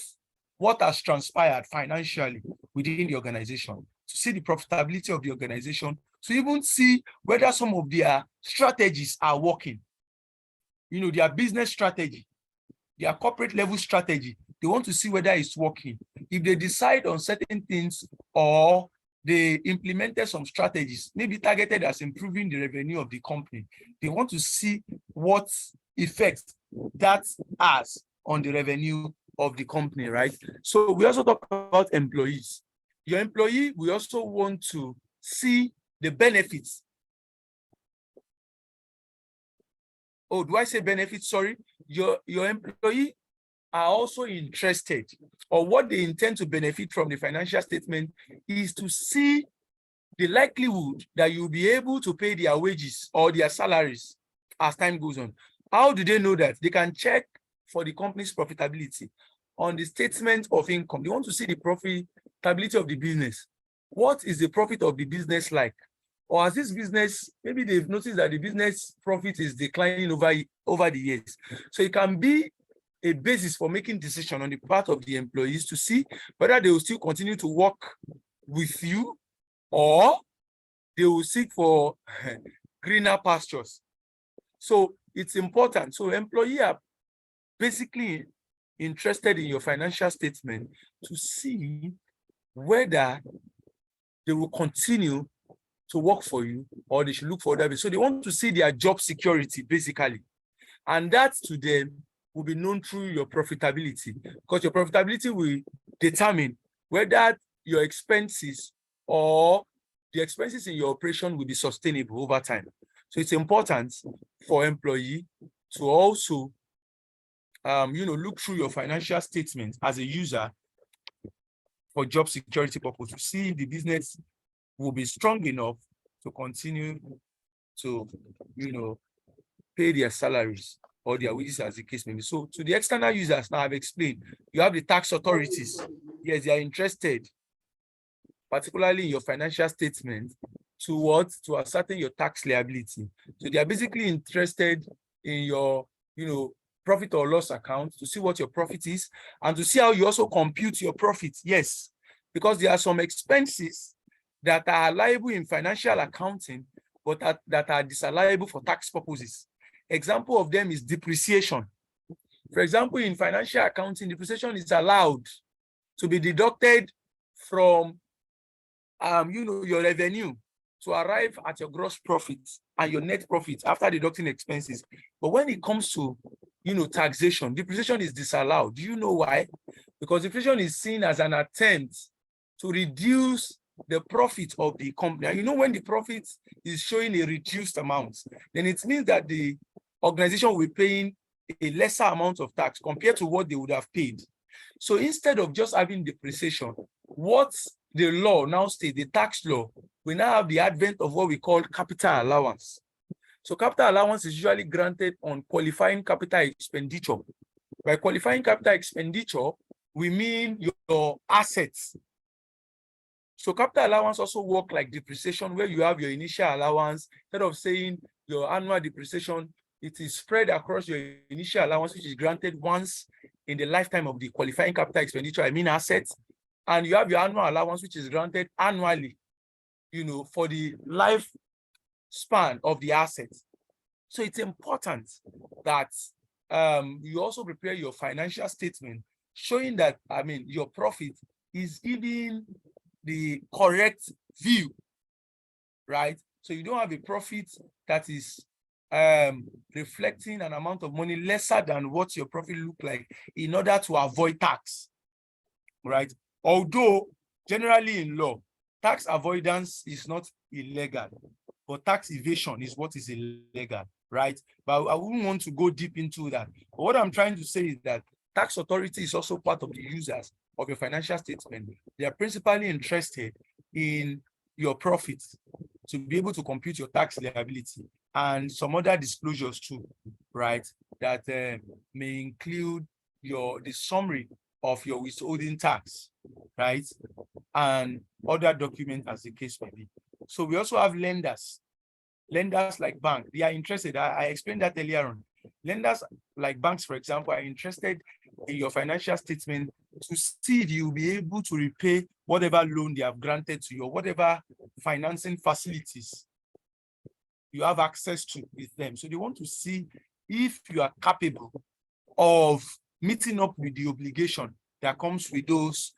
what has transpired financially within the organization, to see the profitability of the organization, to even see whether some of their strategies are working. Their business strategy, their corporate level strategy, they want to see whether it's working. If they decide on certain things or they implemented some strategies, maybe targeted as improving the revenue of the company, they want to see what effect that has on the revenue of the company, right? So we also talk about employees. Your employee, we also want to see the benefits. Oh, do I say benefits? Sorry. Your employee are also interested, or what they intend to benefit from the financial statement is to see the likelihood that you'll be able to pay their wages or their salaries as time goes on. How do they know that? They can check for the company's profitability on the statement of income. They want to see the profitability of the business. What is the profit of the business like? Or has this business, maybe they've noticed that the business profit is declining over the years. So it can be a basis for making decision on the part of the employees to see whether they will still continue to work with you or they will seek for greener pastures. So it's important. So employees are basically interested in your financial statement to see whether they will continue to work for you or they should look for other. So they want to see their job security, basically. And that to them will be known through your profitability, because your profitability will determine whether your expenses or the expenses in your operation will be sustainable over time. So it's important for employee to also look through your financial statement as a user for job security purpose, to see if the business will be strong enough to continue to, pay their salaries or their wages as the case may be. So to the external users, now I've explained, you have the tax authorities. Yes, they are interested, particularly in your financial statement, to ascertain your tax liability. So they are basically interested in your, profit or loss account to see what your profit is and to see how you also compute your profit. Yes, because there are some expenses that are liable in financial accounting, but that are disallowable for tax purposes. Example of them is depreciation. For example, in financial accounting, depreciation is allowed to be deducted from your revenue to arrive at your gross profit and your net profit after deducting expenses. But when it comes to taxation, depreciation is disallowed. Do you know why? Because depreciation is seen as an attempt to reduce the profit of the company. And when the profit is showing a reduced amount, then it means that the organization will be paying a lesser amount of tax compared to what they would have paid. So instead of just having depreciation, what the law now states, the tax law, we now have the advent of what we call capital allowance. So capital allowance is usually granted on qualifying capital expenditure. By qualifying capital expenditure, we mean your assets. So capital allowance also work like depreciation, where you have your initial allowance. Instead of saying your annual depreciation, it is spread across your initial allowance, which is granted once in the lifetime of the qualifying capital expenditure, I mean assets. And you have your annual allowance, which is granted annually, for the lifespan of the assets. So it's important that you also prepare your financial statement showing that, your profit is giving the correct view, right? So you don't have a profit that is reflecting an amount of money lesser than what your profit look like in order to avoid tax, right? Although generally in law, tax avoidance is not illegal, but tax evasion is what is illegal, right? But I wouldn't want to go deep into that. But what I'm trying to say is that tax authority is also part of the users of your financial statement. They are principally interested in your profits to be able to compute your tax liability and some other disclosures too, right? That may include the summary of your withholding tax, right? And other documents as the case may be. So we also have lenders like banks. They are interested. I explained that earlier on. Lenders like banks, for example, are interested in your financial statement to see if you'll be able to repay whatever loan they have granted to you or whatever financing facilities you have access to with them. So they want to see if you are capable of meeting up with the obligation that comes with those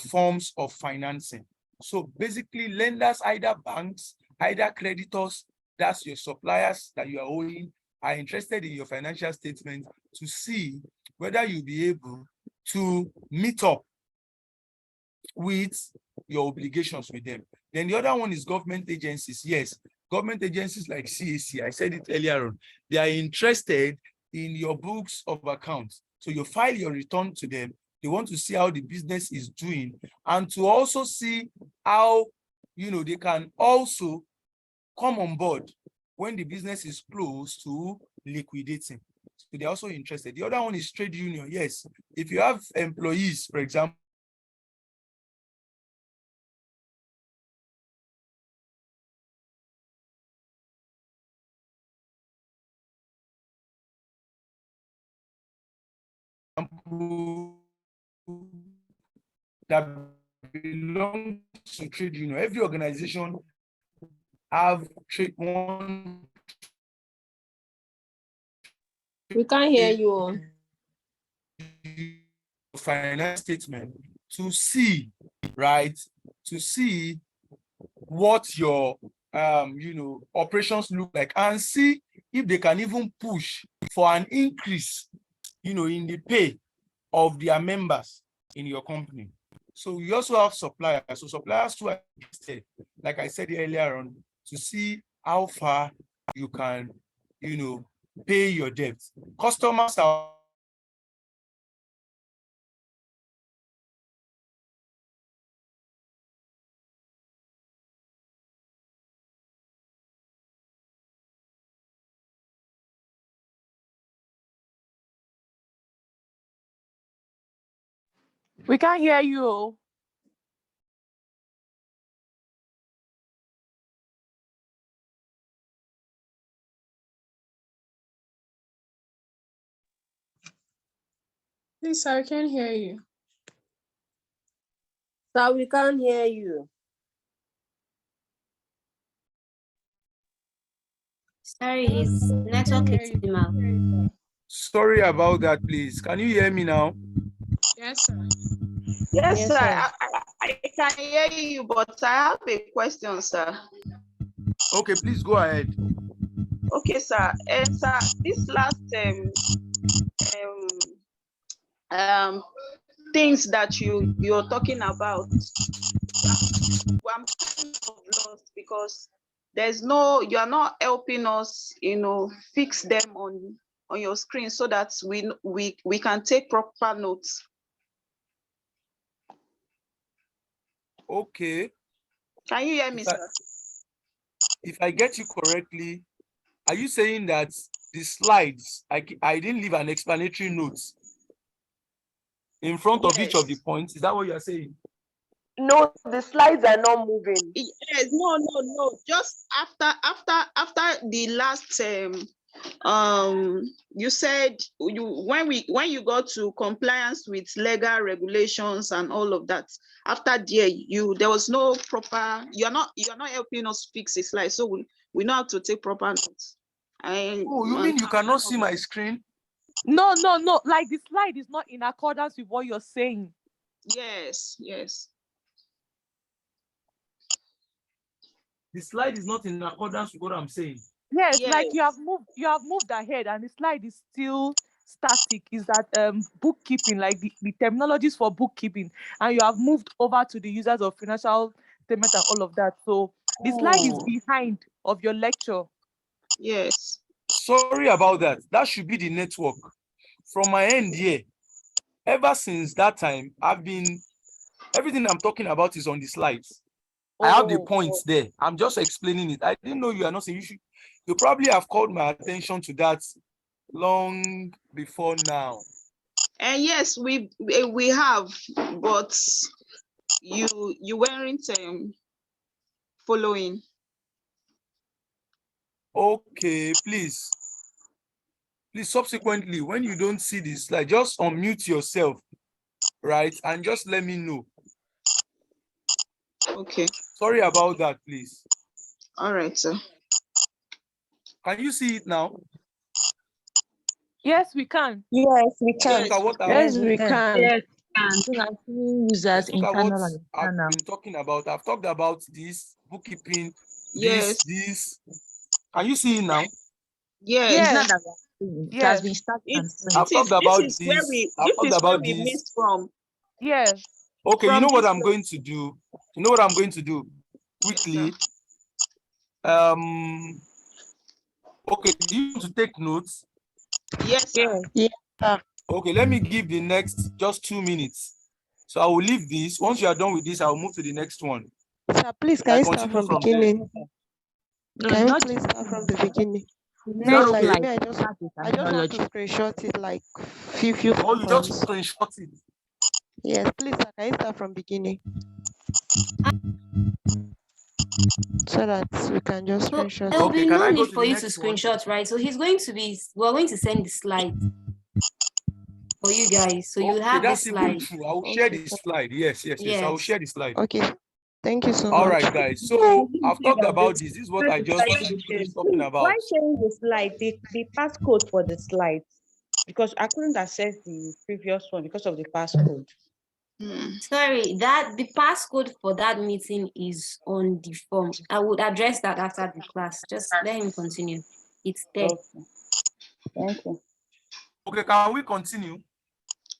forms of financing. So basically, lenders, either banks, either creditors, that's your suppliers that you are owing, are interested in your financial statement to see whether you'll be able to meet up with your obligations with them. Then the other one is government agencies. Yes, government agencies like CAC, I said it earlier on, they are interested in your books of accounts. So you file your return to them. They want to see how the business is doing and to also see how, they can also come on board when the business is close to liquidating. So they're also interested. The other one is trade union. Yes, if you have employees, for example, that belong to trade union. Every organization have trade one. We can't hear you. Finance statement to see, right? To see what your operations look like and see if they can even push for an increase, in the pay of their members in your company. So you also have suppliers. So suppliers too are interested, like I said earlier on, to see how far you can, pay your debt. Customers are We can't hear you. Please, sir, I can't hear you. Sir, we can't hear you. Sorry, his network kicked him out. sorry about that, please. Can you hear me now? Yes, sir. Yes, Yes, sir. sir. I can hear you, but I have a question, sir. Okay, please go ahead. Okay, sir. Sir, this last things that you're talking about, I'm kind of lost because you are not helping us, fix them on your screen so that we can take proper notes. Okay. Can you hear me, sir? If I get you correctly, are you saying that the slides, I didn't leave an explanatory note in front of each of the points? Is that what you are saying? No, the slides are not moving. Yes, no. Just after the last you said when you got to compliance with legal regulations and all of that, after there was no proper, you're not helping us fix a slide, so we know how to take proper notes. Oh, you mean you cannot see my screen? No. Like the slide is not in accordance with what you're saying. Yes. The slide is not in accordance with what I'm saying. Yes, like Yes. you have moved ahead and the slide is still static. Is that bookkeeping, like the terminologies for bookkeeping, and you have moved over to the users of financial statement and all of that. So the slide is Oh, behind of your lecture. Yes. sorry about that. That should be the network. From my end here, ever since that time, everything I'm talking about is on the slides. I have the Oh, points there. I'm just explaining it. I didn't know you are not saying you probably have called my attention to that long before now. And yes, we have, but you weren't following. Okay, please subsequently, when you don't see this slide, just unmute yourself, right? And just let me know. Okay. Sorry about that, please. All right, sir. Can you see it now? yes, we can. Yes, we can. Look at what Yes, we can. Yes, and so that users Let's look at what internal and I've external. been talking about. I've talked about this bookkeeping, Yes. this. Can you see it now? Yes. It's Yes, not that we're seeing. It has yes, been started and It's stopped. I've talked about this is where this. I've talked about this. missed from. yes. Okay, you From know what this I'm going to do? You know what I'm going to do? Quickly. Okay, do you want to take notes? Yes, sir. Yeah. Okay, let me give the next just 2 minutes. So I will leave this. Once you are done with this, I'll move to the next one. Sir, please, I can you start continue from from there. beginning? No, Can it's you not please start from the beginning? Is that Because next like okay? slide. me, Start with I just want to terminology. screenshot it like few Or you just seconds. screenshot it. Yes, please, sir, can you start from beginning so that we can just So screenshot there will it? Okay, be can no I go need to for the you to next one? screenshot, right? So we're going to send the slides for you guys. So you Okay, have that's this even slide. true. I will share Okay, the sir. slide. Yes. I will Yes. share the slide. Okay, thank you so All much. right, guys. So I've talked about this. This is what I just finished talking Why about. sharing the slide, the passcode for the slides? Because I couldn't access the previous one because of the passcode. Sorry, that the passcode for that meeting is on the form. I would address that after the class. Just let him continue. It's there. Okay. Thank you. Okay, can we continue?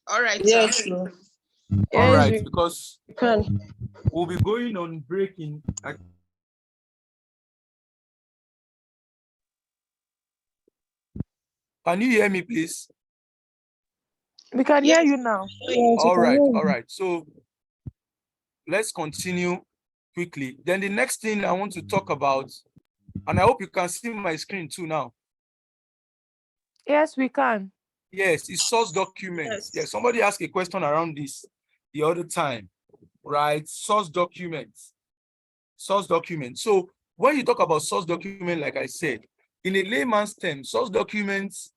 All right, Yes, sir. sir. All Yes, right, we because can. we'll be going on breaking. Can you hear me, please? We can hear you now. Yes, we All can right, hear all you. right. So let's continue quickly. Then the next thing I want to talk about, and I hope you can see my screen too now. Yes, we can. Yes, it's source documents. Yes, somebody asked a question around this the other time, right? Source documents. Source documents. So when you talk about source document, like I said, in a layman's term, source documents,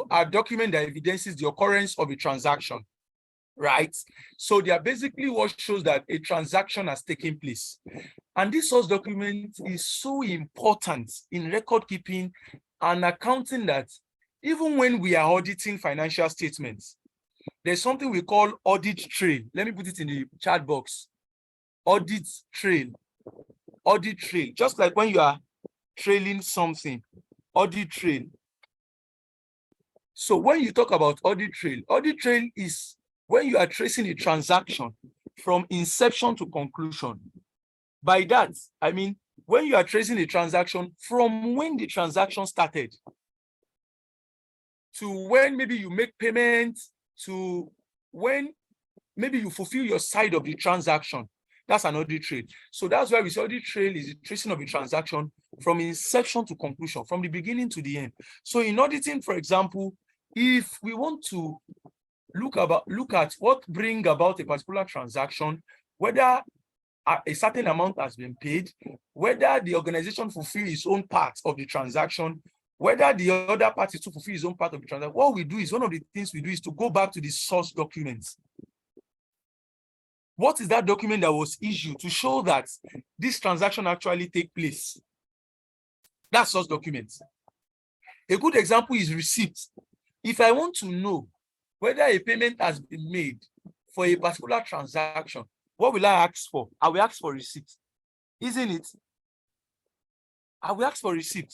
are document that evidences the occurrence of a transaction, right? So they are basically what shows that a transaction has taken place. And this source document is so important in record keeping and accounting that even when we are auditing financial statements, there's something we call audit trail. Let me put it in the chat box. Audit trail. Audit trail. Just like when you are trailing something, audit trail. So when you talk about audit trail is when you are tracing a transaction from inception to conclusion. By that, I mean, when you are tracing a transaction from when the transaction started to when maybe you make payment to when maybe you fulfill your side of the transaction, that's an audit trail. So that's why we say audit trail is the tracing of a transaction from inception to conclusion, from the beginning to the end. So in auditing, for example, if we want to look at what bring about a particular transaction, whether a certain amount has been paid, whether the organization fulfill its own part of the transaction, whether the other party to fulfill its own part of the transaction, what we do is, one of the things we do is to go back to the source documents. What is that document that was issued to show that this transaction actually take place? That's source documents. A good example is receipt. If I want to know whether a payment has been made for a particular transaction, what will I ask for? I will ask for receipt, isn't it? I will ask for receipt.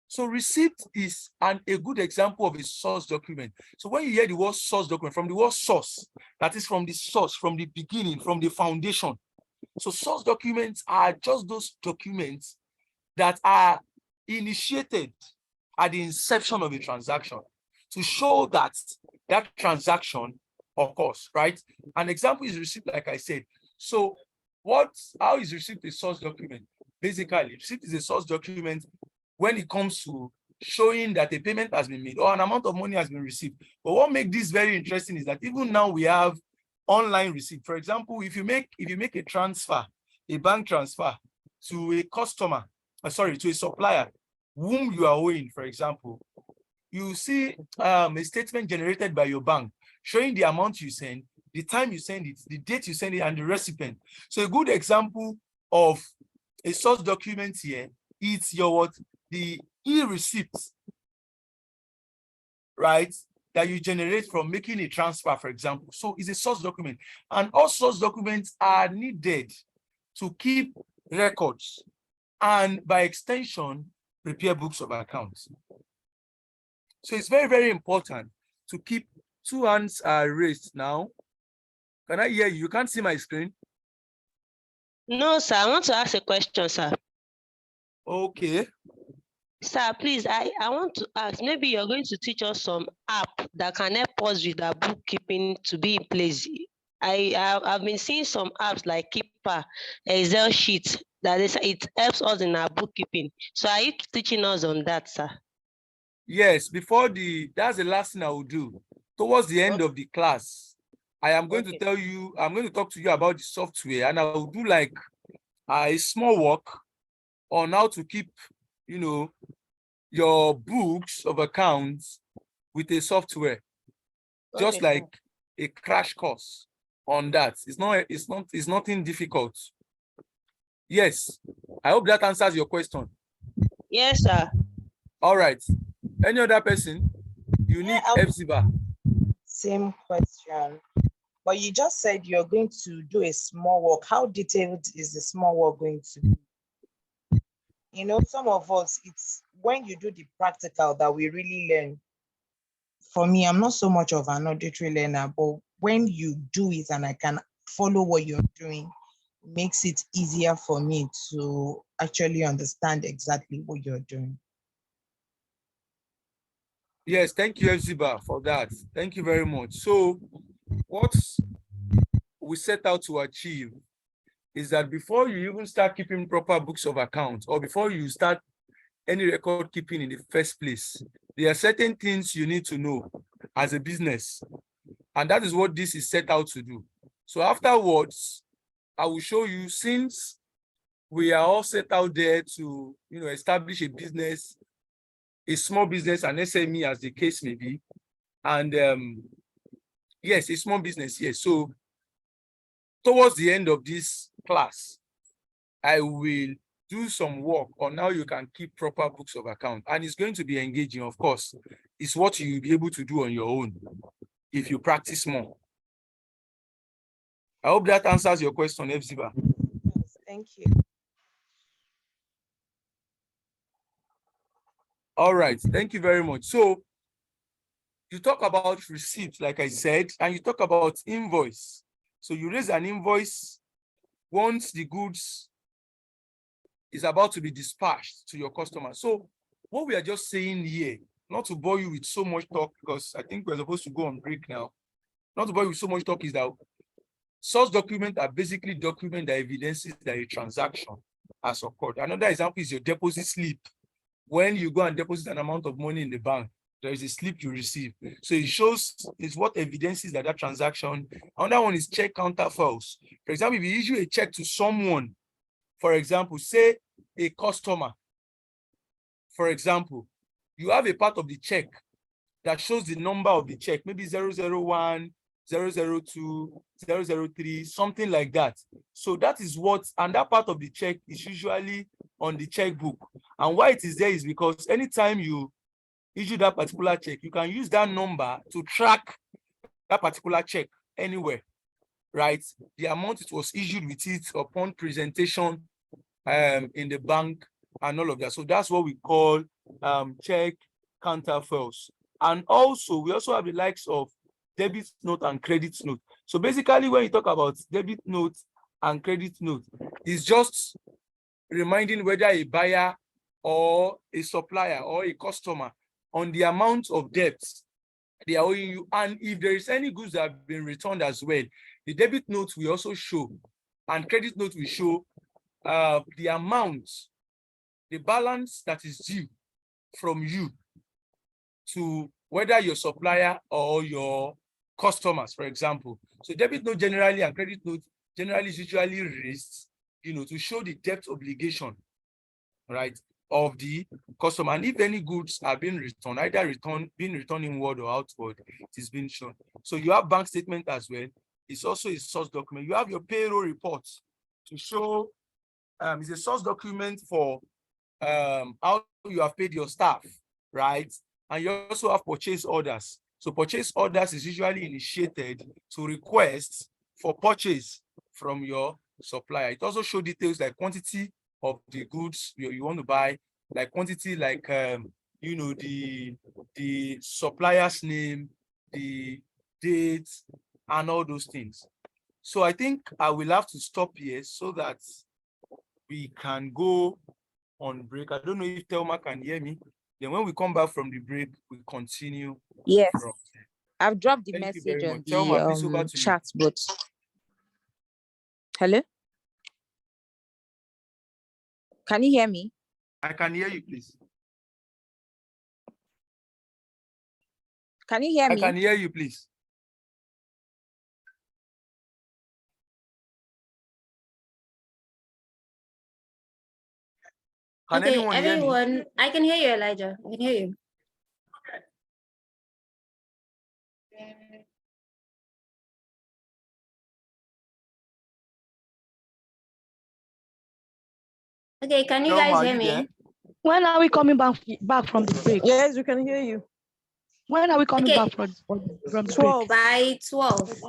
So receipt is a good example of a source document. So when you hear the word source document, from the word source, that is from the source, from the beginning, from the foundation. So source documents are just those documents that are initiated at the inception of a transaction to show that that transaction occurs, right? An example is receipt, like I said. So how is receipt a source document? Basically, receipt is a source document when it comes to showing that a payment has been made or an amount of money has been received. But what makes this very interesting is that even now we have online receipt. For example, if you make a transfer, a bank transfer to a customer, to a supplier whom you are owing, for example, you see a statement generated by your bank showing the amount you send, the time you send it, the date you send it, and the recipient. So a good example of a source document here is the e-receipt, right, that you generate from making a transfer, for example. So it's a source document. And all source documents are needed to keep records and, by extension, prepare books of accounts. So it's very, very important to keep. Two hands are raised now. Can I hear you? You can't see my screen. No, sir. I want to ask a question, sir. Okay. Sir, please, I want to ask, maybe you're going to teach us some app that can help us with our bookkeeping to be in place. I've been seeing some apps like Keeper, Excel sheets, it helps us in our bookkeeping. So are you teaching us on that, sir? Yes, that's the last thing I will do. Towards the end of the class, I am going to tell you, I'm going to talk to you about the software, and I will do like a small work on how to keep, your books of accounts with a software, just like a crash course on that. It's nothing difficult. Yes, I hope that answers your question. Yes, sir. All right. Any other person? Unique FZBA. Same question. But you just said you're going to do a small work. How detailed is the small work going to be? Some of us, it's when you do the practical that we really learn. For me, I'm not so much of an auditory learner, but when you do it and I can follow what you're doing, it makes it easier for me to actually understand exactly what you're doing. Yes, thank you, FZBA, for that. Thank you very much. So what we set out to achieve is that before you even start keeping proper books of accounts, or before you start any record keeping in the first place, there are certain things you need to know as a business. And that is what this is set out to do. So afterwards, I will show you, since we are all set out there to establish a business, a small business, an SME, as the case may be. And yes, a small business, yes. So towards the end of this class, I will do some work on how you can keep proper books of account. And it's going to be engaging, of course. It's what you'll be able to do on your own if you practice more. I hope that answers your question, FZBA. Thank you. All right, thank you very much. So you talk about receipts, like I said, and you talk about invoice. So you raise an invoice once the goods is about to be dispatched to your customer. So what we are just saying here, not to bore you with so much talk, because I think we're supposed to go on break now, not to bore you with so much talk, is that source documents are basically documents that evidences that a transaction has occurred. Another example is your deposit slip. When you go and deposit an amount of money in the bank, there is a slip you receive. So it shows, it's what evidences that transaction. Another one is check counterfoils. For example, if you issue a check to someone, for example, say a customer, for example, you have a part of the check that shows the number of the check, maybe 001, 002, 003, something like that. So that is what, and that part of the check is usually on the checkbook. And why it is there is because anytime you issue that particular check, you can use that number to track that particular check anywhere, right? The amount it was issued with it upon presentation in the bank and all of that. So that's what we call check counterfoils. And also, we also have the likes of debit note and credit note. So basically, when you talk about debit note and credit note, it's just reminding whether a buyer or a supplier or a customer on the amount of debt they are owing you. And if there is any goods that have been returned as well, the debit note will also show, and credit note will show the amount, the balance that is due from you to whether your supplier or your customers, for example. So debit note generally and credit note generally is usually raised, to show the debt obligation, right, of the customer. And if any goods are being returned, either being returned inward or outward, it is being shown. So you have bank statement as well. It's also a source document. You have your payroll report to show, it's a source document for how you have paid your staff, right? And you also have purchase orders. So purchase orders is usually initiated to request for purchase from your supplier. It also shows details like quantity of the goods you want to buy, like quantity, like the supplier's name, the date, and all those things. So I think I will have to stop here so that we can go on break. I don't know if Thelma can hear me. Then when we come back from the break, we continue. Yes. From there. I've dropped the Thank you message very on much. Thelma, please, over the to you. chat, but hello? Can you hear me? I can hear you, please. Can you hear me? I can hear you, please. Can Okay, anyone hear me? everyone, I can hear you, Elijah. I can hear you. Okay, can you Thelma, guys are hear you me? there? When are we coming back from the break? Yes, we can hear you. When are we coming Okay. back from the break? 12. By 12.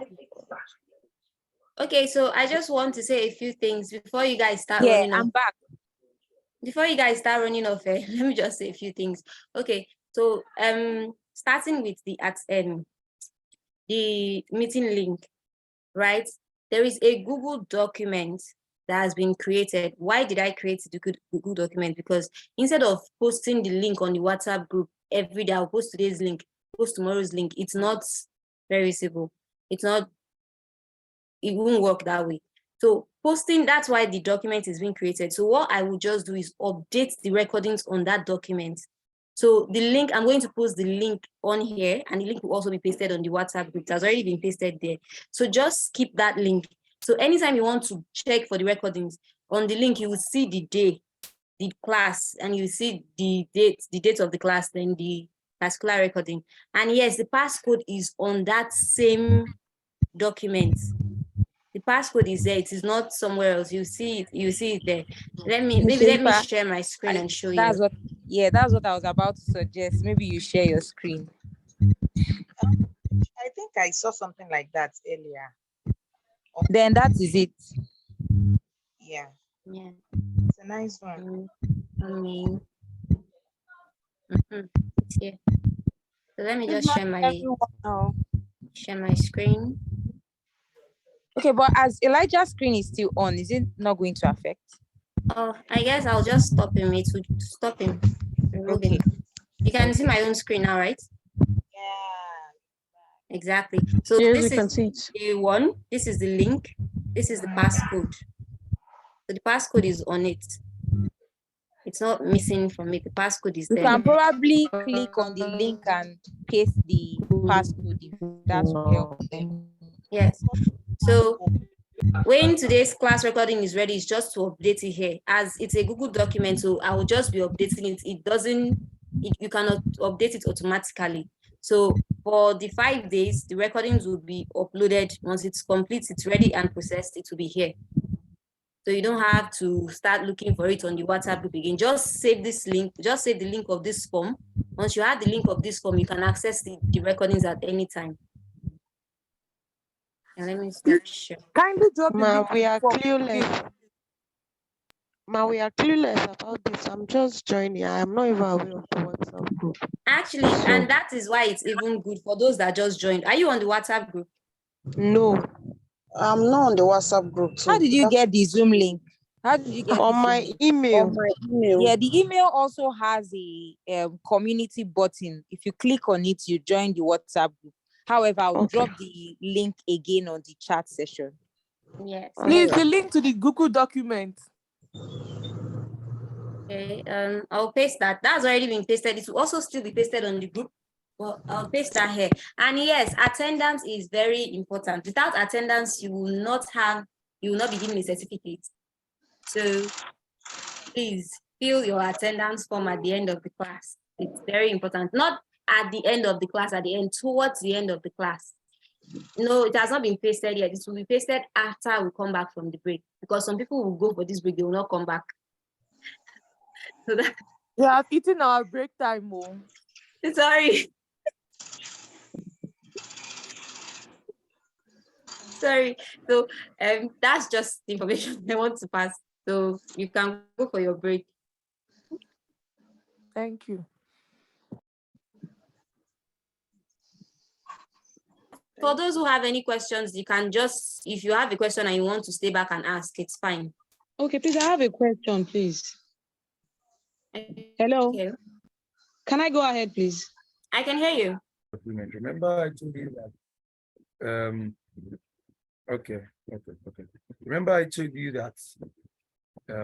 Okay, so I just want to say a few things before you guys start Yeah, running off. I'm back. Before you guys start running off, let me just say a few things. Okay, so starting with the meeting link, right? There is a Google document that has been created. Why did I create the Google document? Because instead of posting the link on the WhatsApp group every day, I'll post today's link, post tomorrow's link. It's not very simple. It won't work that way. So posting, that's why the document is being created. So what I will just do is update the recordings on that document. So the link, I'm going to post the link on here, and the link will also be pasted on the WhatsApp group. That's already been pasted there. So just keep that link. So anytime you want to check for the recordings, on the link, you will see the day, the class, and you see the date of the class, then the particular recording. And yes, the passcode is on that same document. The passcode is there. It is not somewhere else. You see it there. Let me share my screen and show you. That's what I was about to suggest. Maybe you share your screen. I think I saw something like that earlier. Then that is it. Yeah. Yeah. It's a nice one. Yeah. So let me just share my screen. Okay, but as Elijah's screen is still on, is it not going to affect? Oh, I guess I'll just stop him. It would stop him. Okay. You can see my own screen now, right? Yeah. Exactly. So Yes, this we can is see it. the one. This is the link. This is the passcode. So the passcode is on it. It's not missing from it. The passcode is You there. can probably click on the link and paste the passcode if that will help them. Yes. So when today's class recording is ready, it's just to update it here. As it's a Google document, so I will just be updating it. You cannot update it automatically. So for the 5 days, the recordings will be uploaded. Once it's complete, it's ready and processed, it will be here. So you don't have to start looking for it on the WhatsApp group again. Just save this link, just save the link of this form. Once you have the link of this form, you can access the recordings at any time. And let me start share. Kindly drop the link. We are clueless. Ma, we are clueless about this. I'm just joining. I am not even aware of the WhatsApp group. Actually, So and that is why it's even good for those that just joined. Are you on the WhatsApp group? no, I'm not on the WhatsApp group How too. did you get the Zoom link? How did you get on the Zoom my link? email. On my email. Yeah, the email also has a community button. If you click on it, you join the WhatsApp group. However, I'll Okay. drop the link again on the chat session. Yes. Please, the Alright. link to the Google document. Okay. I'll paste that. That's already been pasted. It will also still be pasted on the group. Well, I'll paste that here. And yes, attendance is very important. Without attendance, you will not be given a certificate. So please fill your attendance form at the end of the class. It's very important. Not at the end of the class, at the end, towards the end of the class. No, it has not been pasted yet. This will be pasted after we come back from the break, because some people will go for this break, they will not come back. So that, We have eaten our break time. Oh. sorry. Sorry. So that's just the information I want to pass. So you can go for your break. Thank you. For those who have any questions, you can just, if you have a question and you want to stay back and ask, it's fine. Okay, please, I have a question, please. Hello? Okay. Can I go ahead, please? I can hear you. Remember I told you that okay. Remember I told you that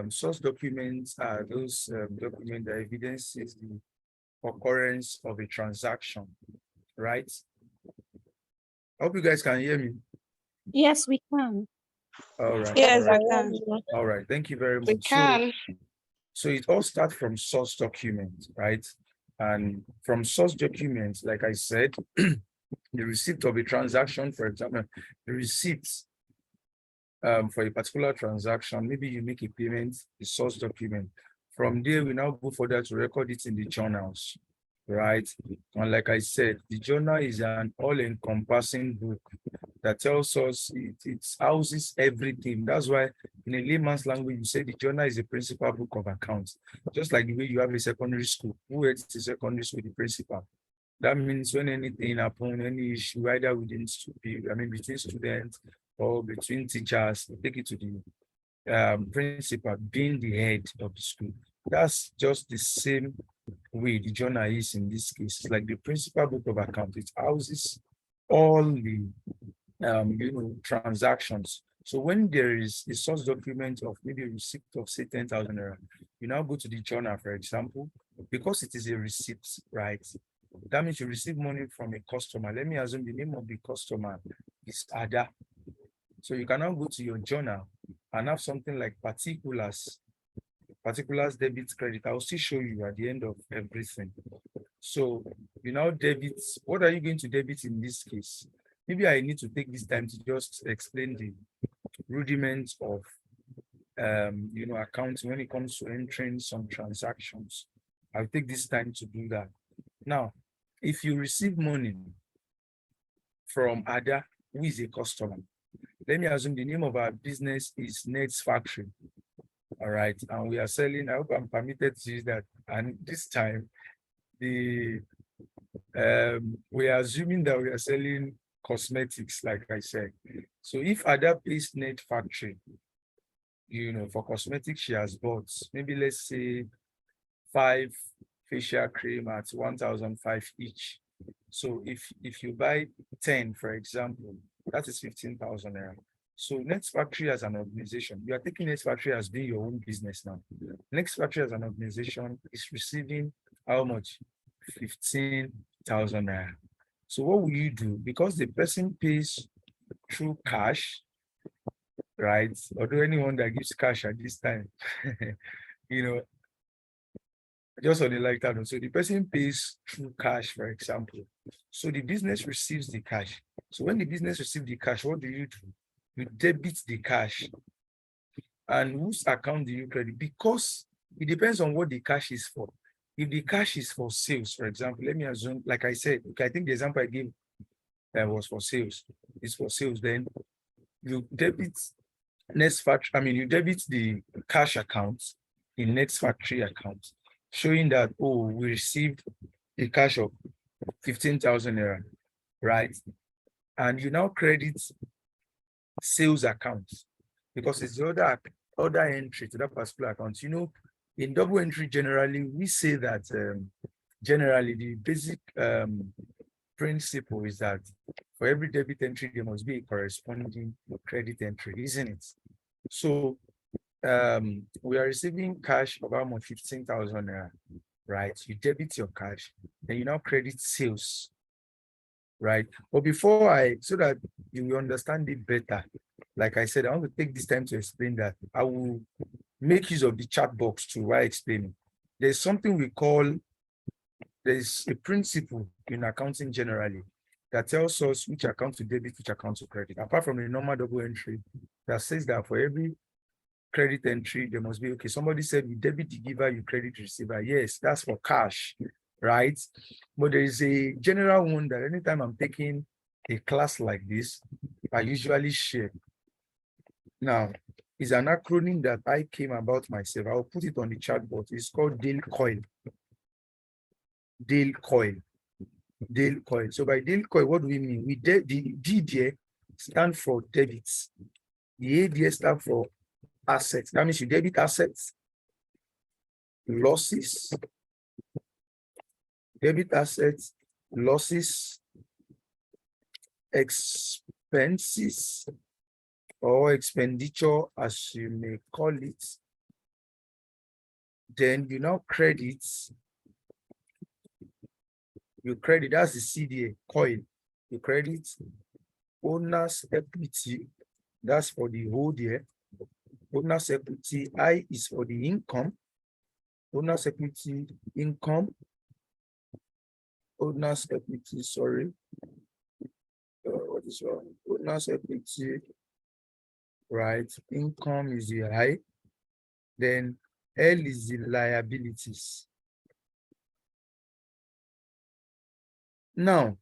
source documents are those documents that evidences the occurrence of a transaction, right? I hope you guys can hear me. Yes, we can. All right. Yes, all right. I can. All right. Thank you very We much. can. So it all starts from source document, right? And from source documents, like I said, the receipt of a transaction, for example, the receipts for a particular transaction, maybe you make a payment, the source document. From there, we now go further to record it in the journals, right? And like I said, the journal is an all-encompassing book that tells us it houses everything. That's why in a layman's language, you say the journal is a principal book of accounts. Just like the way you have a secondary school, who heads the secondary school, the principal. That means when anything happens, any issue, either between students or between teachers, take it to the principal being the head of the school. That's just the same way the journal is in this case. It's like the principal book of accounts. It houses all the transactions. So when there is a source document of maybe a receipt of say 10,000 naira, you now go to the journal, for example, because it is a receipt, right? That means you receive money from a customer. Let me assume the name of the customer is Ada. So you can now go to your journal and have something like particulars debit credit. I'll still show you at the end of everything. So you now debit. What are you going to debit in this case? Maybe I need to take this time to just explain the rudiments of accounting when it comes to entering some transactions. I'll take this time to do that. Now, if you receive money from Ada, who is a customer, let me assume the name of our business is NerdzFactory. All right, and we are selling. I hope I'm permitted to use that. And this time, we are assuming that we are selling cosmetics, like I said. So if Ada pays NerdzFactory, for cosmetics she has bought, maybe let's say 5 facial cream at 1,005 each. So if you buy 10, for example, that is 15,000 naira. So NerdzFactory as an organization, you are taking NerdzFactory as being your own business now. NerdzFactory as an organization is receiving how much? 15,000 naira. So what will you do? Because the person pays through cash, right? Although anyone that gives cash at this time, just on the lighter note. So the person pays through cash, for example. So the business receives the cash. So when the business receives the cash, what do? You debit the cash. And whose account do you credit? Because it depends on what the cash is for. If the cash is for sales, for example, let me assume, like I said, I think the example I gave was for sales. It's for sales. Then you debit NerdzFactory, I mean, you debit the cash account in NerdzFactory account, showing that, oh, we received a cash of 15,000 naira, right? And you now credit sales account because it's the other entry to that particular account. You know, in double entry, generally, we say that generally the basic principle is that for every debit entry, there must be a corresponding credit entry, isn't it? So we are receiving cash of almost 15,000 naira, right? You debit your cash, then you now credit sales, right? But so that you will understand it better, like I said, I want to take this time to explain that. I will make use of the chat box to while explaining. There's something there's a principle in accounting generally that tells us which account to debit, which account to credit. Apart from the normal double entry that says that for every credit entry, there must be, okay, somebody said you debit the giver, you credit the receiver. Yes, that's for cash, right? But there is a general one that anytime I'm taking a class like this, I usually share. Now, it's an acronym that I came about myself. I'll put it on the chat box. It's called Dale Coil. Dale Coil. Dale Coil. So by Dale Coil, what do we mean? The D there stand for debits. The A there stand for assets. That means you debit assets, losses, debit assets, losses, expenses, or expenditure, as you may call it. Then you now credit. You credit, that's the CDA, coil. You credit owner's equity, that's for the whole year. Owner's equity, I is for the income. Owner's equity, income. Owner's equity, sorry. What is wrong? Owner's equity, right? Income is the I. Then L is the liabilities. Now,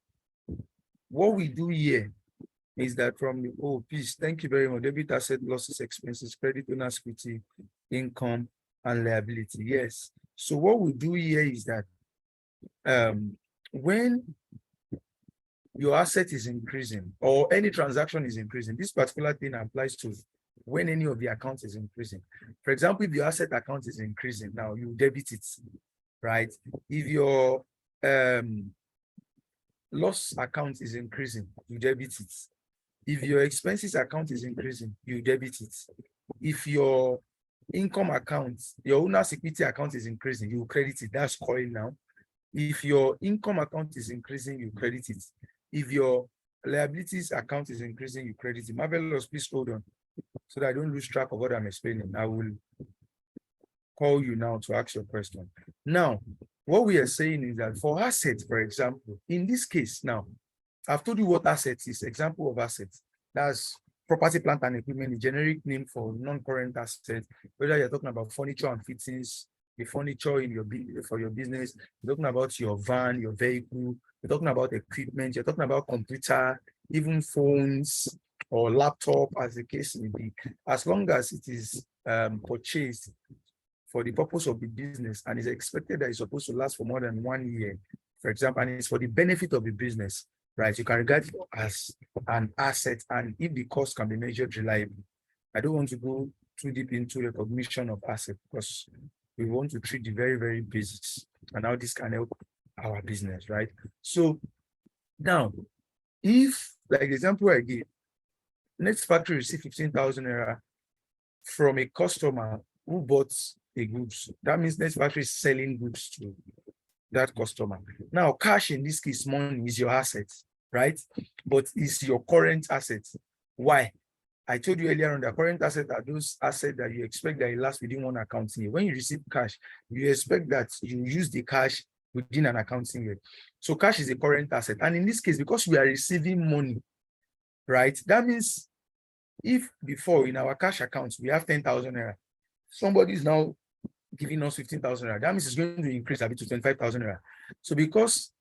what we do here is that from the please, thank you very much. Debit asset, losses, expenses, credit, owner's equity, income, and liability. Yes. So what we do here is that when your asset is increasing or any transaction is increasing, this particular thing applies to when any of the accounts is increasing. For example, if your asset account is increasing, now you debit it, right? If your loss account is increasing, you debit it. If your expenses account is increasing, you debit it. If your income account, your owner's equity account is increasing, you credit it. That's coil now. If your income account is increasing, you credit it. If your liabilities account is increasing, you credit it. Marvelous, please hold on so that I don't lose track of what I'm explaining. I will call you now to ask your question. Now, what we are saying is that for assets, for example, in this case now, I've told you what assets is, example of assets. That's property, plant, and equipment, a generic name for non-current assets, whether you're talking about furniture and fittings, the furniture in for your business, you're talking about your van, your vehicle, you're talking about equipment, you're talking about computer, even phones or laptop, as the case may be. As long as it is purchased for the purpose of the business and is expected that it's supposed to last for more than 1 year, for example, and it's for the benefit of the business, right? You can regard it as an asset, and if the cost can be measured reliably. I don't want to go too deep into recognition of asset because we want to treat the very, very basics and how this can help our business, right? So now, if, like the example I gave, NerdzFactory received 15,000 naira from a customer who bought a goods, that means NerdzFactory is selling goods to that customer. Now, cash in this case, money is your asset, right? But it's your current asset. Why? I told you earlier on that current assets are those assets that you expect that it lasts within one accounting year. When you receive cash, you expect that you use the cash within an accounting year. So cash is a current asset. And in this case, because we are receiving money, right? That means if before in our cash accounts, we have 10,000 naira, somebody is now giving us 15,000 naira, that means it's going to increase a bit to 25,000 naira. So because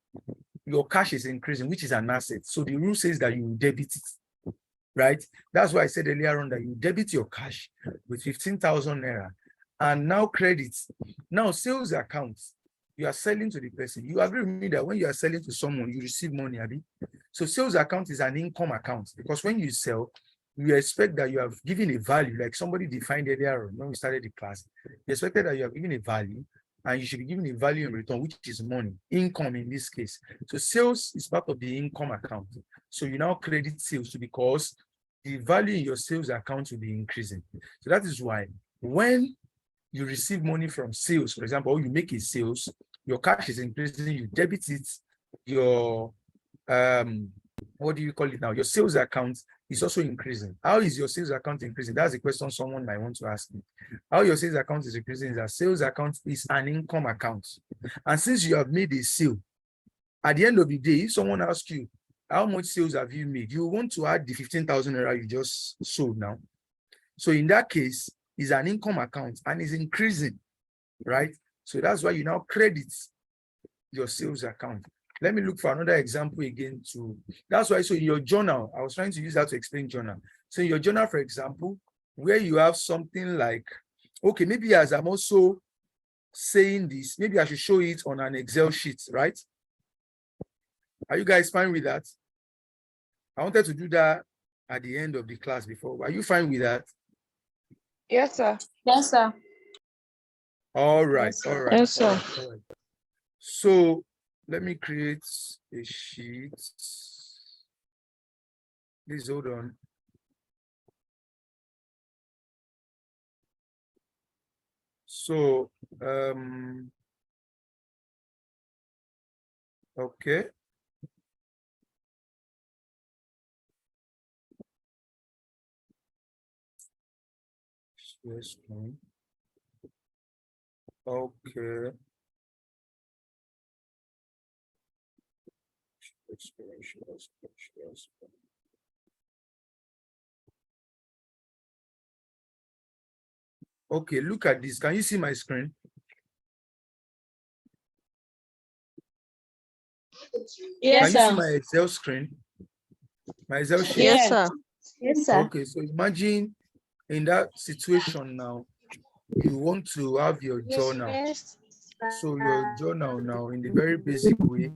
your cash is increasing, which is an asset, so the rule says that you debit it. right? That's why I said earlier on that you debit your cash with 15,000 naira and now credits. Now sales accounts, you are selling to the person. You agree with me that when you are selling to someone, you receive money, Abi? So sales account is an income account because when you sell, you expect that you have given a value, like somebody defined earlier on when we started the class. You expected that you have given a value and you should be given a value in return, which is money, income in this case. So sales is part of the income account. So you now credit sales because the value in your sales account will be increasing. So that is why when you receive money from sales, for example, or you make a sales, your cash is increasing, you debit it, your what do you call it now? Your sales account is also increasing. How is your sales account increasing? That's the question someone might want to ask me. How your sales account is increasing is that sales account is an income account. And since you have made a sale, at the end of the day, if someone asks you, how much sales have you made? You want to add the 15,000 naira you just sold now. So in that case, it's an income account and it's increasing, right? So that's why you now credit your sales account. Let me look for another example again too. That's why, so in your journal, I was trying to use that to explain journal. So in your journal, for example, where you have something like, okay, maybe as I'm also saying this, maybe I should show it on an Excel sheet, right? Are you guys fine with that? I wanted to do that at the end of the class before. Are you fine with that? Yes, sir. Yes, sir. All right, Yes, sir. all right. Yes, sir. All right. So let me create a sheet. Please hold on. So, okay. Yes, okay. Okay, look at this. Can you see my screen? Yes, Can you see sir. my Excel screen? My Excel sheet? Yes, sir. Yes, sir. Okay, so imagine in that situation now, you want to have your journal. So your journal now in the very basic way.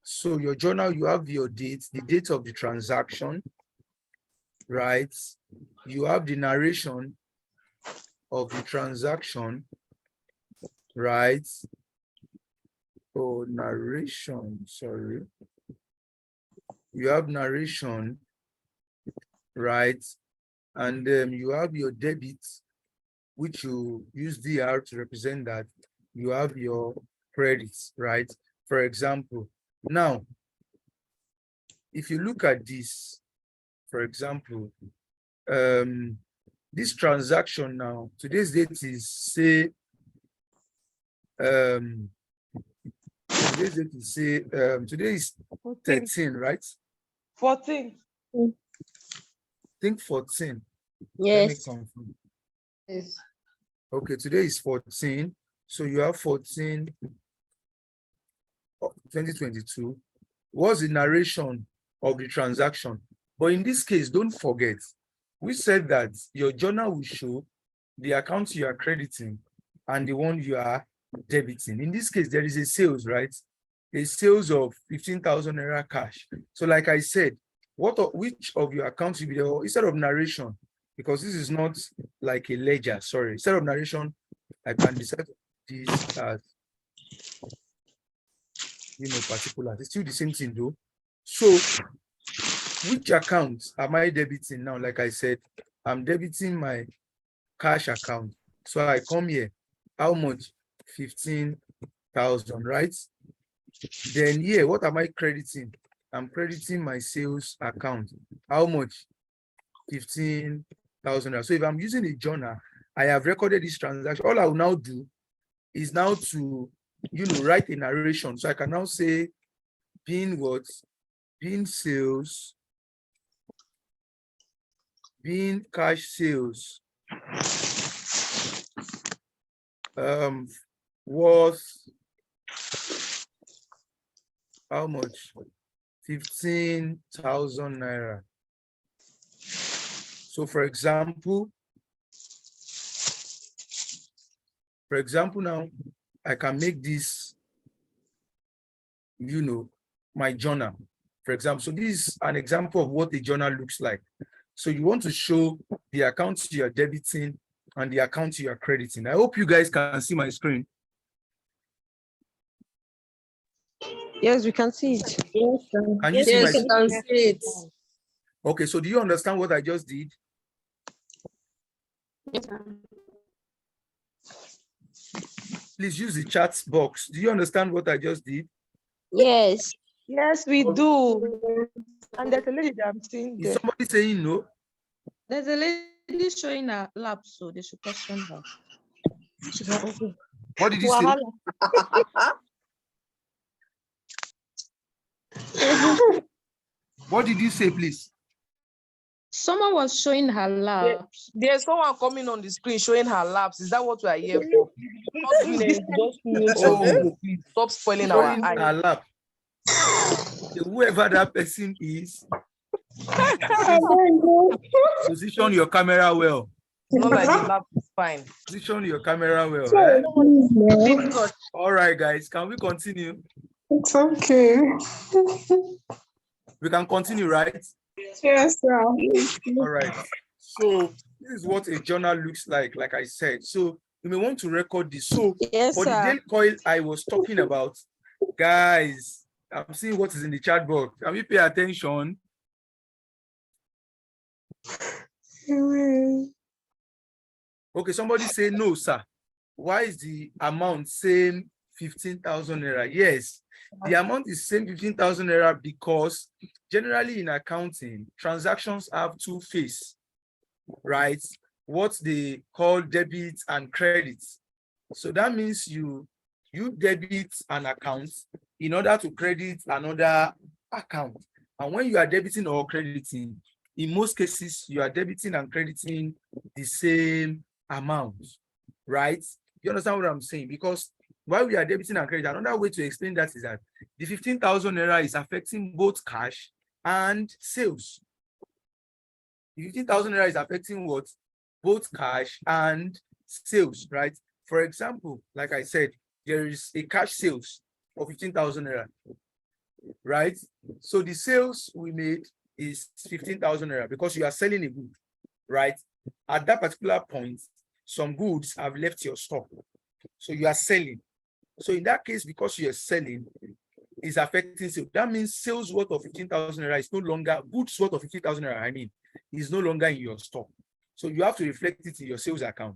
So your journal, you have your date, the date of the transaction, right? You have the narration of the transaction, right? Oh, narration, sorry. You have narration, right? And then you have your debit, which you use DR to represent that. You have your credits, right? For example, now, if you look at this, for example, this transaction now, today's date is say, today's date is say, today is 13, right? 14. I think 14. Yes. Let me confirm. Yes. Okay, today is 14. So you have 14, 2022. What's the narration of the transaction? But in this case, don't forget, we said that your journal will show the account you are crediting and the one you are debiting. In this case, there is a sales, right? A sales of 15,000 naira cash. So like I said, which of your accounts will be there? Instead of narration, because this is not like a ledger, sorry. Instead of narration, I can decide this as, particular. It's still the same thing though. So which account am I debiting now? Like I said, I'm debiting my cash account. So I come here, how much? 15,000, right? Then here, what am I crediting? I'm crediting my sales account. How much? 15,000. So if I'm using a journal, I have recorded this transaction. All I will now do is now to, write a narration. So I can now say, being what? Being sales, being cash sales, worth how much? 15,000 naira. So for example, now I can make this, my journal, for example. So this is an example of what a journal looks like. So you want to show the accounts you are debiting and the accounts you are crediting. I hope you guys can see my screen. Yes, we can see it. Yes, Can you see my we can see it. Okay, so do you understand what I just did? Please use the chat box. Do you understand what I just did? Yes. Yes, we do. And there's a lady that I'm seeing Is there. somebody saying no? There's a lady showing her lap, so they should question her. What did you say? What did you say, please? Someone was showing her laps. There's someone coming on the screen showing her laps. Is that what we are here for? Not doing anything, just mute your video, please. Stop spoiling our Showing eyes. her lap. Whoever that person is, position your camera well. It's not like the lap is fine. Position your camera well. Eh? All right, guys, can we continue? It's okay. We can continue, right? Yes, sir. All right. So this is what a journal looks like I said. So you may want to record this. So Yes, for the daily coil I was talking about, guys, I'm seeing what is in the chat box. Can we pay attention? Okay, somebody say no, sir. Why is the amount same 15,000 naira? Yes, the amount is same 15,000 naira because generally in accounting, transactions have two phases, right? What they call debit and credit. So that means you debit an account in order to credit another account. And when you are debiting or crediting, in most cases, you are debiting and crediting the same amount, right? You understand what I'm saying? Because while we are debiting and crediting, another way to explain that is that the 15,000 naira is affecting both cash and sales. The 15,000 naira is affecting what? Both cash and sales, right? For example, like I said, there is a cash sales of 15,000 naira, right? So the sales we made is 15,000 naira because you are selling a good, right? At that particular point, some goods have left your stock. So you are selling. So in that case, because you are selling, is affecting sales. That means sales worth of 15,000 naira is no longer, goods worth of 50,000 naira, is no longer in your stock. So you have to reflect it in your sales account.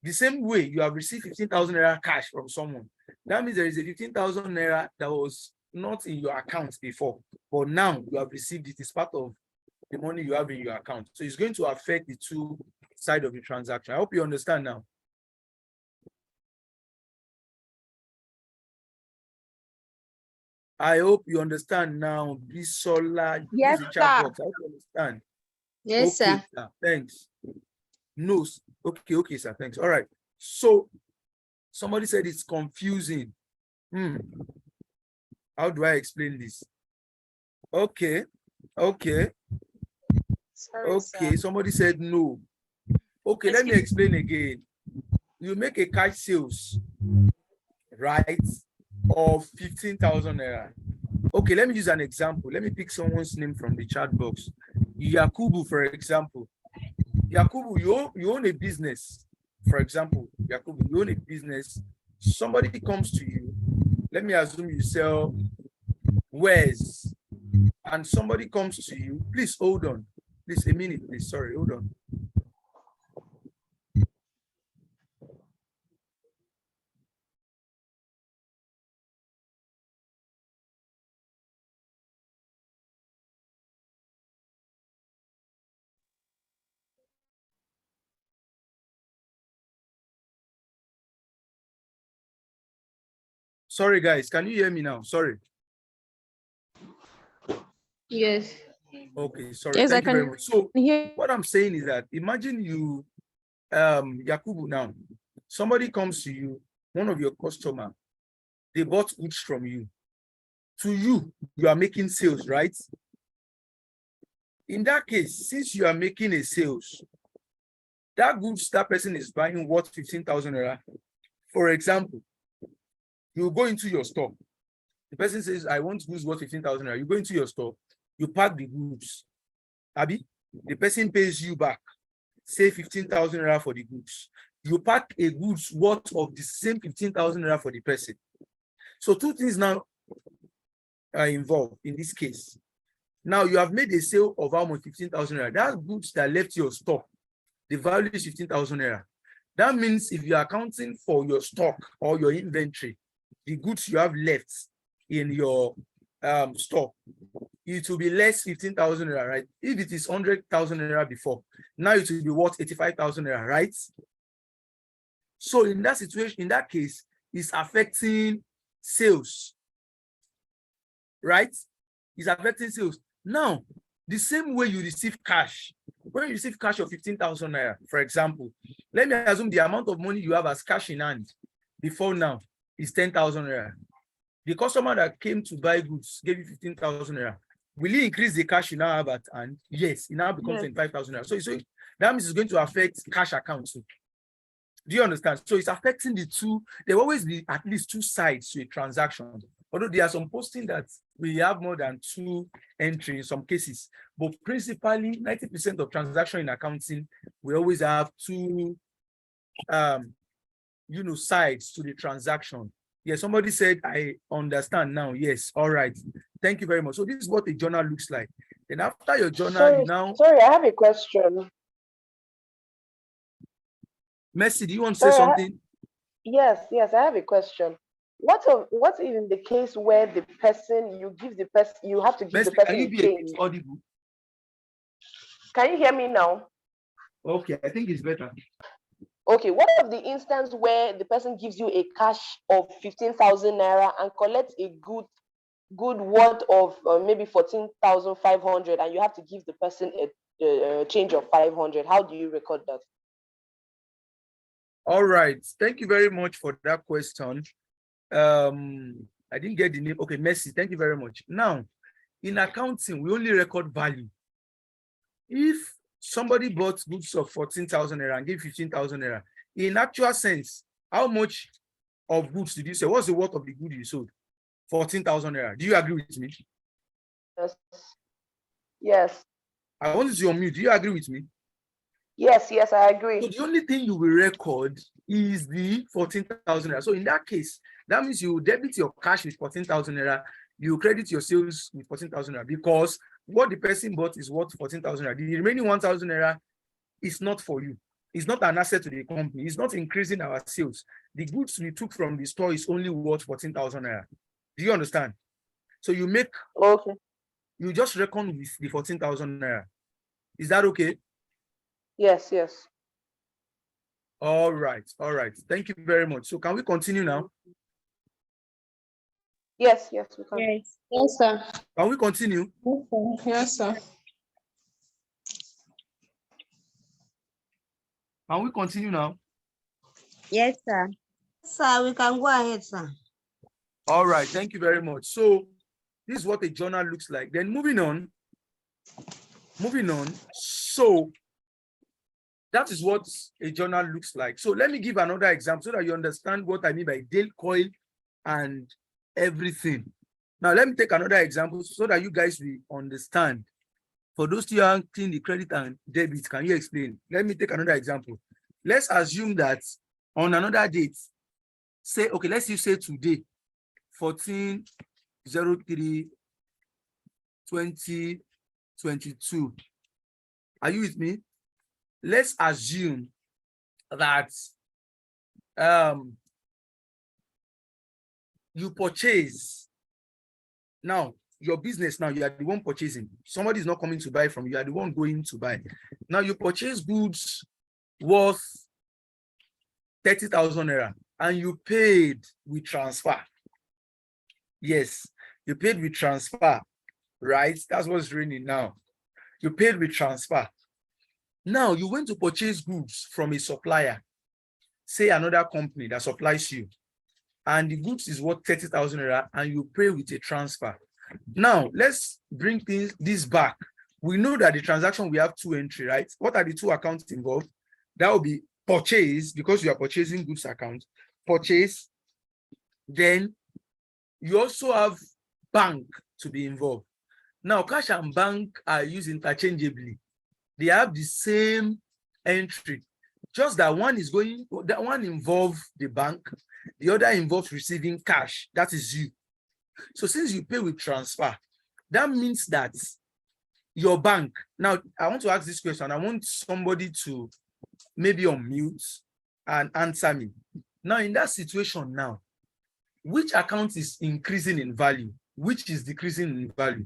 The same way you have received 15,000 naira cash from someone. That means there is a 15,000 naira that was not in your account before, but now you have received it. It's part of the money you have in your account. So it's going to affect the two sides of the transaction. I hope you understand now. I hope you understand now. Bisola, yes, use the chat sir. box. I hope you understand. Yes, okay, sir. Thanks. No, okay, sir. Thanks. All right. So somebody said it's confusing. How do I explain this? Okay. Sorry, okay. sir. Somebody said no. Okay, let me explain again. You make a cash sales, right, of 15,000 naira. Okay, let me use an example. Let me pick someone's name from the chat box. Yakubu, for example. Yakubu, you own a business. For example, Yakubu, you own a business. Somebody comes to you. Let me assume you sell wares. And somebody comes to you. Please hold on. Please, a minute, please. Sorry, hold on. Sorry, guys. Can you hear me now? Sorry. Yes. Okay, sorry. Yes, Thank I you very can much. So hear. what I'm saying is that imagine you, Yakubu now, somebody comes to you, one of your customers, they bought goods from you. To you, you are making sales, right? In that case, since you are making a sales, that goods that person is buying worth 15,000 naira. For example, you go into your store. The person says, I want goods worth 15,000 naira. You go into your store, you pack the goods. Abi, the person pays you back, say 15,000 naira for the goods. You pack a goods worth of the same 15,000 naira for the person. So two things now are involved in this case. Now you have made a sale of almost 15,000 naira. That goods that left your stock, the value is 15,000 naira. That means if you are accounting for your stock or your inventory, the goods you have left in your stock, it will be less 15,000 naira, right? If it is 100,000 naira before, now it will be worth 85,000 naira, right? So in that situation, in that case, it's affecting sales, right? It's affecting sales. Now, the same way you receive cash, when you receive cash of 15,000 naira, for example, let me assume the amount of money you have as cash in hand before now is 10,000 naira. The customer that came to buy goods gave you 15,000 naira. Will he increase the cash you now have at hand? Yes, it now becomes 25,000 naira. So that means it's going to affect cash accounts too. Do you understand? So it's affecting the two. There will always be at least two sides to a transaction. Although there are some posting that we have more than two entries in some cases, but principally 90% of transaction in accounting, we always have two sides to the transaction. Yes, somebody said, I understand now. Yes, all right. Thank you very much. So this is what a journal looks like. Then after your journal, Sorry, I have a question. Mercy, do you want to say something? Yes, I have a question. What in the case where the person, you have to give Mercy, the person can you a be change? audible? Can you hear me now? Okay, I think it's better. Okay, what of the instance where the person gives you a cash of 15,000 naira and collects a good worth of maybe 14,500, and you have to give the person a change of 500? How do you record that? All right, thank you very much for that question. I didn't get the name. Okay, Mercy, thank you very much. Now, in accounting, we only record value. If somebody bought goods of 14,000 naira and gave 15,000 naira, in actual sense, how much of goods did you sell? What's the worth of the good you sold? 14,000 naira. Do you agree with me? Yes. I want you on mute. Do you agree with me? Yes, I agree. So the only thing you will record is the 14,000 naira. So in that case, that means you debit your cash with 14,000 naira, you credit your sales with 14,000 naira, because what the person bought is worth 14,000 naira. The remaining 1,000 naira is not for you. It's not an asset to the company. It's not increasing our sales. The goods we took from the store is only worth 14,000 naira. Do you understand? So you make, okay, you just reckon with the 14,000 naira. Is that okay? Yes. All right. Thank you very much. So can we continue now? Yes, we can. Yes, sir. Can we continue? Yes, sir. Can we continue now? Yes, sir. Sir, we can go ahead, sir. All right. Thank you very much. So this is what a journal looks like. Then moving on. So that is what a journal looks like. So let me give another example so that you understand what I mean by Dale coil and everything. Now let me take another example so that you guys will understand. For those who are clean the credit and debit, can you explain? Let me take another example. Let's assume that on another date, say, okay, let's say today, 14/03/2022. Are you with me? Let's assume that you purchase. Now, your business now, you are the one purchasing. Somebody is not coming to buy from you, you are the one going to buy. Now you purchase goods worth 30,000 naira and you paid with transfer. Yes, you paid with transfer, right? That's what's raining now. You paid with transfer. Now you went to purchase goods from a supplier, say another company that supplies you, and the goods is worth 30,000 naira and you pay with a transfer. Now let's bring this back we know that the transaction we have two entry, right? What are the two accounts involved? That will be purchase, because you are purchasing goods account, purchase. Then you also have bank to be involved. Now, cash and bank are used interchangeably. They have the same entry, just that one involves the bank, the other involves receiving cash, that is you. So since you pay with transfer, that means that your bank, now I want to ask this question, I want somebody to maybe unmute and answer me. Now in that situation now, which account is increasing in value? Which is decreasing in value?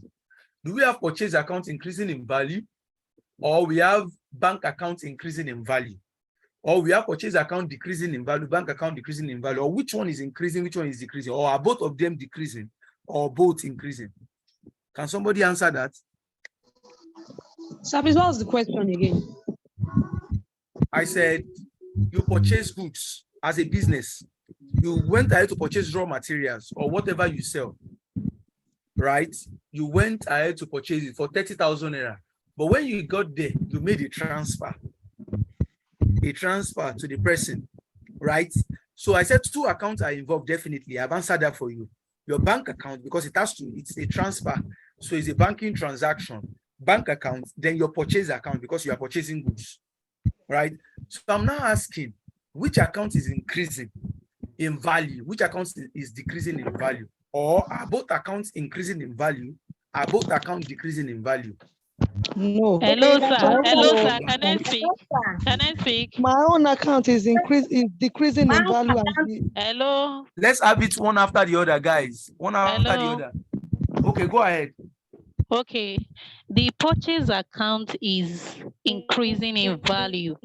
Do we have purchase account increasing in value? Or we have bank account increasing in value? Or we have purchase account decreasing in value, bank account decreasing in value? Or which one is increasing, which one is decreasing? Or are both of them decreasing or both increasing? Can somebody answer that? So please, what was the question again? I said, you purchase goods as a business. You went ahead to purchase raw materials or whatever you sell, right? You went ahead to purchase it for 30,000 naira. But when you got there, you made a transfer to the person, right? So I said two accounts are involved, definitely. I've answered that for you. Your bank account, because it's a transfer. So it's a banking transaction. Bank account, then your purchase account, because you are purchasing goods, right? So I'm now asking, which account is increasing in value? Which account is decreasing in value? Or are both accounts increasing in value? Are both accounts decreasing in value? No. Hello, sir. Hello, sir. No. Can I speak? Can I speak? My own account is decreasing in value. Hello. Let's have it one after the other, guys. One after the Hello. other. Okay, go ahead. Okay. The purchase account is increasing in value.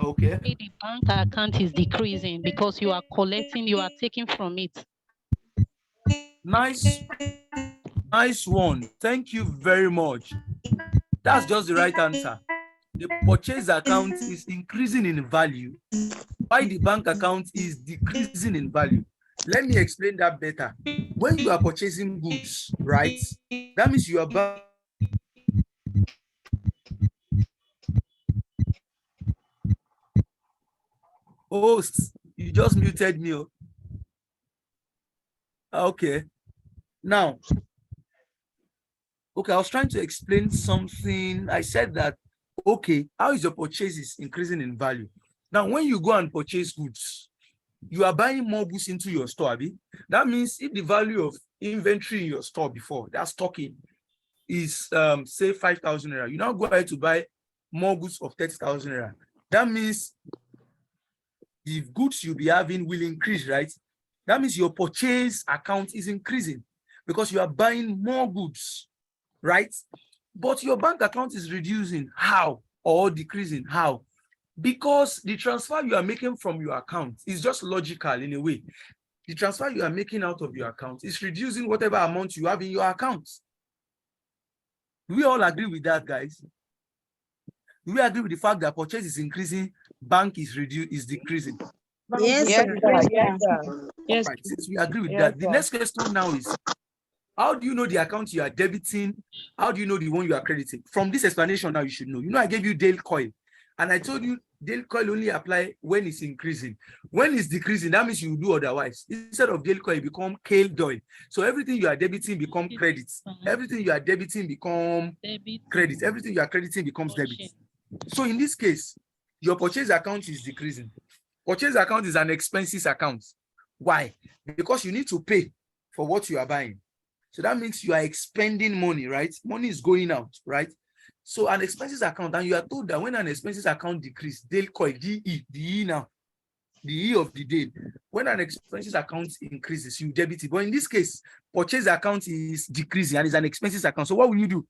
Okay. The bank account is decreasing because you are collecting, you are taking from it. Nice one. Thank you very much. That's just the right answer. The purchase account is increasing in value, while the bank account is decreasing in value. Let me explain that better. When you are purchasing goods, right, that means you are buying. Host, you just muted me. Okay. Now, okay, I was trying to explain something. I said that, okay, how is your purchases increasing in value? Now, when you go and purchase goods, you are buying more goods into your store, Abi. That means if the value of inventory in your store before, that stocking is, say, 5,000 naira, you now go ahead to buy more goods of 30,000 naira. That means the goods you'll be having will increase, right? That means your purchase account is increasing because you are buying more goods, right? But your bank account is reducing. How? Or decreasing. How? Because the transfer you are making from your account is just logical in a way. The transfer you are making out of your account is reducing whatever amount you have in your account. Do we all agree with that, guys? Do we agree with the fact that purchase is increasing, bank is decreasing? Yes, Yes, sir. sir. Yes, sir. Yes. Right. Since we agree with Yes, that, the sir. next question now is, how do you know the account you are debiting? How do you know the one you are crediting? From this explanation now, you should know. You know, I gave you Dale Coil, and I told you Dale Coil only apply when it's increasing. When it's decreasing, that means you do otherwise. Instead of Dale Coil, become Kale Doyle. So everything you are debiting become credits. Everything you are debiting become credits. Everything you are crediting becomes debits. So in this case, your purchase account is decreasing. Purchase account is an expenses account. Why? Because you need to pay for what you are buying. So that means you are expending money, right? Money is going out, right? So an expenses account, and you are told that when an expenses account decrease, they'll call it DE, the E now, the E of the day. When an expenses account increases, you debit it. But in this case, purchase account is decreasing and is an expenses account. So what will you do?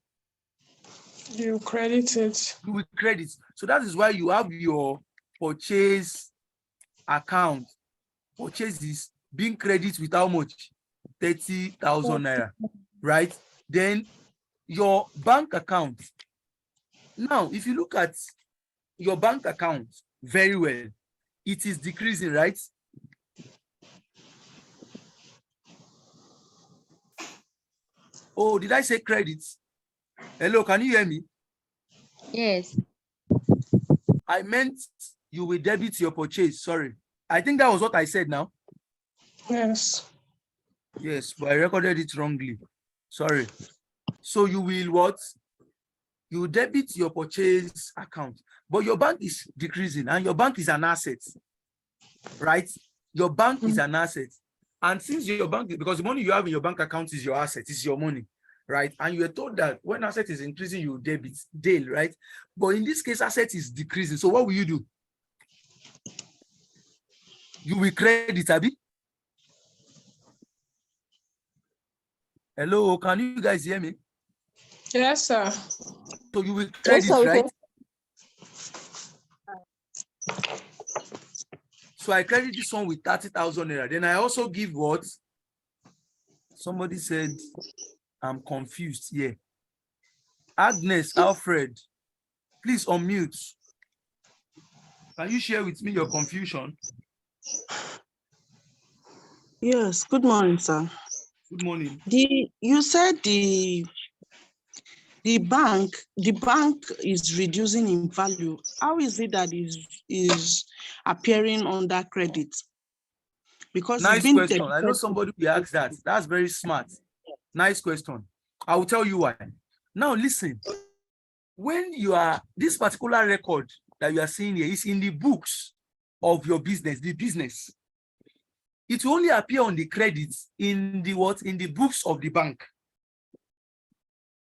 You credit it. You will credit. So that is why you have your purchase account, purchases being credited with how much? 30,000 naira, right? Then your bank account. Now, if you look at your bank account very well, it is decreasing, right? Oh, did I say credits? Hello, can you hear me? Yes. I meant you will debit your purchase. Sorry. I think that was what I said now. Yes. Yes, but I recorded it wrongly. Sorry. So you will what? You debit your purchase account, but your bank is decreasing and your bank is an asset, right? Your bank is an asset. And since your bank, because the money you have in your bank account is your asset, is your money, right? And you are told that when asset is increasing, you debit daily, right? But in this case, asset is decreasing. So what will you do? You will credit, Abi? Hello, can you guys hear me? Yes, sir. So you will Yes, credit, sir, we right? can. So I credit this one with 30,000 naira. Then I also give what? Somebody said, I'm confused here. Agnes, Alfred, please unmute. Can you share with me your confusion? Yes, good morning, sir. Good morning. You said the bank is reducing in value. How is it that is appearing under credit? Because it's Nice been question. I know debited. somebody will ask that. That's very smart. Nice question. I will tell you why. Now listen, when you are, this particular record that you are seeing here is in the books of your business, the business. It will only appear on the credits in the what? In the books of the bank.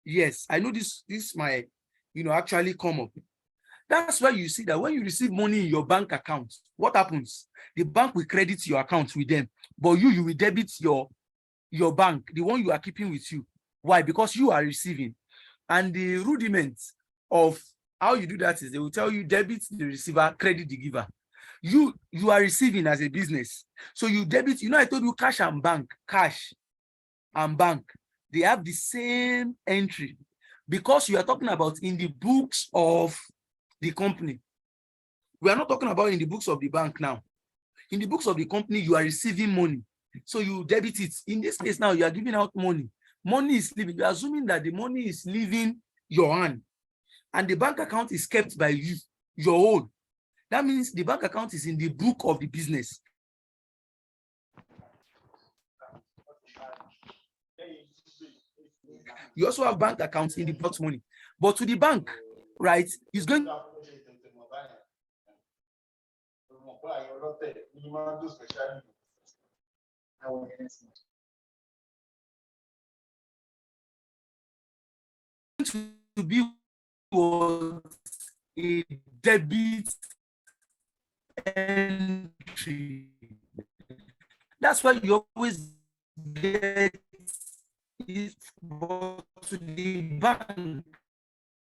Yes, I know this might, actually come up. That's why you see that when you receive money in your bank account, what happens? The bank will credit your account with them, but you will debit your bank, the one you are keeping with you. Why? Because you are receiving. And the rudiments of how you do that is they will tell you debit the receiver, credit the giver. You are receiving as a business. So you debit, I told you cash and bank, they have the same entry because you are talking about in the books of the company. We are not talking about in the books of the bank now. In the books of the company, you are receiving money. So you debit it. In this case now, you are giving out money. Money is leaving. You are assuming that the money is leaving your hand and the bank account is kept by you, your own. That means the bank account is in the book of the business. You also have bank accounts in the brought money. But to the bank, right, is going to be a debit entry. That's why you always get it to the bank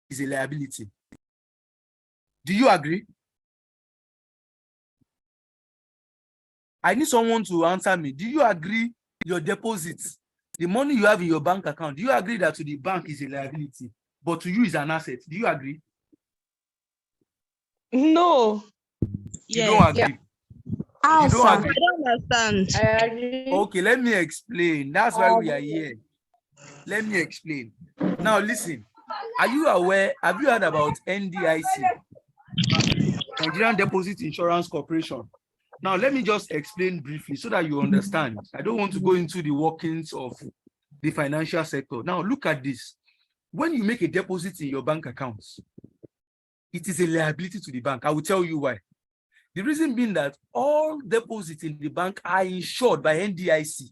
is a liability. Do you agree? I need someone to answer me. Do you agree your deposits, the money you have in your bank account, do you agree that to the bank is a liability, but to you is an asset? Do you agree? No. You don't agree. How, You don't sir? agree. I don't understand. I agree. Okay, let me explain. That's why we are here. Let me explain. Now listen. Are you aware? Have you heard about NDIC? Nigerian Deposit Insurance Corporation. Now, let me just explain briefly so that you understand. I don't want to go into the workings of the financial sector. Now, look at this. When you make a deposit in your bank accounts, it is a liability to the bank. I will tell you why. The reason being that all deposits in the bank are insured by NDIC.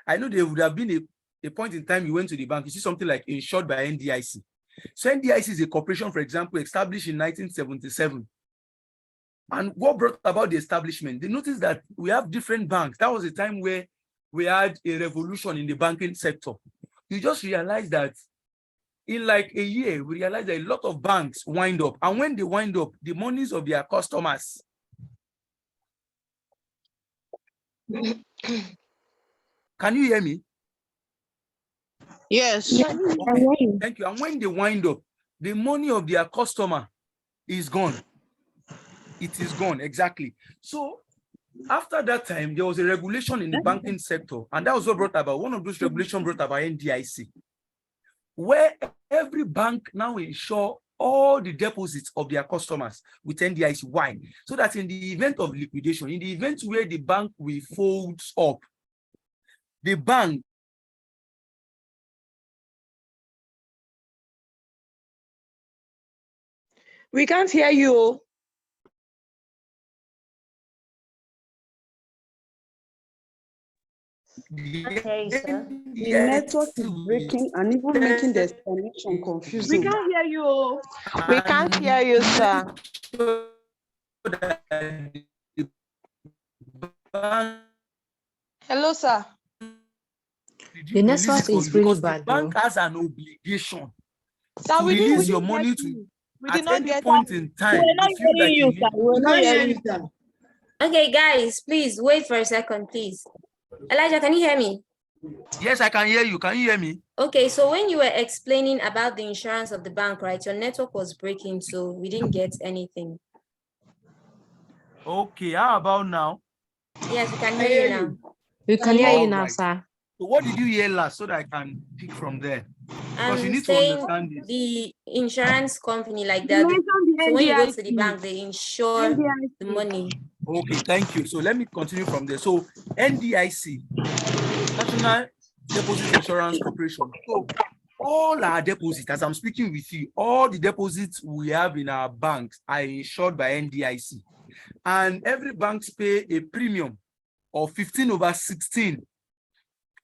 I know there would have been a point in time you went to the bank, you see something like insured by NDIC. So NDIC is a corporation, for example, established in 1977. And what brought about the establishment? They noticed that we have different banks. That was a time where we had a revolution in the banking sector. You just realize that in like a year, we realized that a lot of banks wind up. And when they wind up, the monies of their customers. Can you hear me? Yes. Okay. Thank you. And when they wind up, the money of their customer is gone. It is gone, exactly. So after that time, there was a regulation in the banking sector, and that was what brought about, one of those regulations brought about NDIC. where every bank now insure all the deposits of their customers with NDIC. Why? So that in the event of liquidation, in the event where the bank will fold up, the bank We can't hear you. Okay, sir. The network is breaking and even making the explanation We confusing. can't hear you. We can't hear you, sir. Hello, sir. The release network it for is you really because the bad bank though. has an obligation Sir, to we release your didn't get money to you. We did at not any get point you. in We time. were not You feel hearing like you, you sir. need. We were not hearing you, sir. Okay, guys, please wait for a second, please. Elijah, can you hear me? Yes, I can hear you. Can you hear me? Okay, so when you were explaining about the insurance of the bank, right, your network was breaking, so we didn't get anything. Okay, how about now? Yes, we can hear you now. We can hear you All now, right. sir. So what did you hear last so that I can pick from there? Because you I'm need to saying understand this. the insurance company like You that. mentioned the So when you go to the NDIC. bank, they insure the money. Okay, thank you. So let me continue from there. So NDIC, National Deposit Insurance Corporation. So all our deposits, as I'm speaking with you, all the deposits we have in our banks are insured by NDIC. And every bank pay a premium of 15/16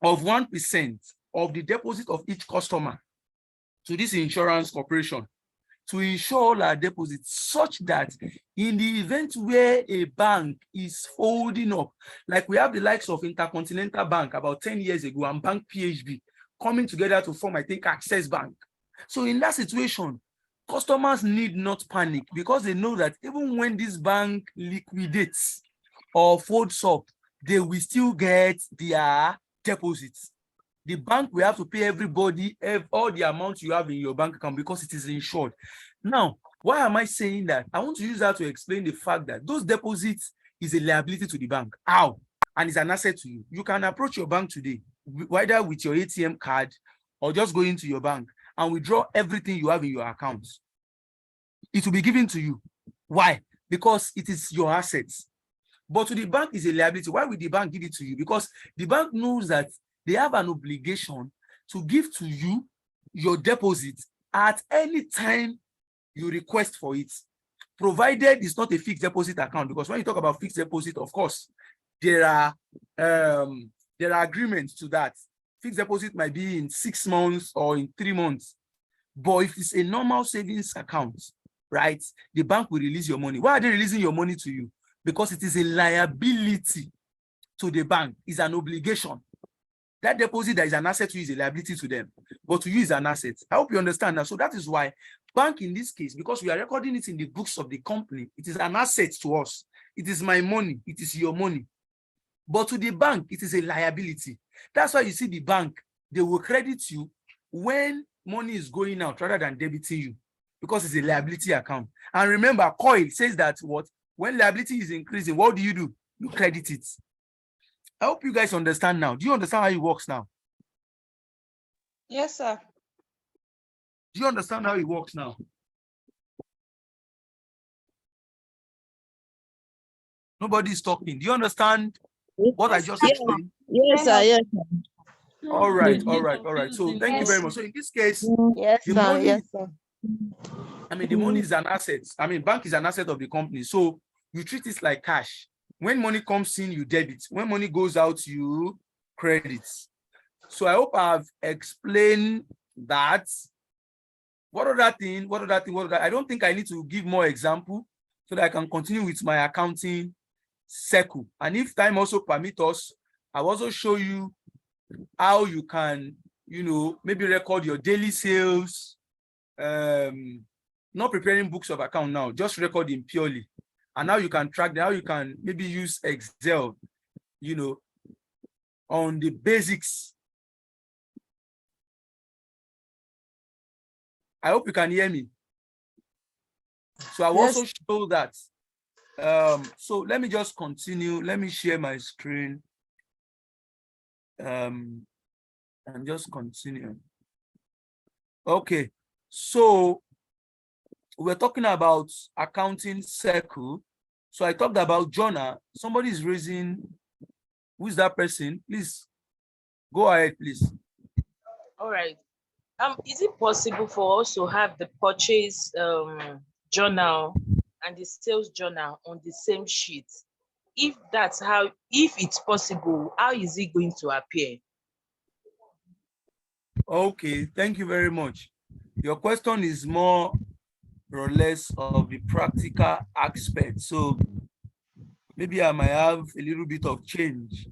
of 1% of the deposit of each customer to this insurance corporation to insure all our deposits, such that in the event where a bank is folding up, like we have the likes of Intercontinental Bank about 10 years ago and Bank PHB coming together to form, I think, Access Bank. So in that situation, customers need not panic because they know that even when this bank liquidates or folds up, they will still get their deposits. The bank will have to pay everybody all the amounts you have in your bank account because it is insured. Now, why am I saying that? I want to use that to explain the fact that those deposits is a liability to the bank. How? And it's an asset to you. You can approach your bank today, whether with your ATM card or just go into your bank and withdraw everything you have in your account. It will be given to you. Why? Because it is your assets. But to the bank is a liability. Why would the bank give it to you? Because the bank knows that they have an obligation to give to you your deposit at any time you request for it, provided it's not a fixed deposit account. Because when you talk about fixed deposit, of course, there are agreements to that. Fixed deposit might be in 6 months or in 3 months. But if it's a normal savings account, right, the bank will release your money. Why are they releasing your money to you? Because it is a liability to the bank. It's an obligation. That deposit that is an asset to you is a liability to them, but to you is an asset. I hope you understand that. So that is why bank in this case, because we are recording it in the books of the company, it is an asset to us. It is my money. It is your money. But to the bank, it is a liability. That's why you see the bank, they will credit you when money is going out rather than debiting you, because it's a liability account. And remember, COIL says that what? When liability is increasing, what do? You credit it. I hope you guys understand now. Do you understand how it works now? Yes, sir. Do you understand how it works now? Nobody's talking. Do you understand what I just explained? Yes, sir. Yes, sir. All right, all right, all right. So thank you very much. So in this case, Yes, the sir. money, Yes, sir. I mean, the money is an asset. I mean, bank is an asset of the company. So you treat it like cash. When money comes in, you debit. When money goes out, you credit. So I hope I've explained that. What other thing? What other thing? What other? I don't think I need to give more example so that I can continue with my accounting circle. And if time also permit us, I'll also show you how you can, maybe record your daily sales. Not preparing books of account now, just recording purely. And now you can track, now you can maybe use Excel, on the basics. I hope you can hear me. So I will also show that. So let me just continue. Let me share my screen. And just continue. Okay, so we're talking about accounting circle. So I talked about journal. Somebody is raising. Who is that person? Please go ahead, please. All right. Is it possible for us to have the purchase journal and the sales journal on the same sheet? If it's possible, how is it going to appear? Okay, thank you very much. Your question is more or less of the practical aspect. So maybe I might have a little bit of change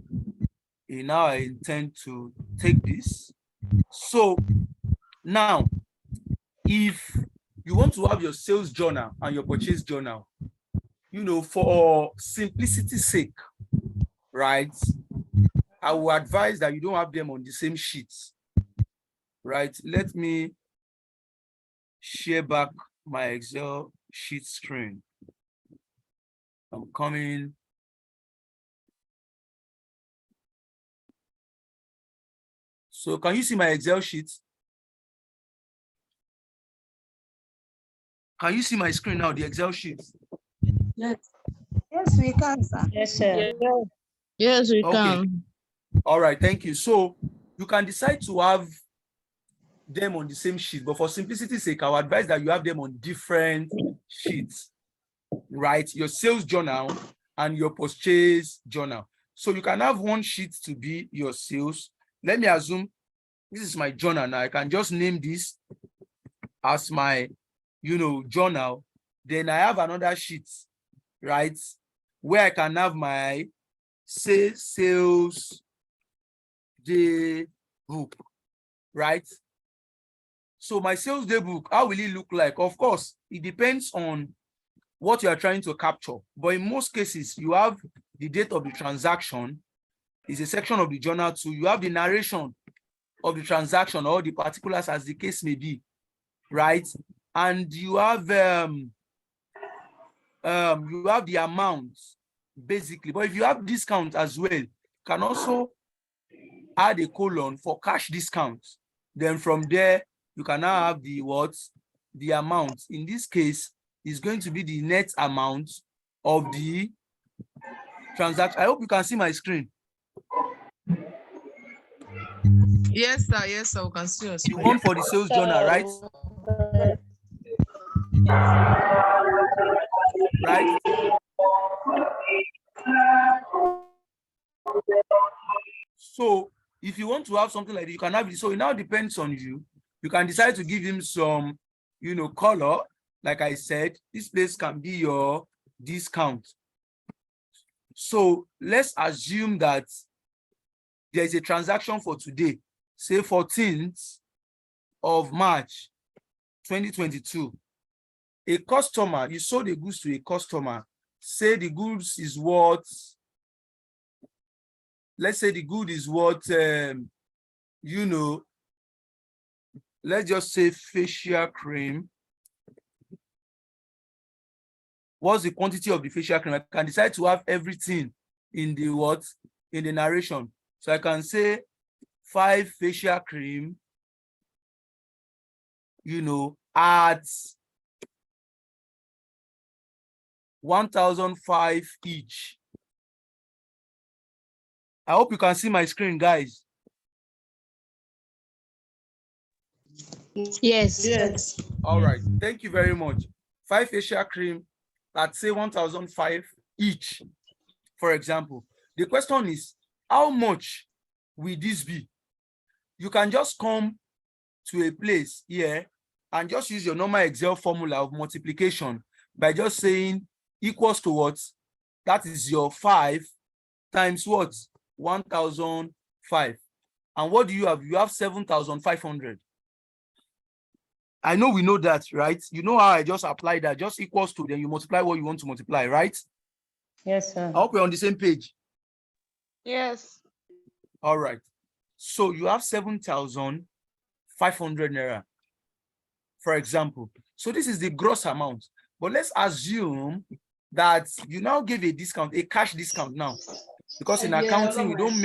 in how I intend to take this. So now, if you want to have your sales journal and your purchase journal, for simplicity's sake, right, I will advise that you don't have them on the same sheets, right? Let me share back my Excel sheet screen. I'm coming. So can you see my Excel sheet? Can you see my screen now, the Excel sheet? Yes. Yes, we can, sir. Yes, sir. Yes, we Okay. can. All right, thank you. So you can decide to have them on the same sheet, but for simplicity's sake, I would advise that you have them on different sheets, right? Your sales journal and your purchase journal. So you can have one sheet to be your sales. Let me assume this is my journal now. I can just name this as my, journal. Then I have another sheet, right, where I can have my sales day book, right? So my sales day book, how will it look like? Of course, it depends on what you are trying to capture. But in most cases, you have the date of the transaction is a section of the journal too. You have the narration of the transaction or the particulars as the case may be, right? And you have the amount basically. But if you have discount as well, you can also add a colon for cash discount. Then from there, you can now have the amount. In this case, is going to be the net amount of the transaction. I hope you can see my screen. Yes, sir. Yes, sir. We can see your The screen. one for the sales journal, right? Right? So if you want to have something like this, you can have it. So it now depends on you. You can decide to give him some, color. Like I said, this place can be your discount. So let's assume that there is a transaction for today, say 14th of March, 2022. A customer, you sold the goods to a customer, say the goods is worth, let's say the good is worth, let's just say facial cream. What's the quantity of the facial cream? I can decide to have everything in the in the narration. So I can say 5 facial cream, at 1,005 each. I hope you can see my screen, guys. Yes. Yes. All right. Thank you very much. 5 facial cream at say 1,005 each, for example. The question is, how much will this be? You can just come to a place here and just use your normal Excel formula of multiplication by just saying equals to what? That is your 5 times what? 1,005. And what do you have? You have 7,500. I know we know that, right? You know how I just apply that, just equals to, then you multiply what you want to multiply, right? Yes, sir. I hope we're on the same page. Yes. All right. So you have 7,500 naira, for example. So this is the gross amount. But let's assume that you now give a discount, a cash discount now. Because in accounting, we don't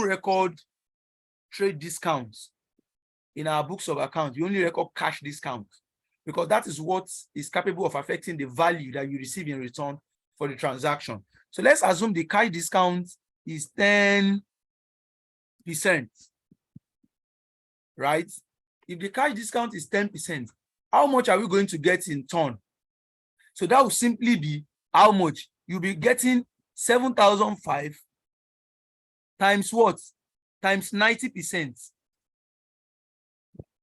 record trade discounts in our books of account, we only record cash discount because that is what is capable of affecting the value that you receive in return for the transaction. So let's assume the cash discount is 10%, right? If the cash discount is 10%, how much are we going to get in turn? So that will simply be how much you'll be getting 7,005 times what? Times 90%,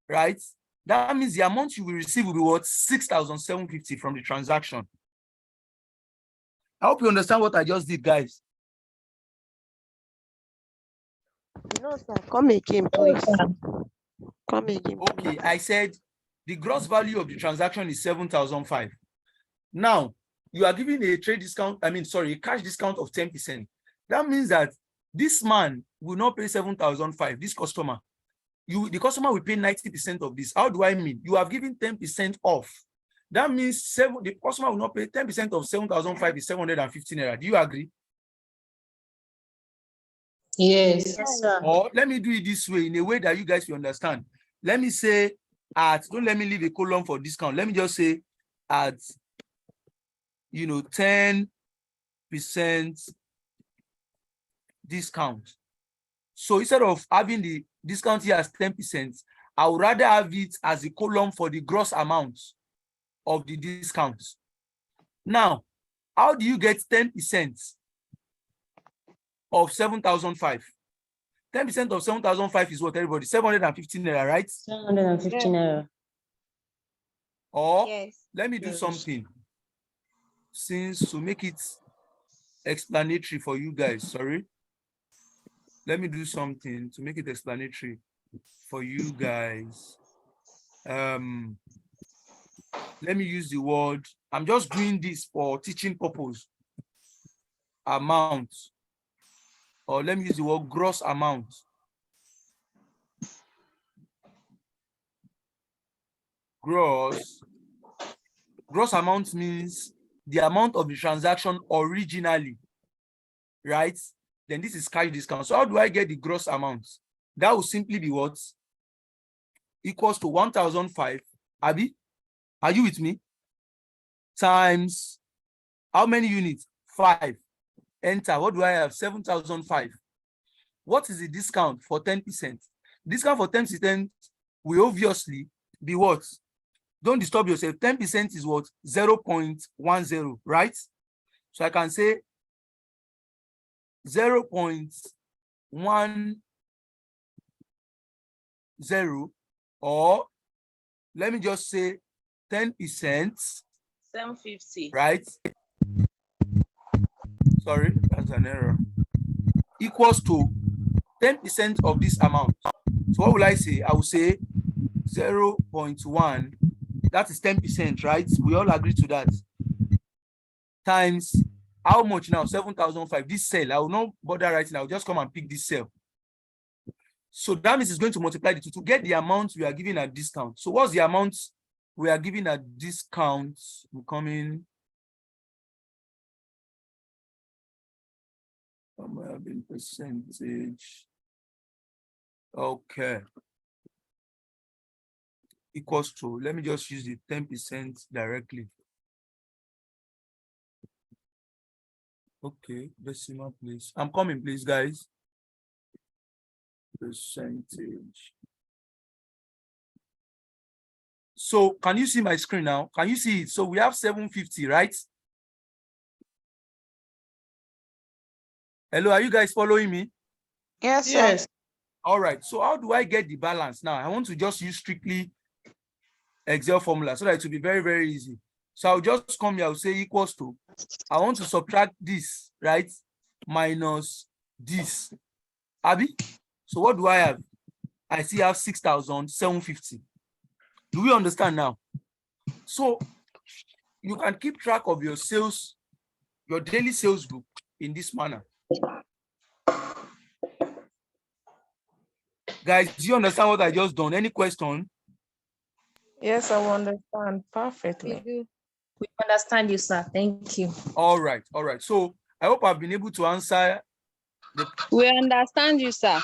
right? That means the amount you will receive will be what? 6,750 from the transaction. I hope you understand what I just did, guys. No, sir. Come again, please. Come again. Okay, I said the gross value of the transaction is 7,005. Now, you are giving a trade discount, a cash discount of 10%. That means that this man will not pay 7,005, this customer. The customer will pay 90% of this. How do I mean? You have given 10% off. That means the customer will not pay 10% of 7,005 is 750 naira. Do you agree? Yes. Or let me do it this way, in a way that you guys will understand. Let me say don't let me leave a column for discount. Let me just say at 10% discount. So instead of having the discount here as 10%, I would rather have it as a column for the gross amount of the discount. Now, how do you get 10% of 7,005? 10% of 7,005 is what, everybody? 750 naira, right? 750 naira. Or let me do something. Since to make it explanatory for you guys, sorry. Let me do something to make it explanatory for you guys. Let me use the word, I'm just doing this for teaching purpose. Amount. Or let me use the word gross amount. Gross amount means the amount of the transaction originally, right? Then this is cash discount. So how do I get the gross amount? That will simply be what? Equals to 1,005. Abi, are you with me? Times how many units? 5. Enter. What do I have? 7,005. What is the discount for 10%? Discount for 10% will obviously be what? Don't disturb yourself. 10% is what? 0.10, right? So I can say 0.10, or let me just say 10%. 750. Right? Sorry, that's an error. Equals to 10% of this amount. So what will I say? I will say 0.1. That is 10%, right? We all agree to that. Times how much now? 7,005. This cell, I will not bother writing. I will just come and pick this cell. So that means it's going to multiply the two to get the amount we are giving at discount. So what's the amount we are giving at discount? I'm coming. In percentage. Okay. Equals to, let me just use the 10% directly. Okay, decimal please. I'm coming, please, guys. Percentage. So can you see my screen now? Can you see it? So we have 750, right? Hello, are you guys following me? Yes, Yes. sir. All right. So how do I get the balance now? I want to just use strictly Excel formula so that it will be very, very easy. So I'll just come here, I'll say equals to, I want to subtract this, right? Minus this. Abi? So what do I have? I still have 6,750. Do we understand now? So you can keep track of your sales, your daily sales book in this manner. Guys, do you understand what I just done? Any question? Yes, I will understand perfectly. We understand you, sir. Thank you. All right, all right. So I hope I've been able to answer the. We understand you, sir.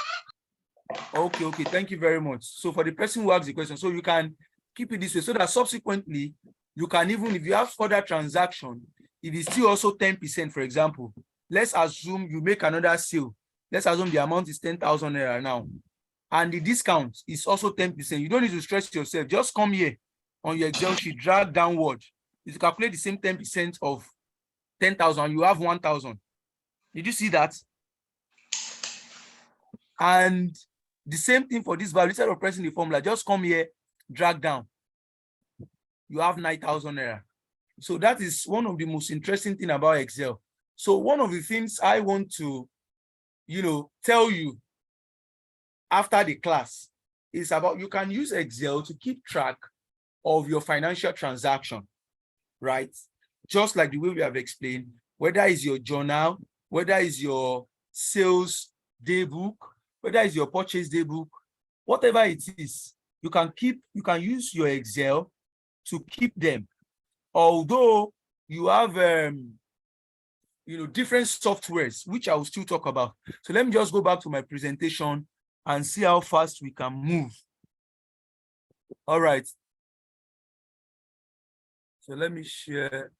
Okay. Thank you very much. So for the person who asked the question, so you can keep it this way so that subsequently you can, even if you have further transaction, it is still also 10%, for example. Let's assume you make another sale. Let's assume the amount is 10,000 naira now. And the discount is also 10%. You don't need to stress yourself. Just come here on your Excel sheet, drag downward. You calculate the same 10% of 10,000, you have 1,000. Did you see that? And the same thing for this value. Instead of pressing the formula, just come here, drag down. You have 9,000 naira. So that is one of the most interesting things about Excel. So one of the things I want to, tell you after the class is about, you can use Excel to keep track of your financial transaction, right? Just like the way we have explained, whether it's your journal, whether it's your sales day book, whether it's your purchase day book, whatever it is, you can use your Excel to keep them. Although you have different softwares, which I will still talk about. So let me just go back to my presentation and see how fast we can move. All right. So let me share.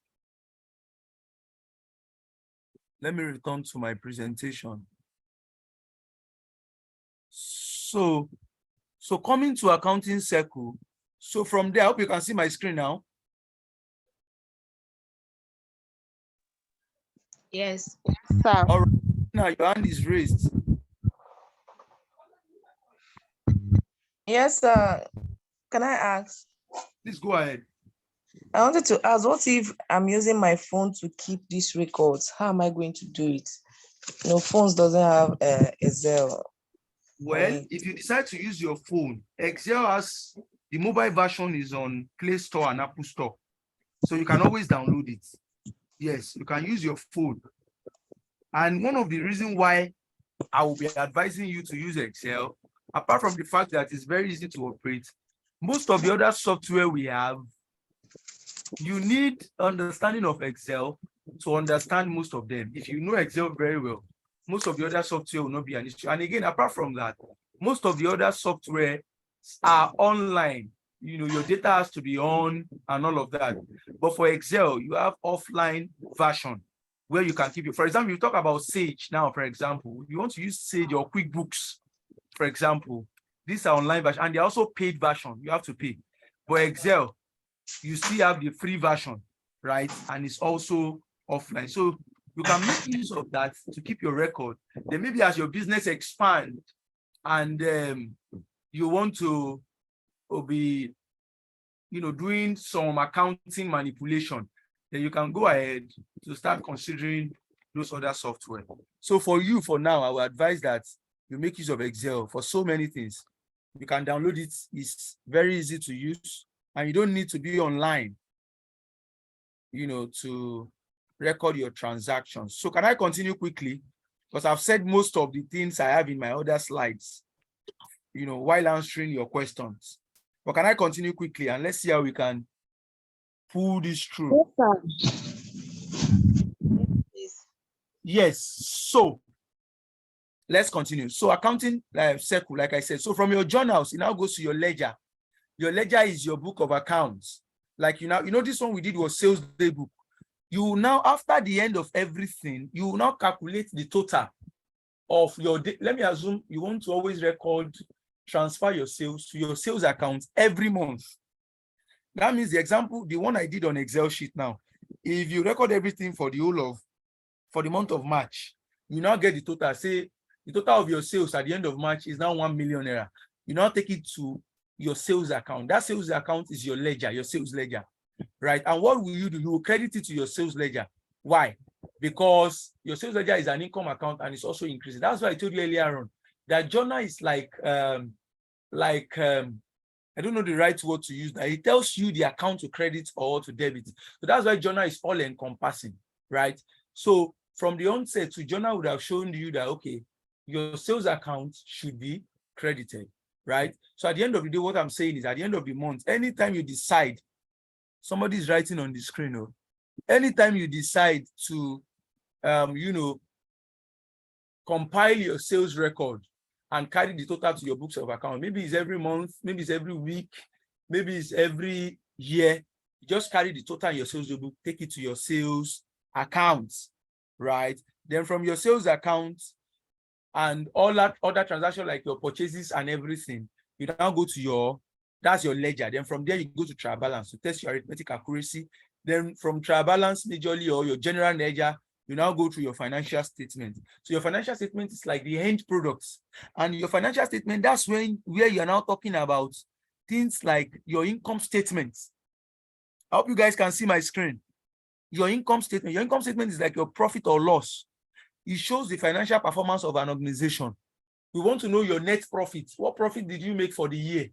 Let me return to my presentation. So coming to accounting circle. So from there, I hope you can see my screen now. Yes, sir. All right. Now your hand is raised. Yes, sir. Can I ask? Please go ahead. I wanted to ask, what if I'm using my phone to keep these records? How am I going to do it? Phones doesn't have Excel. Well, if you decide to use your phone, Excel has the mobile version is on Play Store and Apple Store. So you can always download it. Yes, you can use your phone. And one of the reasons why I will be advising you to use Excel, apart from the fact that it's very easy to operate, most of the other software we have, you need understanding of Excel to understand most of them. If you know Excel very well, most of the other software will not be an issue. And again, apart from that, most of the other software are online. Your data has to be on and all of that. But for Excel, you have offline version where you can keep it. For example, you talk about Sage now, for example, you want to use Sage or QuickBooks, for example. These are online version, and they're also paid version. You have to pay. But Excel, you still have the free version, right? And it's also offline. So you can make use of that to keep your record. Then maybe as your business expands and you want to be, doing some accounting manipulation, then you can go ahead to start considering those other software. So for you, for now, I will advise that you make use of Excel for so many things. You can download it. It's very easy to use, and you don't need to be online, to record your transactions. So can I continue quickly? Because I've said most of the things I have in my other slides, while answering your questions. But can I continue quickly, and let's see how we can pull this through? Yes. So let's continue. So accounting circle, like I said. So from your journals, it now goes to your ledger. Your ledger is your book of accounts. Like this one we did was sales day book. You now, after the end of everything, you now calculate the total of your day. Let me assume you want to always transfer your sales to your sales account every month. That means the one I did on Excel sheet now, if you record everything for the month of March, you now get the total. Say the total of your sales at the end of March is now 1 million naira. You now take it to your sales account. That sales account is your ledger, your sales ledger, right? And what will you do? You will credit it to your sales ledger. Why? Because your sales ledger is an income account and it's also increasing. That's why I told you earlier on that journal is like I don't know the right word to use. That it tells you the account to credit or to debit. So that's why journal is all encompassing, right? So from the onset, to journal would have shown you that okay, your sales account should be credited, right? So at the end of the day, what I'm saying is at the end of the month, anytime you decide, somebody is writing on the screen, anytime you decide to compile your sales record and carry the total to your books of account. Maybe it's every month, maybe it's every week, maybe it's every year. You just carry the total in your sales book, take it to your sales account, right? Then from your sales account and all that other transactions like your purchases and everything, you now go to your, that's your ledger. Then from there, you go to trial balance to test your arithmetic accuracy. Then from trial balance majorly or your general ledger, you now go through your financial statement. So your financial statement is like the end products. And your financial statement, that's where you're now talking about things like your income statements. I hope you guys can see my screen. Your income statement. Your income statement is like your profit or loss. It shows the financial performance of an organization. We want to know your net profit. What profit did you make for the year?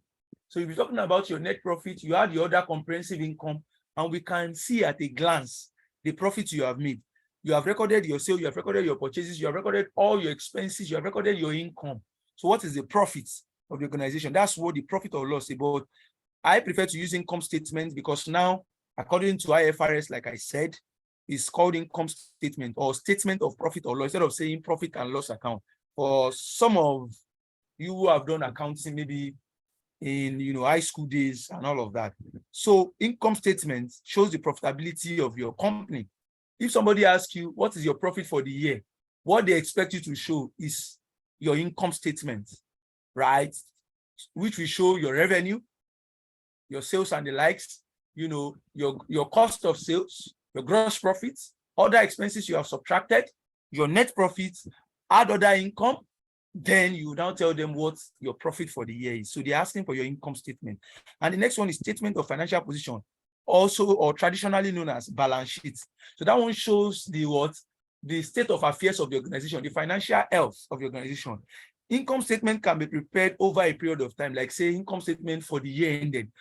So if you're talking about your net profit, you have the other comprehensive income, and we can see at a glance the profit you have made. You have recorded your sale, you have recorded your purchases, you have recorded all your expenses, you have recorded your income. So what is the profit of the organization? That's what the profit or loss is about. I prefer to use income statements because now, according to IFRS, like I said, it's called income statement or statement of profit or loss instead of saying profit and loss account. For some of you who have done accounting, maybe in high school days and all of that. So income statement shows the profitability of your company. If somebody asks you, what is your profit for the year? What they expect you to show is your income statement, right? Which will show your revenue, your sales and the likes, your cost of sales, your gross profits, other expenses you have subtracted, your net profits, add other income, then you now tell them what your profit for the year is. So they're asking for your income statement. And the next one is statement of financial position, also or traditionally known as balance sheet. So that one shows the state of affairs of the organization, the financial health of the organization. Income statement can be prepared over a period of time, like say income statement for the year ended.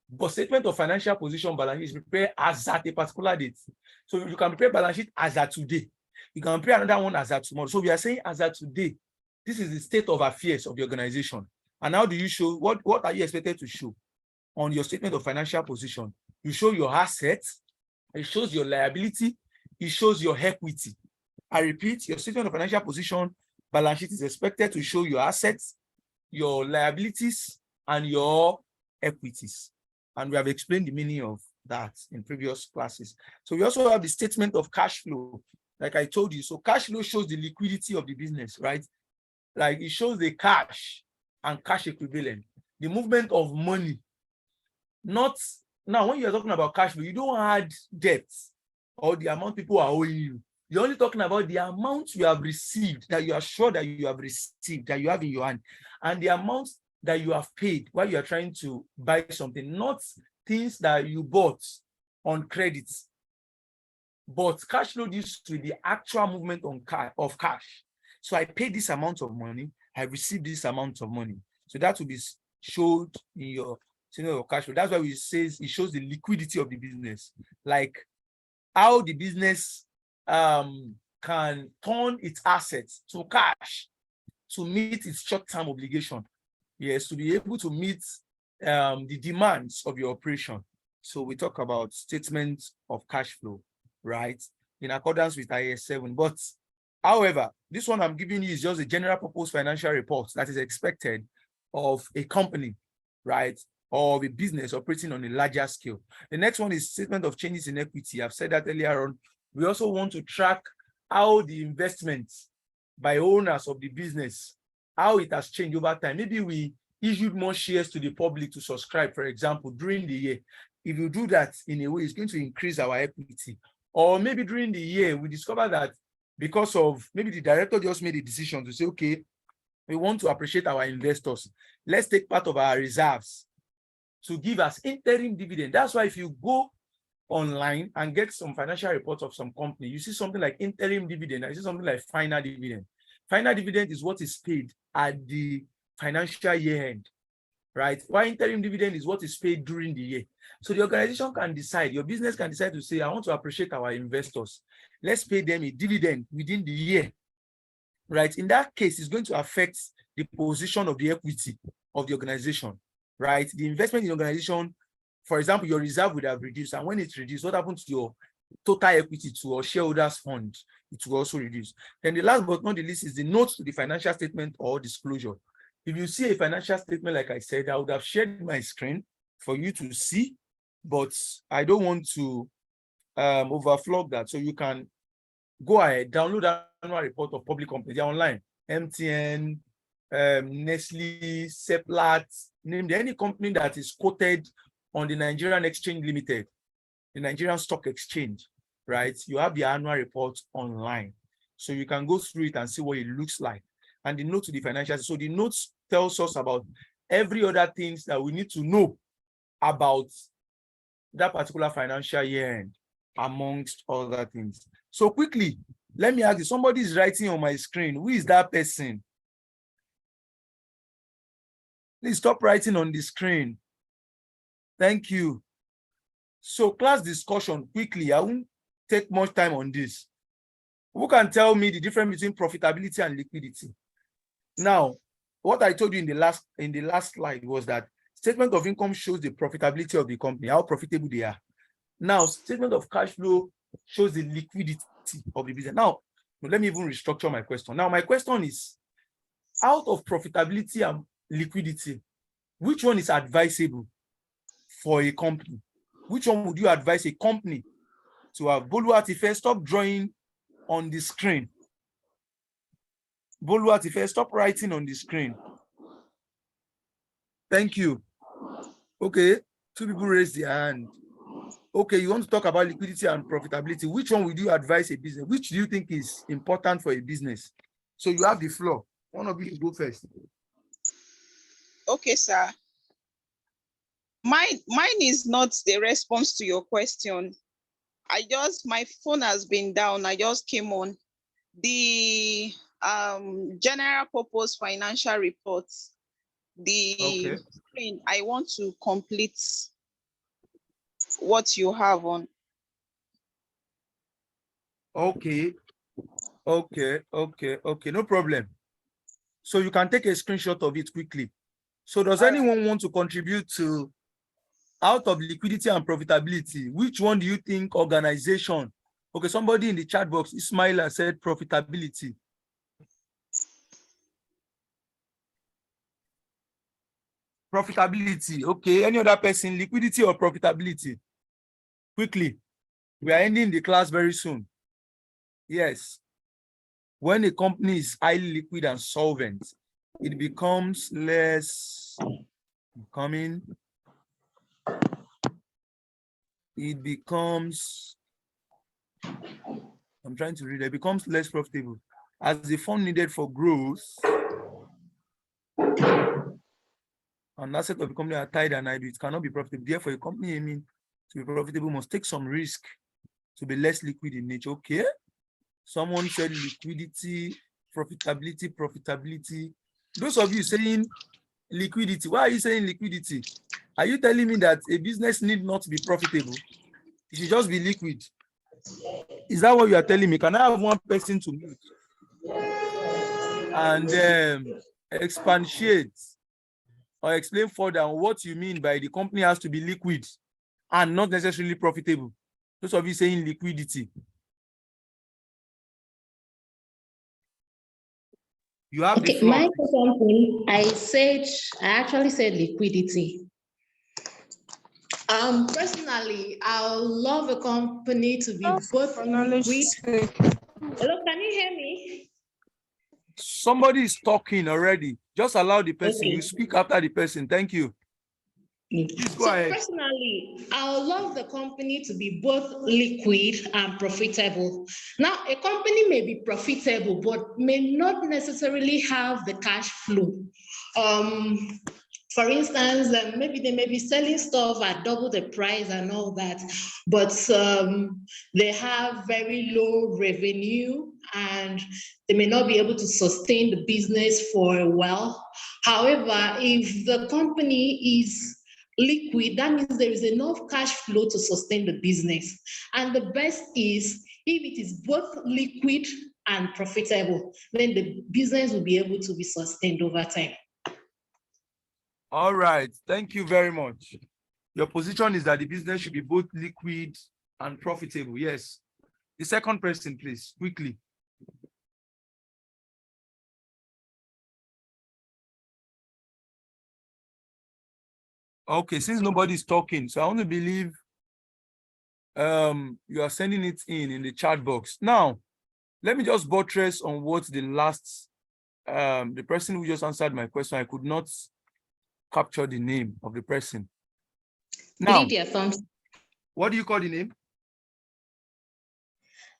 But statement of financial position balance sheet is prepared as at a particular date. So you can prepare balance sheet as at today. You can prepare another one as at tomorrow. So we are saying as at today, this is the state of affairs of the organization. And how do you show, what are you expected to show on your statement of financial position? You show your assets, it shows your liability, it shows your equity. I repeat, your statement of financial position balance sheet is expected to show your assets, your liabilities, and your equities. And we have explained the meaning of that in previous classes. So we also have the statement of cash flow, like I told you. So cash flow shows the liquidity of the business, right? Like it shows the cash and cash equivalent, the movement of money. Not now, when you're talking about cash flow, you don't add debts or the amount people are owing you. You're only talking about the amount you have received, that you are sure that you have received, that you have in your hand, and the amount that you have paid while you are trying to buy something, not things that you bought on credit. But cash flow deals with the actual movement of cash. So I paid this amount of money, I received this amount of money. So that will be showed in your statement of cash flow. That's why it shows the liquidity of the business, like how the business can turn its assets to cash to meet its short-term obligation. Yes, to be able to meet the demands of your operation. So we talk about statement of cash flow, right? In accordance with IAS 7. But however, this one I'm giving you is just a general purpose financial report that is expected of a company, right? Or a business operating on a larger scale. The next one is statement of changes in equity. I've said that earlier on. We also want to track how the investments by owners of the business, how it has changed over time. Maybe we issued more shares to the public to subscribe, for example, during the year. If you do that in a way, it's going to increase our equity. Or maybe during the year, we discover that because of, maybe the director just made a decision to say, okay, we want to appreciate our investors. Let's take part of our reserves to give us interim dividend. That's why if you go online and get some financial reports of some company, you see something like interim dividend, and you see something like final dividend. Final dividend is what is paid at the financial year end, right? While interim dividend is what is paid during the year. So the organization can decide, your business can decide to say, I want to appreciate our investors. Let's pay them a dividend within the year, right? In that case, it's going to affect the position of the equity of the organization, right? The investment in the organization, for example, your reserve would have reduced. And when it's reduced, what happens to your total equity to your shareholders fund? It will also reduce. Then the last but not the least is the note to the financial statement or disclosure. If you see a financial statement, like I said, I would have shared my screen for you to see, but I don't want to overflow that. So you can go ahead, download the annual report of public companies. They're online. MTN, Nestle, Seplat, named any company that is quoted on the Nigerian Exchange Limited, the Nigerian Stock Exchange, right? You have the annual report online. So you can go through it and see what it looks like. And the note to the financials. So the notes tells us about every other things that we need to know about that particular financial year end, amongst other things. So quickly, let me ask you, somebody is writing on my screen. Who is that person? Please stop writing on the screen. Thank you. So class discussion quickly. I won't take much time on this. Who can tell me the difference between profitability and liquidity? Now, what I told you in the last slide was that statement of income shows the profitability of the company, how profitable they are. Now, statement of cash flow shows the liquidity of the business. Now, let me even restructure my question. Now, my question is, out of profitability and liquidity, which one is advisable for a company? Which one would you advise a company to have? Boluwatife, stop drawing on the screen. Boluwatife, stop writing on the screen. Thank you. Okay, 2 people raised their hand. Okay, you want to talk about liquidity and profitability. Which one would you advise a business? Which do you think is important for a business? So you have the floor. One of you go first. Okay, sir. Mine is not the response to your question. My phone has been down. I just came on. The general purpose financial reports, the screen, I want to complete what you have on. Okay, no problem. So you can take a screenshot of it quickly. So does anyone want to contribute to out of liquidity and profitability? Which one do you think organization? Okay, somebody in the chat box, Ismaila, said profitability. Profitability. Okay, any other person, liquidity or profitability? Quickly. We are ending the class very soon. Yes. When a company is highly liquid and solvent, it becomes less coming. It becomes, I'm trying to read, it becomes less profitable as the fund needed for growth and asset of the company are tied and idle. It cannot be profitable. Therefore, a company aiming to be profitable must take some risk to be less liquid in nature. Okay. Someone said liquidity, profitability. Those of you saying liquidity, why are you saying liquidity? Are you telling me that a business need not to be profitable? It should just be liquid. Is that what you are telling me? Can I have one person to mute and expatiate or explain further on what you mean by the company has to be liquid and not necessarily profitable? Those of you saying liquidity. You have the floor. My something, I actually said liquidity. Personally, I love a company to be both liquid. Hello, can you hear me? Somebody is talking already. Just allow the person. You speak after the person. Thank you. Please go ahead. Personally, I love the company to be both liquid and profitable. Now, a company may be profitable, but may not necessarily have the cash flow. For instance, maybe they may be selling stuff at double the price and all that, but they have very low revenue and they may not be able to sustain the business for a while. However, if the company is liquid, that means there is enough cash flow to sustain the business. And the best is if it is both liquid and profitable, then the business will be able to be sustained over time. All right. Thank you very much. Your position is that the business should be both liquid and profitable. Yes. The second person, please, quickly. Okay, since nobody's talking, so I want to believe you are sending it in the chat box. Now, let me just buttress on what the last the person who just answered my question. I could not capture the name of the person. Now, Lydia Thompson. what do you call the name?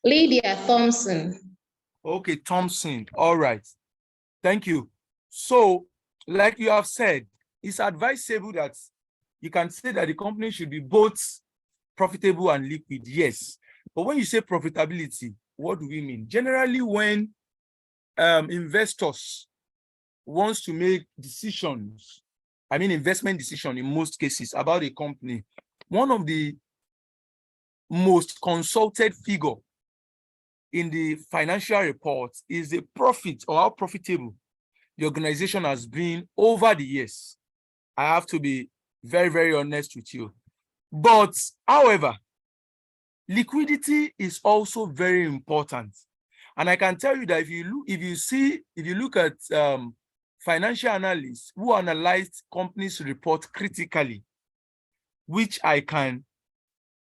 Lydia Thompson. Okay, Thompson. All right. Thank you. So, like you have said, it's advisable that you can say that the company should be both profitable and liquid. Yes. But when you say profitability, what do we mean? Generally, when investors wants to make decisions, I mean investment decision in most cases about a company, one of the most consulted figure in the financial report is the profit or how profitable the organization has been over the years. I have to be very, very honest with you. But however, liquidity is also very important. And I can tell you that if you look at financial analysts who analyzed companies' report critically, which I can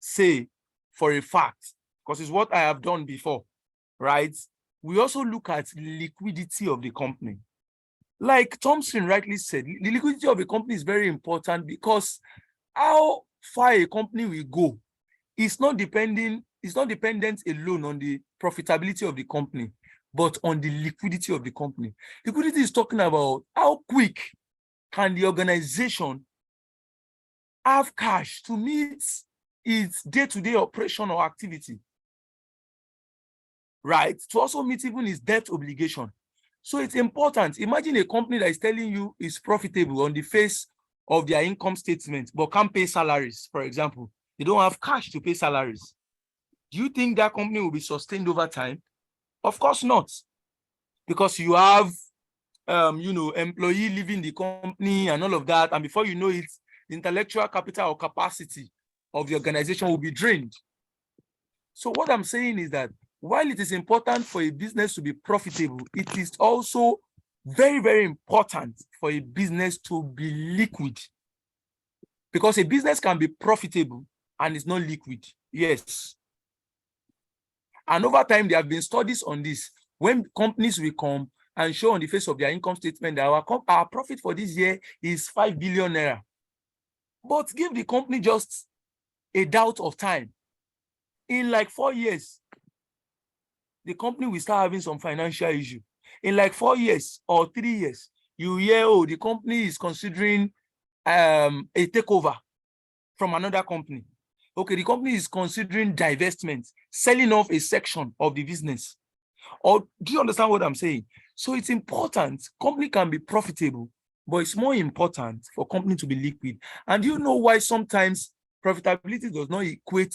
say for a fact, because it's what I have done before, right? We also look at liquidity of the company. Like Thompson rightly said, the liquidity of a company is very important because how far a company will go is not dependent alone on the profitability of the company, but on the liquidity of the company. Liquidity is talking about how quick can the organization have cash to meet its day-to-day operation or activity, right? To also meet even its debt obligation. So it's important. Imagine a company that is telling you it's profitable on the face of their income statement, but can't pay salaries, for example. They don't have cash to pay salaries. Do you think that company will be sustained over time? Of course not. Because you have, employee leaving the company and all of that. And before you know it, the intellectual capital or capacity of the organization will be drained. So what I'm saying is that while it is important for a business to be profitable, it is also very, very important for a business to be liquid. Because a business can be profitable and it's not liquid. Yes. And over time, there have been studies on this. When companies will come and show on the face of their income statement that our profit for this year is 5 billion naira. But give the company just a doubt of time. In like 4 years, the company will start having some financial issue. In like 4 years or 3 years, you hear, oh, the company is considering a takeover from another company. Okay, the company is considering divestment, selling off a section of the business. Or do you understand what I'm saying? So it's important. Company can be profitable, but it's more important for company to be liquid. And you know why sometimes profitability does not equate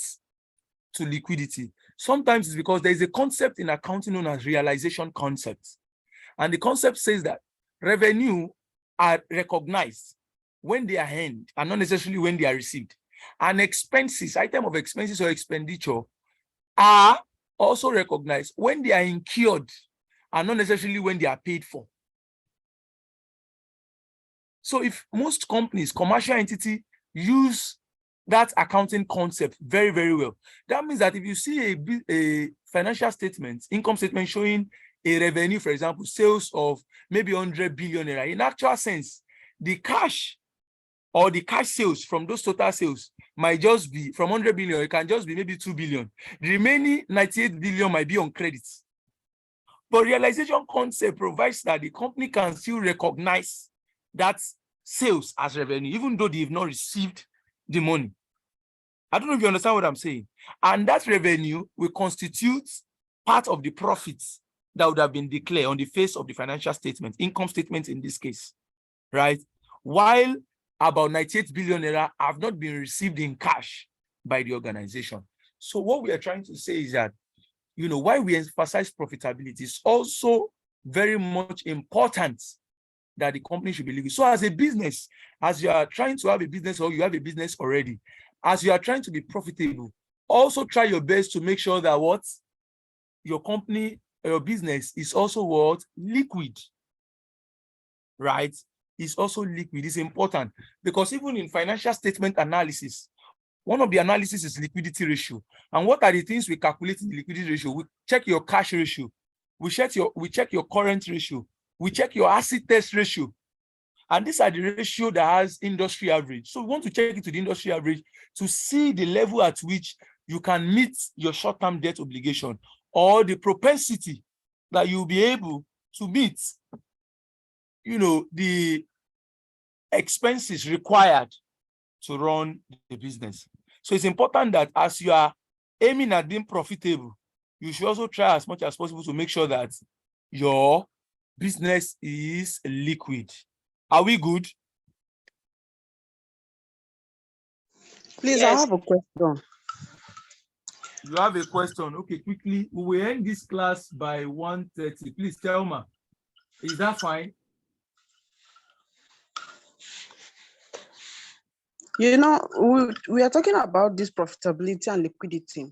to liquidity? Sometimes it's because there is a concept in accounting known as realization concept. And the concept says that revenue are recognized when they are earned and not necessarily when they are received. And expenses, item of expenses or expenditure, are also recognized when they are incurred and not necessarily when they are paid for. So if most companies, commercial entity, use that accounting concept very, very well, that means that if you see a financial statement, income statement showing a revenue, for example, sales of maybe 100 billion naira, in actual sense, the cash or the cash sales from those total sales might just be from 100 billion, it can just be maybe 2 billion. The remaining 98 billion might be on credit. But realization concept provides that the company can still recognize that sales as revenue, even though they've not received the money. I don't know if you understand what I'm saying. And that revenue will constitute part of the profits that would have been declared on the face of the financial statement, income statement in this case, right? While about 98 billion naira have not been received in cash by the organization. So what we are trying to say is that, why we emphasize profitability is also very much important that the company should be liquid. So as a business, as you are trying to have a business or you have a business already, as you are trying to be profitable, also try your best to make sure that your company, your business is also liquid, right? is also liquid. It's important because even in financial statement analysis, one of the analysis is liquidity ratio. And what are the things we calculate in the liquidity ratio? We check your cash ratio. We check your current ratio. We check your asset test ratio. And these are the ratio that has industry average. So we want to check it to the industry average to see the level at which you can meet your short-term debt obligation or the propensity that you'll be able to meet, the expenses required to run the business. So it's important that as you are aiming at being profitable, you should also try as much as possible to make sure that your business is liquid. Are we good? Please, I have a question. You have a question. Okay, quickly. We will end this class by 1:30. Please, Thelma, is that fine? We are talking about this profitability and liquidity.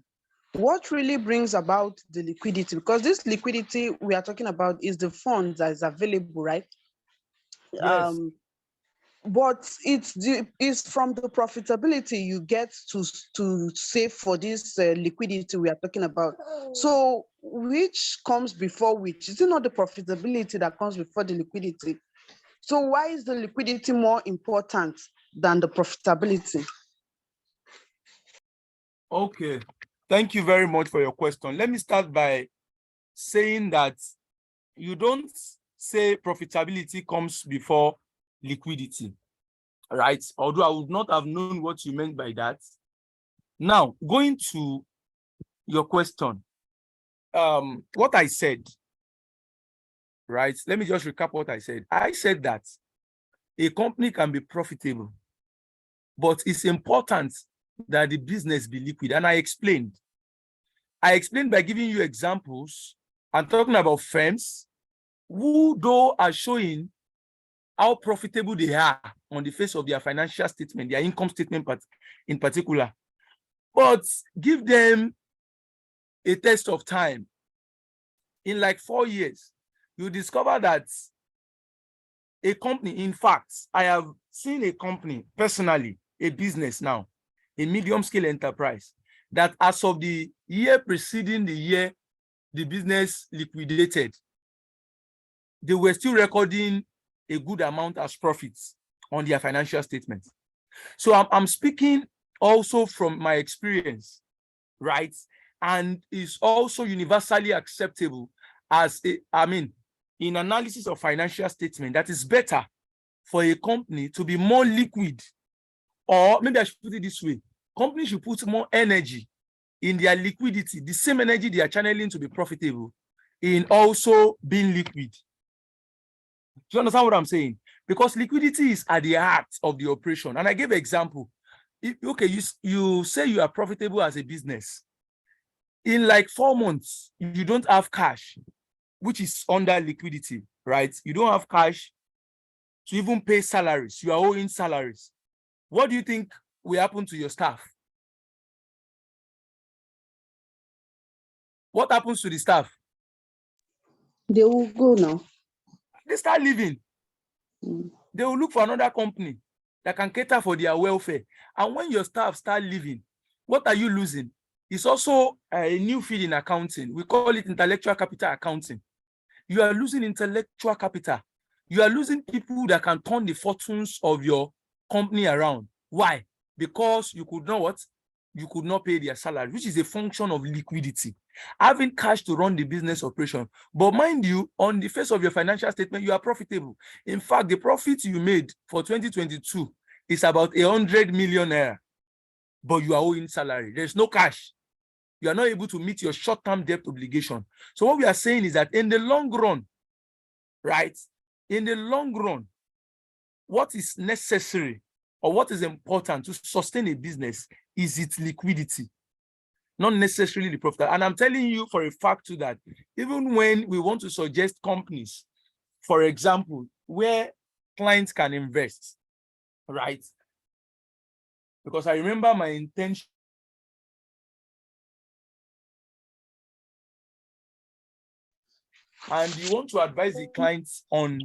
What really brings about the liquidity? Because this liquidity we are talking about is the funds that is available, right? Yes. But it's from the profitability you get to save for this liquidity we are talking about. So which comes before which? Is it not the profitability that comes before the liquidity? So why is the liquidity more important than the profitability? Okay. Thank you very much for your question. Let me start by saying that you don't say profitability comes before liquidity, right? Although I would not have known what you meant by that. Now, going to your question, what I said, right? Let me just recap what I said. I said that a company can be profitable, but it's important that the business be liquid. And I explained by giving you examples and talking about firms who, though, are showing how profitable they are on the face of their financial statement, their income statement in particular. But give them a test of time. In like 4 years, you discover that a company, in fact, I have seen a company personally, a business now, a medium-scale enterprise, that as of the year preceding the year the business liquidated, they were still recording a good amount as profits on their financial statements. So I'm speaking also from my experience, right? And it's also universally acceptable as in analysis of financial statement, that is better for a company to be more liquid, or maybe I should put it this way, companies should put more energy in their liquidity, the same energy they are channeling to be profitable, in also being liquid. Do you understand what I'm saying? Because liquidity is at the heart of the operation. And I gave an example. You say you are profitable as a business. In like 4 months, you don't have cash, which is under liquidity, right? You don't have cash to even pay salaries. You are owing salaries. What do you think will happen to your staff? What happens to the staff? They will go now. They start leaving. They will look for another company that can cater for their welfare. And when your staff start leaving, what are you losing? It's also a new field in accounting. We call it intellectual capital accounting. You are losing intellectual capital. You are losing people that can turn the fortunes of your company around. Why? Because you could not pay their salary, which is a function of liquidity. Having cash to run the business operation. But mind you, on the face of your financial statement, you are profitable. In fact, the profit you made for 2022 is about 100 million naira, but you are owing salary. There's no cash. You are not able to meet your short-term debt obligation. So what we are saying is that in the long run, right? In the long run, what is necessary or what is important to sustain a business is its liquidity, not necessarily the profit. And I'm telling you for a fact too that even when we want to suggest companies, for example, where clients can invest, right? Because I remember my intention and you want to advise the clients on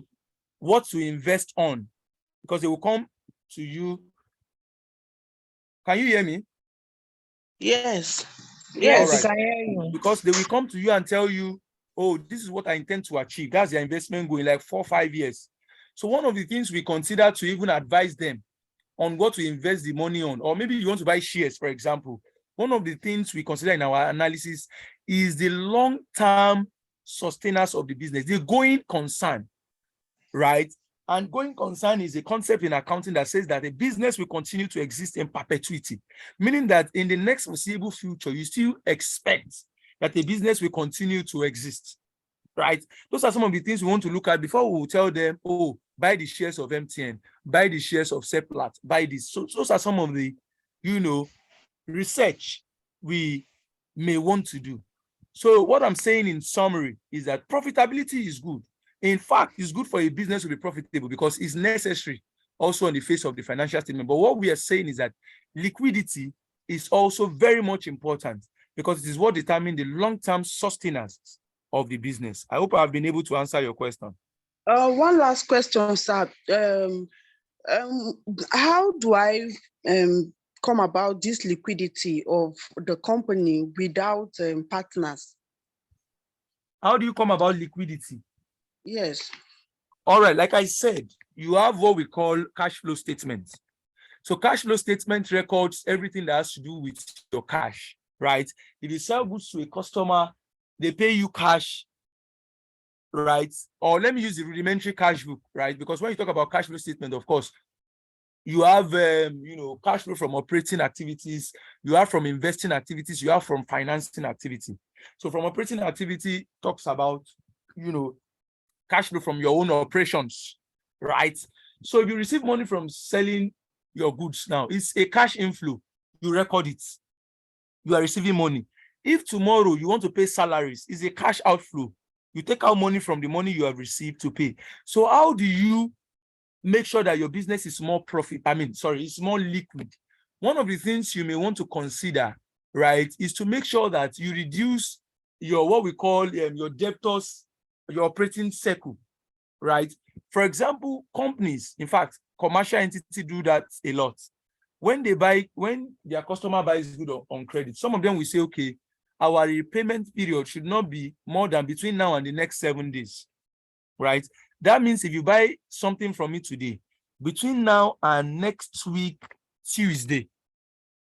what to invest on, because they will come to you. Can you hear me? Yes. All Yes, we right. can hear you. Because they will come to you and tell you, oh, this is what I intend to achieve. That's their investment goal in like 4 or 5 years. So one of the things we consider to even advise them on what to invest the money on, or maybe you want to buy shares, for example, one of the things we consider in our analysis is the long-term sustainers of the business, the going concern, right? And going concern is a concept in accounting that says that a business will continue to exist in perpetuity, meaning that in the next foreseeable future, you still expect that a business will continue to exist, right? Those are some of the things we want to look at before we will tell them, oh, buy the shares of MTN, buy the shares of Seplat, buy this. So those are some of the, research we may want to do. So what I'm saying in summary is that profitability is good. In fact, it's good for a business to be profitable because it's necessary also on the face of the financial statement. But what we are saying is that liquidity is also very much important because it is what determines the long-term sustenance of the business. I hope I've been able to answer your question. One last question, sir. How do I come about this liquidity of the company without partners? How do you come about liquidity? Yes. All right, like I said, you have what we call cash flow statements. So cash flow statement records everything that has to do with your cash, right? If you sell goods to a customer, they pay you cash, right? Or let me use the rudimentary cash book, right? Because when you talk about cash flow statement, of course, you have, cash flow from operating activities, you have from investing activities, you have from financing activity. So from operating activity talks about, cash flow from your own operations, right? So if you receive money from selling your goods now, it's a cash inflow. You record it. You are receiving money. If tomorrow you want to pay salaries, it's a cash outflow. You take out money from the money you have received to pay. So how do you make sure that your business is more it's more liquid? One of the things you may want to consider, right, is to make sure that you reduce your, what we call your debtors, your operating cycle, right? For example, companies, in fact, commercial entities do that a lot. When their customer buys good on credit, some of them will say, okay, our repayment period should not be more than between now and the next 7 days, right? That means if you buy something from me today, between now and next week, Tuesday,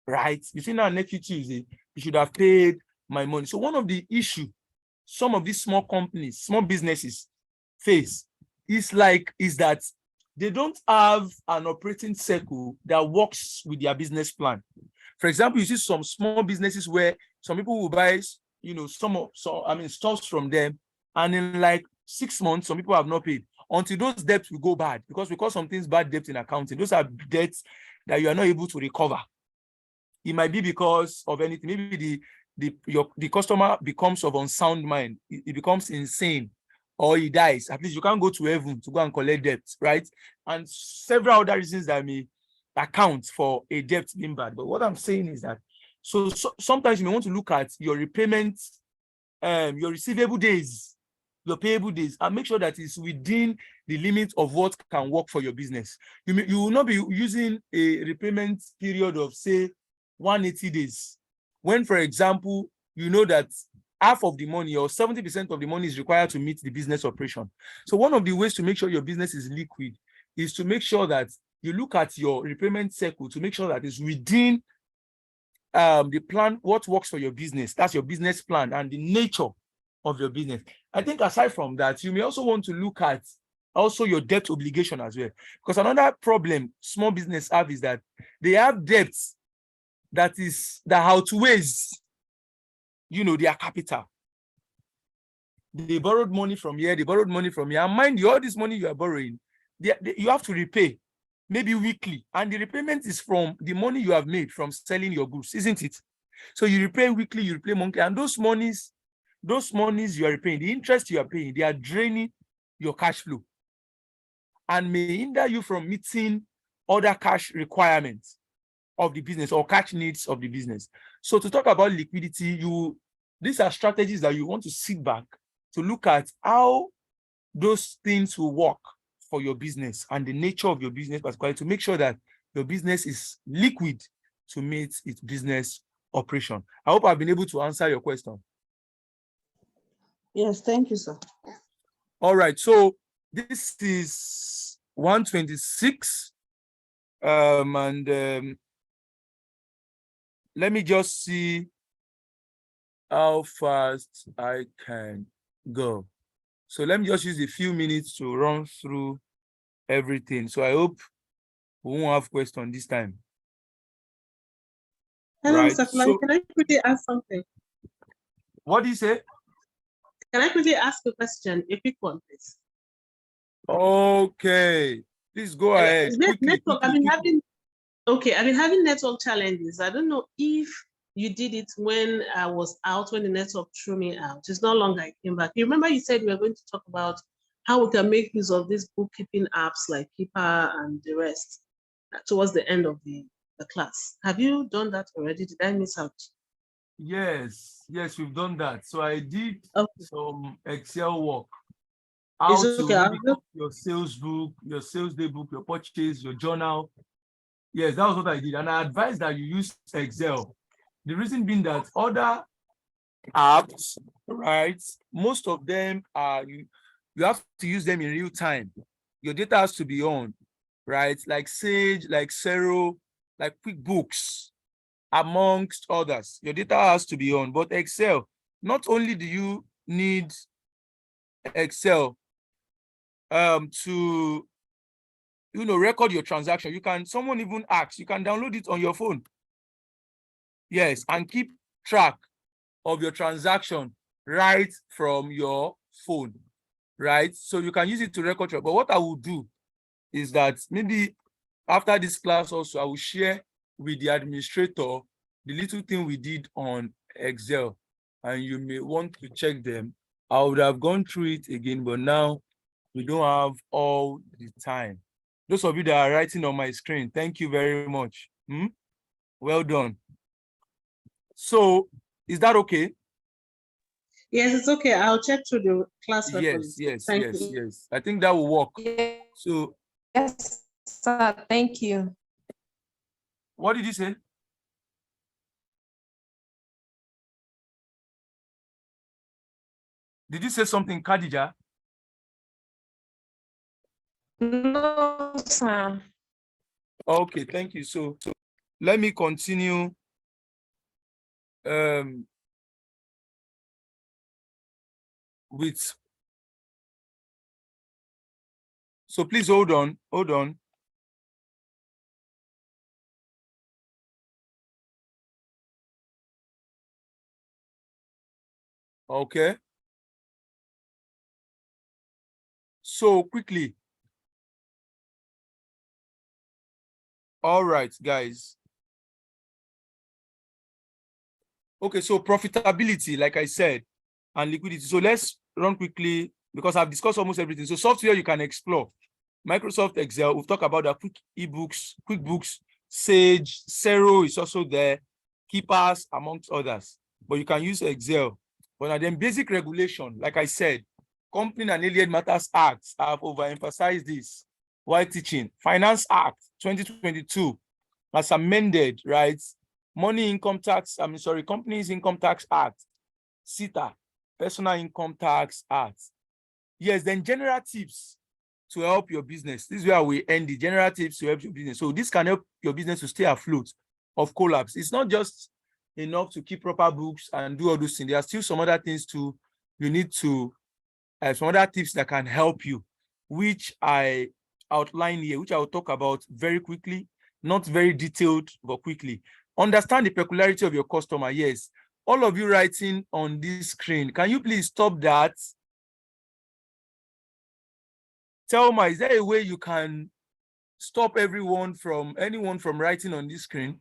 right? Between now and next week, Tuesday, you should have paid my money. So one of the issues some of these small companies, small businesses face is that they don't have an operating cycle that works with their business plan. For example, you see some small businesses where some people will buy, stocks from them, and in like 6 months, some people have not paid until those debts will go bad, because we call some things bad debt in accounting. Those are debts that you are not able to recover. It might be because of anything. Maybe the customer becomes of unsound mind, it becomes insane, or he dies. At least you can't go to heaven to go and collect debt, right? And several other reasons that may account for a debt being bad. But what I'm saying is that so sometimes you may want to look at your repayment, your receivable days, your payable days, and make sure that it's within the limit of what can work for your business. You will not be using a repayment period of, say, 180 days. When, for example, you know that half of the money or 70% of the money is required to meet the business operation. So one of the ways to make sure your business is liquid is to make sure that you look at your repayment cycle to make sure that it's within the plan, what works for your business. That's your business plan and the nature of your business. I think aside from that, you may also want to look at also your debt obligation as well. Because another problem small business have is that they have debts that outweighs, their capital. They borrowed money from here, and mind you, all this money you are borrowing, you have to repay, maybe weekly, and the repayment is from the money you have made from selling your goods, isn't it? So you repay weekly, you repay monthly, and those monies you are repaying, the interest you are paying, they are draining your cash flow and may hinder you from meeting other cash requirements of the business or cash needs of the business. So to talk about liquidity, these are strategies that you want to sit back to look at how those things will work for your business and the nature of your business, particularly to make sure that your business is liquid to meet its business operation. I hope I've been able to answer your question. Yes, thank you, sir. All right, so this is 126. Let me just see how fast I can go. So let me just use a few minutes to run through everything. So I hope we won't have questions this time. Hello, Right. Mr. Fly. So Can I quickly ask something? what do you say? Can I quickly ask a question? A quick one, please. Okay. Please go ahead. Network, I've been having network challenges. I don't know if you did it when I was out, when the network threw me out. It's no longer I came back. You remember you said we were going to talk about how we can make use of these bookkeeping apps like Keeper and the rest towards the end of the class. Have you done that already? Did I miss out? Yes, we've done that. So I did some Excel work. It's How okay. to really copy your sales book, your sales day book, your purchase, your journal. Yes, that was what I did. And I advise that you use Excel. The reason being that other apps, right, most of them are, you have to use them in real time. Your data has to be on, right? Like Sage, like Xero, like QuickBooks, amongst others. Your data has to be on. But Excel, not only do you need Excel to record your transaction, someone even asks, you can download it on your phone. Yes, and keep track of your transaction right from your phone, right? So you can use it to record. But what I will do is that maybe after this class also, I will share with the administrator the little thing we did on Excel, and you may want to check them. I would have gone through it again, but now we don't have all the time. Those of you that are writing on my screen, thank you very much. Well done. So is that okay? Yes, it's okay. I'll check through the class records. Yes. Thank you. I think that will work. So Yes, sir. Thank you. what did you say? Did you say something, Khadija? No, sir. Okay, thank you. So let me continue. So please hold on. Okay. So quickly. All right, guys. Okay, so profitability, like I said, and liquidity. So let's run quickly because I've discussed almost everything. So software you can explore. Microsoft Excel, we've talked about the quick ebooks, QuickBooks, Sage, Xero is also there, Keepers, amongst others. But you can use Excel. But then basic regulation, like I said, Company and Alien Matters Act, I've overemphasized this while teaching. Finance Act 2022 as amended, right? Companies Income Tax Act, CITA, Personal Income Tax Act. Yes, then general tips to help your business. This is where we end the general tips to help your business. So this can help your business to stay afloat of collapse. It's not just enough to keep proper books and do all those things. There are still some other things too. You need to some other tips that can help you, which I outline here, which I will talk about very quickly, not very detailed, but quickly. Understand the peculiarity of your customer. Yes, all of you writing on this screen, can you please stop that? Thelma, is there a way you can stop anyone from writing on this screen?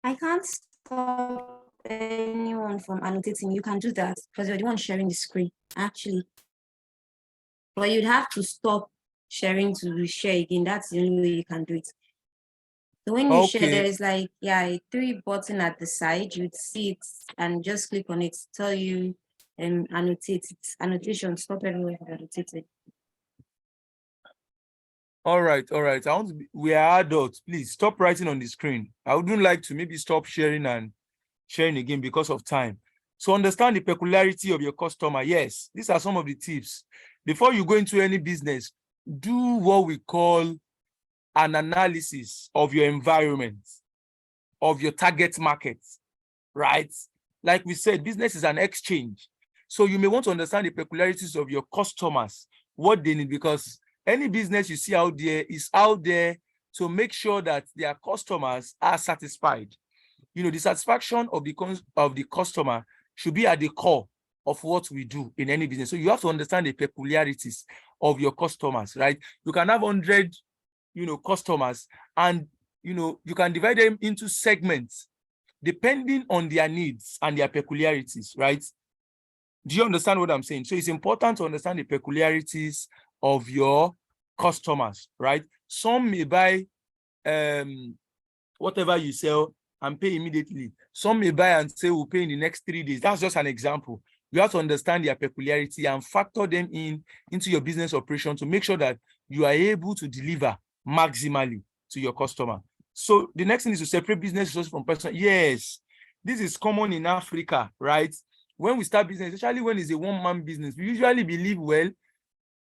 I can't stop anyone from annotating. You can do that because you're the one sharing the screen, actually. But you'd have to stop sharing to share again. That's the only way you can do it. So when you share, there's like, a 3 button at the side. You'd see it and just click on it to tell you annotate it. Annotation, stop everywhere from annotating. All right. We are adults. Please stop writing on the screen. I wouldn't like to maybe stop sharing and sharing again because of time. So understand the peculiarity of your customer. Yes, these are some of the tips. Before you go into any business, do what we call an analysis of your environment, of your target market, right? Like we said, business is an exchange. So you may want to understand the peculiarities of your customers, what they need, because any business you see out there is out there to make sure that their customers are satisfied. You know, the satisfaction of the customer should be at the core of what we do in any business. So you have to understand the peculiarities of your customers, right? You can have 100, customers, and, you can divide them into segments depending on their needs and their peculiarities, right? Do you understand what I'm saying? So it's important to understand the peculiarities of your customers, right? Some may buy whatever you sell and pay immediately. Some may buy and say we'll pay in the next 3 days. That's just an example. You have to understand their peculiarity and factor them into your business operation to make sure that you are able to deliver maximally to your customer. So the next thing is to separate business resources from personal. Yes, this is common in Africa, right? When we start business, especially when it's a one-man business, we usually believe, well,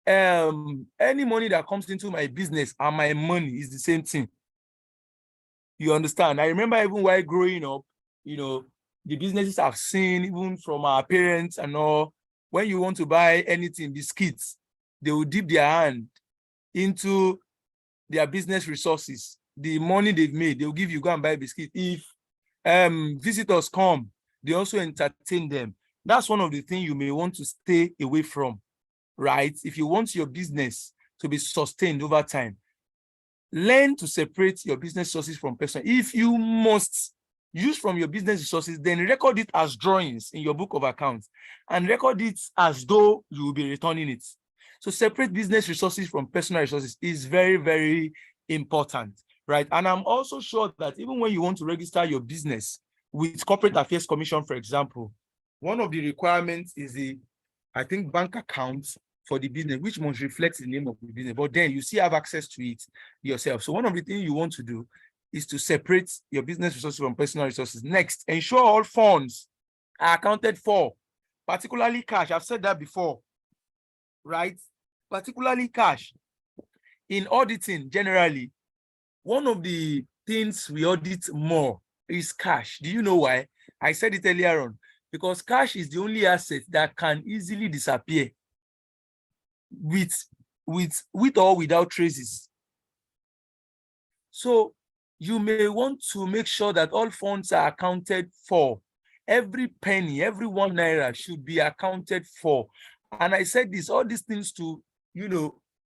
any money that comes into my business and my money is the same thing. You understand? I remember even while growing up, the businesses I've seen, even from our parents and all, when you want to buy anything, biscuits, they will dip their hand into their business resources. The money they've made, they'll give you, go and buy biscuits. If visitors come, they also entertain them. That's one of the things you may want to stay away from, right? If you want your business to be sustained over time, learn to separate your business sources from personal. If you must use from your business resources, then record it as drawings in your book of accounts and record it as though you will be returning it. So separate business resources from personal resources is very, very important, right? And I'm also sure that even when you want to register your business with Corporate Affairs Commission, for example, one of the requirements is the, I think, bank account for the business, which must reflect the name of the business, but then you still have access to it yourself. So one of the things you want to do is to separate your business resources from personal resources. Next, ensure all funds are accounted for, particularly cash. I've said that before, right? Particularly cash. In auditing, generally, one of the things we audit more is cash. Do you know why? I said it earlier on, because cash is the only asset that can easily disappear with or without traces. So you may want to make sure that all funds are accounted for. Every penny, every 1 naira should be accounted for. And I said this, all these things to,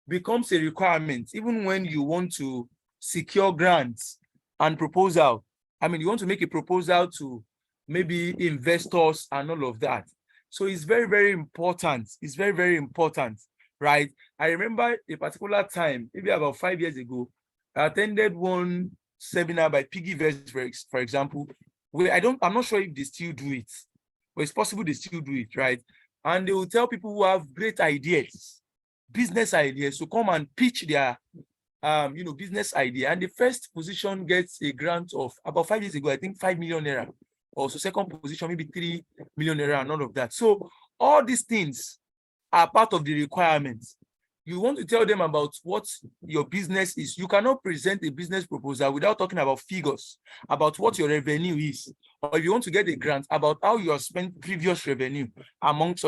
becomes a requirement, even when you want to secure grants and proposal. I mean, you want to make a proposal to maybe investors and all of that. So it's very, very important. It's very, very important, right? I remember a particular time, maybe about 5 years ago, I attended one seminar by Piggyverse, for example, where I'm not sure if they still do it, but it's possible they still do it, right? And they will tell people who have great ideas, business ideas, to come and pitch their business idea. And the first position gets a grant of, about 5 years ago, I think 5 million naira. Also second position, maybe 3 million naira and all of that. So all these things are part of the requirements. You want to tell them about what your business is. You cannot present a business proposal without talking about figures, about what your revenue is. Or if you want to get a grant, about how you have spent previous revenue amongst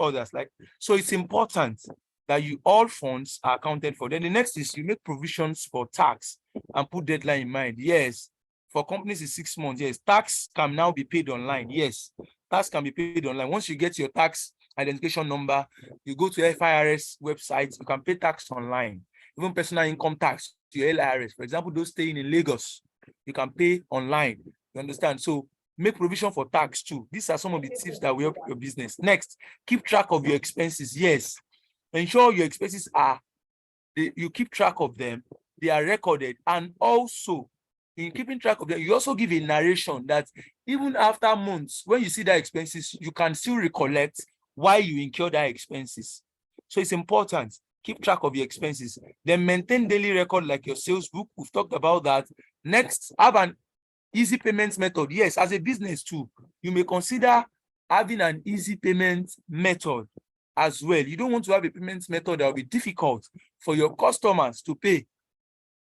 others. So it's important that all funds are accounted for. Then the next is you make provisions for tax and put deadline in mind. Yes, for companies it's 6 months. Yes, tax can now be paid online. Yes, tax can be paid online. Once you get your tax identification number, you go to FIRS website, you can pay tax online. Even personal income tax to your LIRS. For example, those staying in Lagos, you can pay online. You understand? So make provision for tax too. These are some of the tips that will help your business. Next, keep track of your expenses. Yes, ensure your expenses you keep track of them, they are recorded. And also, in keeping track of them, you also give a narration that even after months, when you see that expenses, you can still recollect why you incur that expenses. So it's important keep track of your expenses. Then maintain daily record like your sales book. We've talked about that. Next, have an easy payments method. Yes, as a business too, you may consider having an easy payment method as well. You don't want to have a payment method that will be difficult for your customers to pay,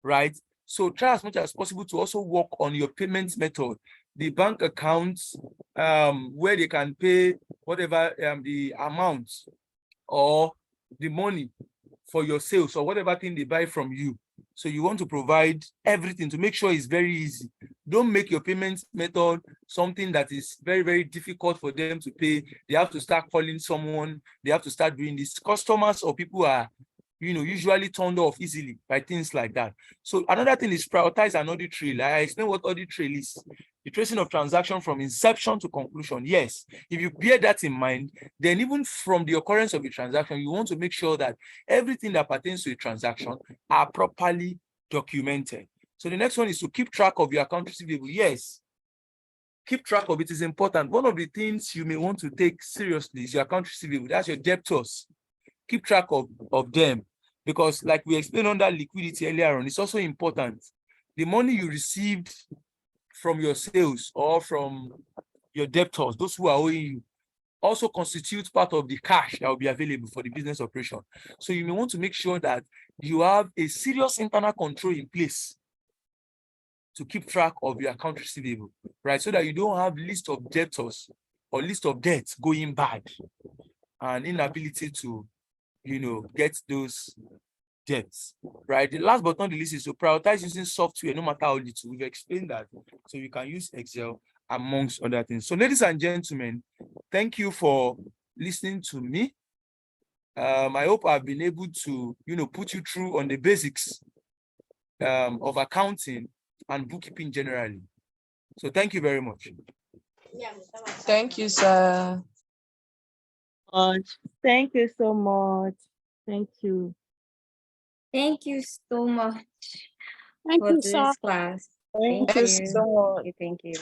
right? So try as much as possible to also work on your payment method, the bank accounts, where they can pay whatever the amount or the money for your sales or whatever thing they buy from you. So you want to provide everything to make sure it's very easy. Don't make your payment method something that is very, very difficult for them to pay. They have to start calling someone. They have to start doing this. Customers or people are, usually turned off easily by things like that. So another thing is prioritize an audit trail. I explain what audit trail is. The tracing of transaction from inception to conclusion. Yes, if you bear that in mind, then even from the occurrence of a transaction, you want to make sure that everything that pertains to a transaction are properly documented. So the next one is to keep track of your account receivable. Yes, keep track of it is important. One of the things you may want to take seriously is your account receivable. That's your debtors. Keep track of them, because like we explained under liquidity earlier on, it's also important. The money you received from your sales or from your debtors, those who are owing you, also constitutes part of the cash that will be available for the business operation. So you may want to make sure that you have a serious internal control in place to keep track of your account receivable, right? So that you don't have list of debtors or list of debts going bad and inability to, get those debts, right? The last but not the least is to prioritize using software, no matter how little. We've explained that. So you can use Excel amongst other things. So ladies and gentlemen, thank you for listening to me. I hope I've been able to, put you through on the basics of accounting and bookkeeping generally. So thank you very much. Thank you, sir. Thank you so much. Thank you. Thank you so much Thank for you, sir. this class. Thank you so much. Thank you.